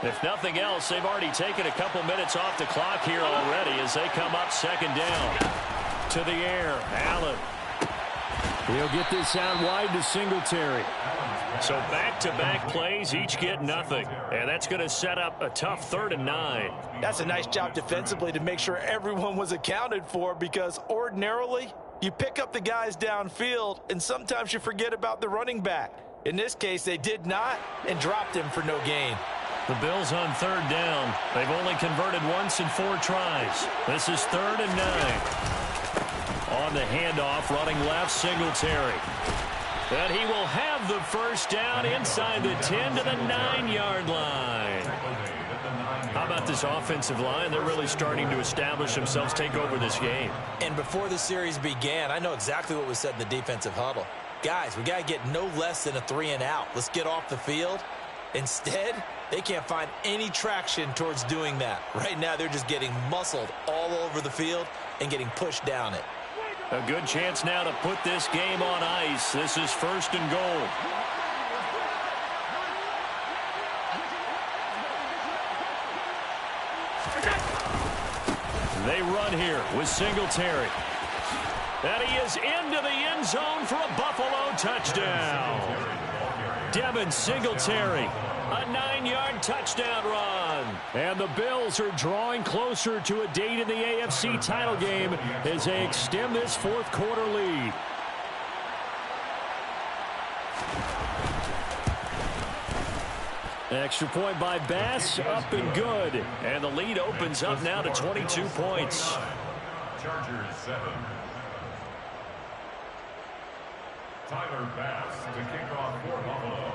If nothing else, they've already taken a couple minutes off the clock here already as they come up second down. To the air, Allen. He'll get this out wide to Singletary. So back-to-back plays, each get nothing. And that's going to set up a tough 3rd and 9. That's a nice job defensively to make sure everyone was accounted for, because ordinarily you pick up the guys downfield and sometimes you forget about the running back. In this case, they did not and dropped him for no gain. The Bills on 3rd down. They've only converted once in 4 tries. This is 3rd and 9. On the handoff, running left, Singletary. And he will have the first down inside the 10 to the 9-yard line. How about this offensive line? They're really starting to establish themselves, take over this game. And before the series began, I know exactly what was said in the defensive huddle. Guys, we got to get no less than a 3 and out. Let's get off the field. Instead, they can't find any traction towards doing that. Right now, they're just getting muscled all over the field and getting pushed down it. A good chance now to put this game on ice. This is 1st and goal. They run here with Singletary. And he is into the end zone for a Buffalo touchdown. Devin Singletary, a 9-yard touchdown run. And the Bills are drawing closer to a date in the AFC title game as they extend this fourth quarter lead. Extra point by Bass, up and good. And the lead opens up now to 22 points. Chargers 7. Tyler Bass to kick off for Buffalo.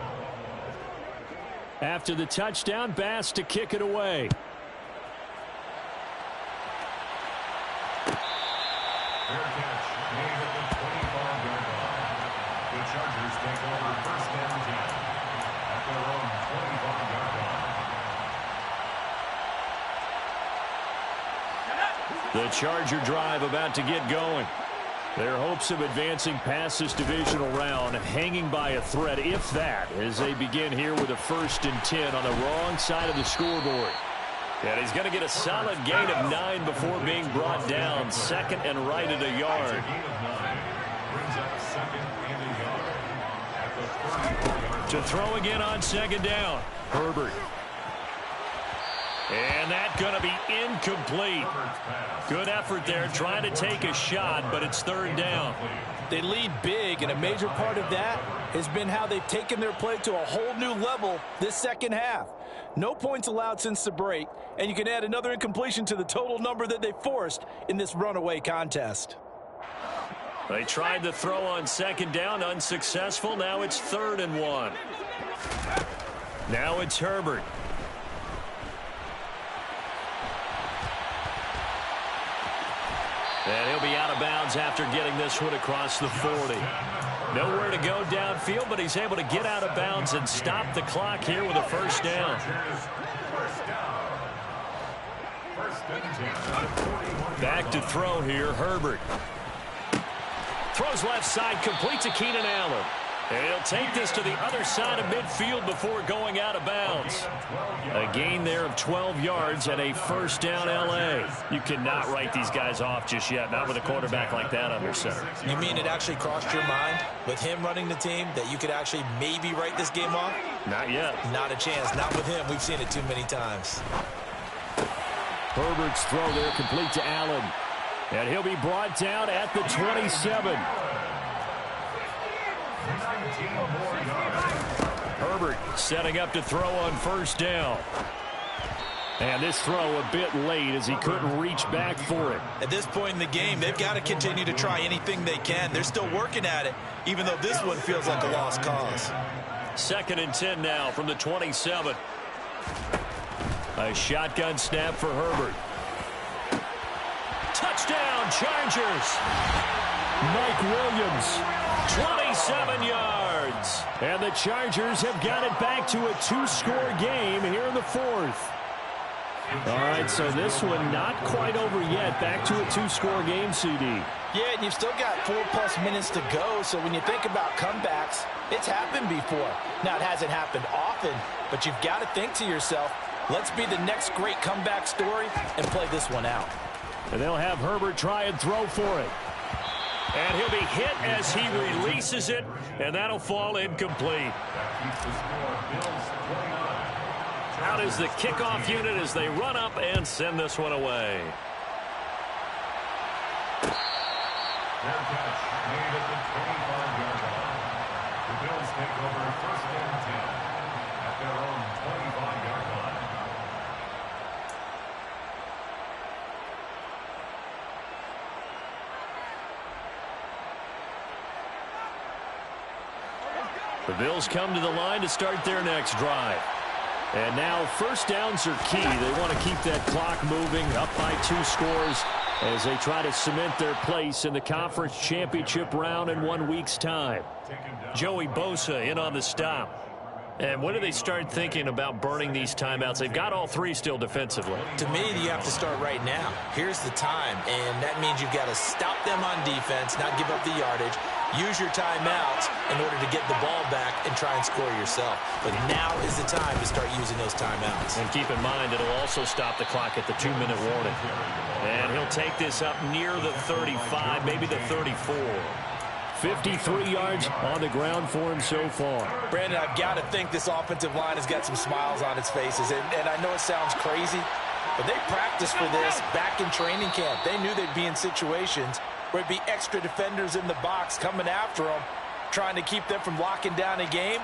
After the touchdown, Bass to kick it away. Fair catch made at the 25-yard line. The Chargers take over first and 10 at their own 25-yard line. The Charger drive about to get going. Their hopes of advancing past this divisional round hanging by a thread, if that, as they begin here with a 1st and 10 on the wrong side of the scoreboard. And he's going to get a solid gain of 9 before being brought down. 2nd and right at a yard. To throw again on 2nd down. Herbert. And that's going to be incomplete. Good effort there trying to take a shot, but it's 3rd down. They lead big, and a major part of that has been how they've taken their play to a whole new level this second half. No points allowed since the break, and you can add another incompletion to the total number that they forced in this runaway contest. They tried to throw on 2nd down, unsuccessful. Now it's 3rd and 1. Now it's Herbert. And he'll be out of bounds after getting this one across the 40. Nowhere to go downfield, but he's able to get out of bounds and stop the clock here with a 1st down. Back to throw here, Herbert. Throws left side, complete to Keenan Allen. And he'll take this to the other side of midfield before going out of bounds. A gain there of 12 yards and a 1st down L.A. You cannot write these guys off just yet, not with a quarterback like that under center. You mean it actually crossed your mind with him running the team that you could actually maybe write this game off? Not yet. Not a chance. Not with him. We've seen it too many times. Herbert's throw there complete to Allen. And he'll be brought down at the 27. Herbert setting up to throw on 1st down. And this throw a bit late as he couldn't reach back for it. At this point in the game, they've got to continue to try anything they can. They're still working at it, even though this one feels like a lost cause. 2nd and 10 now from the 27. A shotgun snap for Herbert. Touchdown, Chargers. Mike Williams, 27 yards. And the Chargers have got it back to a 2-score game here in the 4th. All right, so this one not quite over yet. Back to a 2-score game, CD. Yeah, and you've still got 4+ minutes to go, so when you think about comebacks, it's happened before. Now, it hasn't happened often, but you've got to think to yourself, let's be the next great comeback story and play this one out. And they'll have Herbert try and throw for it. And he'll be hit as he releases it, and that'll fall incomplete. Out is the kickoff unit as they run up and send this one away. Fair catch made at the 25-yard line. The Bills take over 1st and 10 at their own 25-yard line. The Bills come to the line to start their next drive. And now 1st downs are key. They want to keep that clock moving up by 2 scores as they try to cement their place in the conference championship round in 1 week's time. Joey Bosa in on the stop. And when do they start thinking about burning these timeouts? They've got all 3 still defensively. To me, you have to start right now. Here's the time, and that means you've got to stop them on defense, not give up the yardage, use your timeouts in order to get the ball back and try and score yourself. But now is the time to start using those timeouts. And keep in mind, it'll also stop the clock at the 2-minute warning. And he'll they'll take this up near the 35, maybe the 34. 53 yards on the ground for him so far. Brandon, I've got to think this offensive line has got some smiles on its faces. And I know it sounds crazy, but they practiced for this back in training camp. They knew they'd be in situations where it'd be extra defenders in the box coming after them, trying to keep them from locking down a game.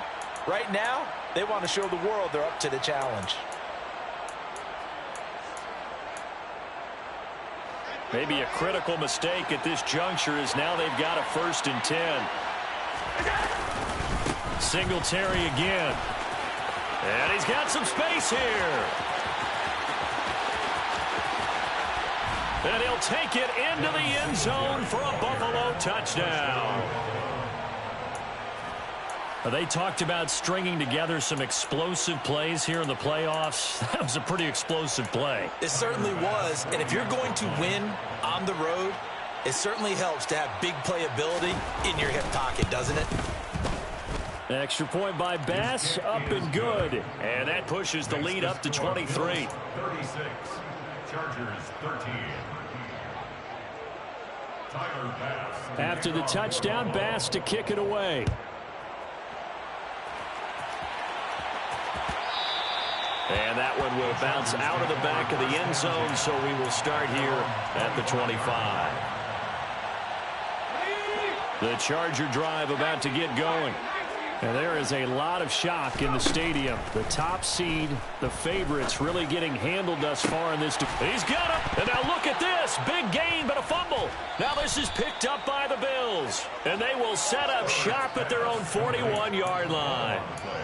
Right now, they want to show the world they're up to the challenge. Maybe a critical mistake at this juncture is now they've got a 1st and 10. Singletary again. And he's got some space here. And he'll take it into the end zone for a Buffalo touchdown. They talked about stringing together some explosive plays here in the playoffs. That was a pretty explosive play. It certainly was. And if you're going to win on the road, it certainly helps to have big playability in your hip pocket, doesn't it? Extra point by Bass, up and good. And that pushes the lead up to 23. 36, Chargers 13. Tyler Bass. After the touchdown, Bass to kick it away. And that one will bounce out of the back of the end zone, so we will start here at the 25. The Charger drive about to get going. And there is a lot of shock in the stadium. The top seed, the favorites, really getting handled thus far in this. He's got him. And now look at this. Big gain, but a fumble. Now this is picked up by the Bills. And they will set up shop at their own 41-yard line.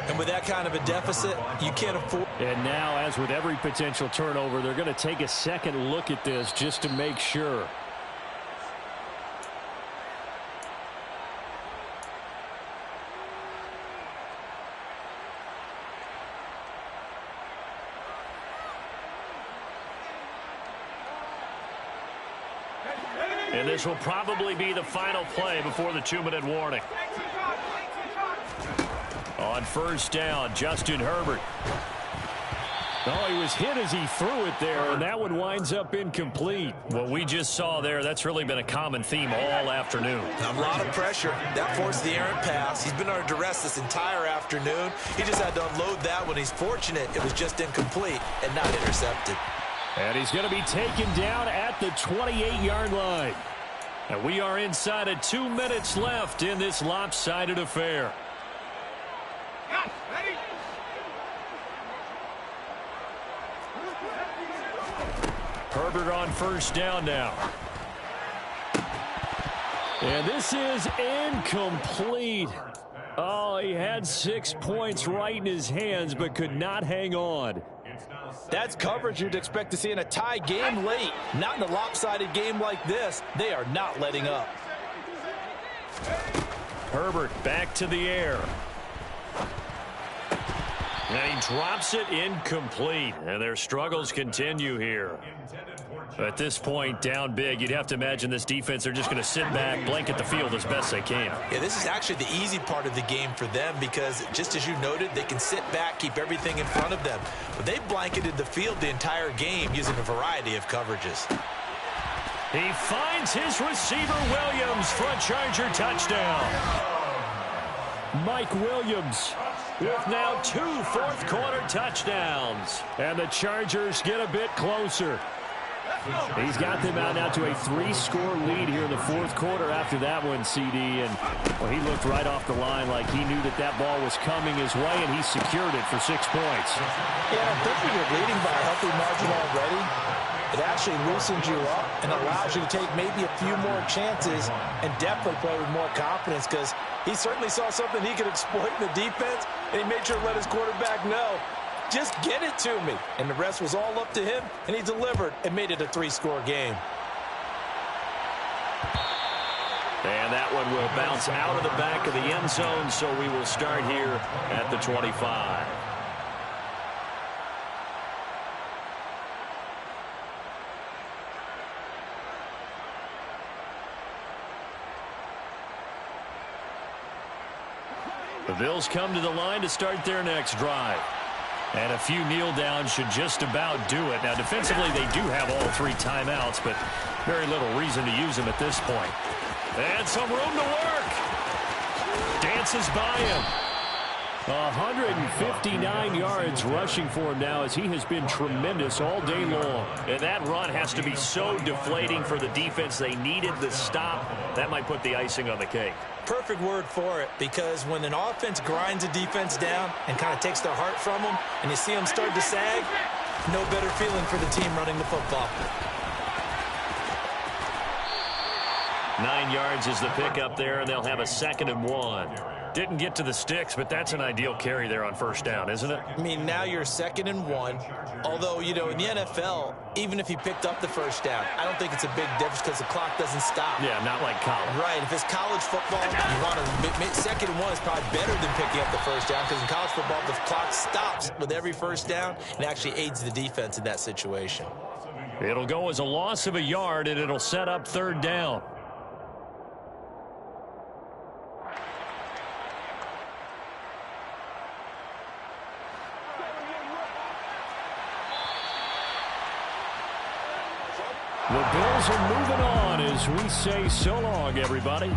And with that kind of a deficit, you can't afford. And now, as with every potential turnover, they're going to take a second look at this just to make sure. And this will probably be the final play before the 2-minute warning. On 1st down, Justin Herbert. Oh, he was hit as he threw it there, and that one winds up incomplete. What we just saw there, that's really been a common theme all afternoon. A lot of pressure. That forced the errant pass. He's been under duress this entire afternoon. He just had to unload that one. He's fortunate it was just incomplete and not intercepted. And he's going to be taken down at the 28-yard line. And we are inside of 2 minutes left in this lopsided affair. Herbert on 1st down now. And this is incomplete. Oh, he had 6 points right in his hands, but could not hang on. That's coverage you'd expect to see in a tie game late. Not in a lopsided game like this. They are not letting up. Herbert back to the air. And he drops it incomplete. And their struggles continue here. At this point, down big, you'd have to imagine this defense are just going to sit back, blanket the field as best they can. Yeah, this is actually the easy part of the game for them because, just as you noted, they can sit back, keep everything in front of them. But they blanketed the field the entire game using a variety of coverages. He finds his receiver, Williams, for a Charger touchdown. Mike Williams with now 2 fourth-quarter touchdowns. And the Chargers get a bit closer. He's got them out now to a 3-score lead here in the 4th quarter after that one, CD. And well, he looked right off the line like he knew that that ball was coming his way, and he secured it for 6 points. Yeah, I think when you're leading by a healthy margin already, it actually loosens you up and allows you to take maybe a few more chances and definitely play with more confidence because he certainly saw something he could exploit in the defense, and he made sure to let his quarterback know, just get it to me. And the rest was all up to him, and he delivered and made it a 3-score game. And that one will bounce out of the back of the end zone, so we will start here at the 25. The Bills come to the line to start their next drive. And a few kneel downs should just about do it. Now, defensively, they do have all 3 timeouts, but very little reason to use them at this point. And some room to work. Dances by him. 159 yards rushing for him now as he has been tremendous all day long. And that run has to be so deflating for the defense. They needed the stop. That might put the icing on the cake. Perfect word for it, because when an offense grinds a defense down and kind of takes their heart from them, and you see them start to sag, no better feeling for the team running the football. 9 yards is the pickup there, and they'll have a 2nd and 1. Didn't get to the sticks, but that's an ideal carry there on first down, isn't it? I mean, now you're 2nd and 1. Although, you know, in the NFL, even if he picked up the first down, I don't think it's a big difference because the clock doesn't stop. Yeah, not like college. Right. If it's college football, you want to 2nd and 1 is probably better than picking up the first down, because in college football, the clock stops with every first down and actually aids the defense in that situation. It'll go as a loss of a yard, and it'll set up 3rd down. The Bills are moving on as we say so long, everybody.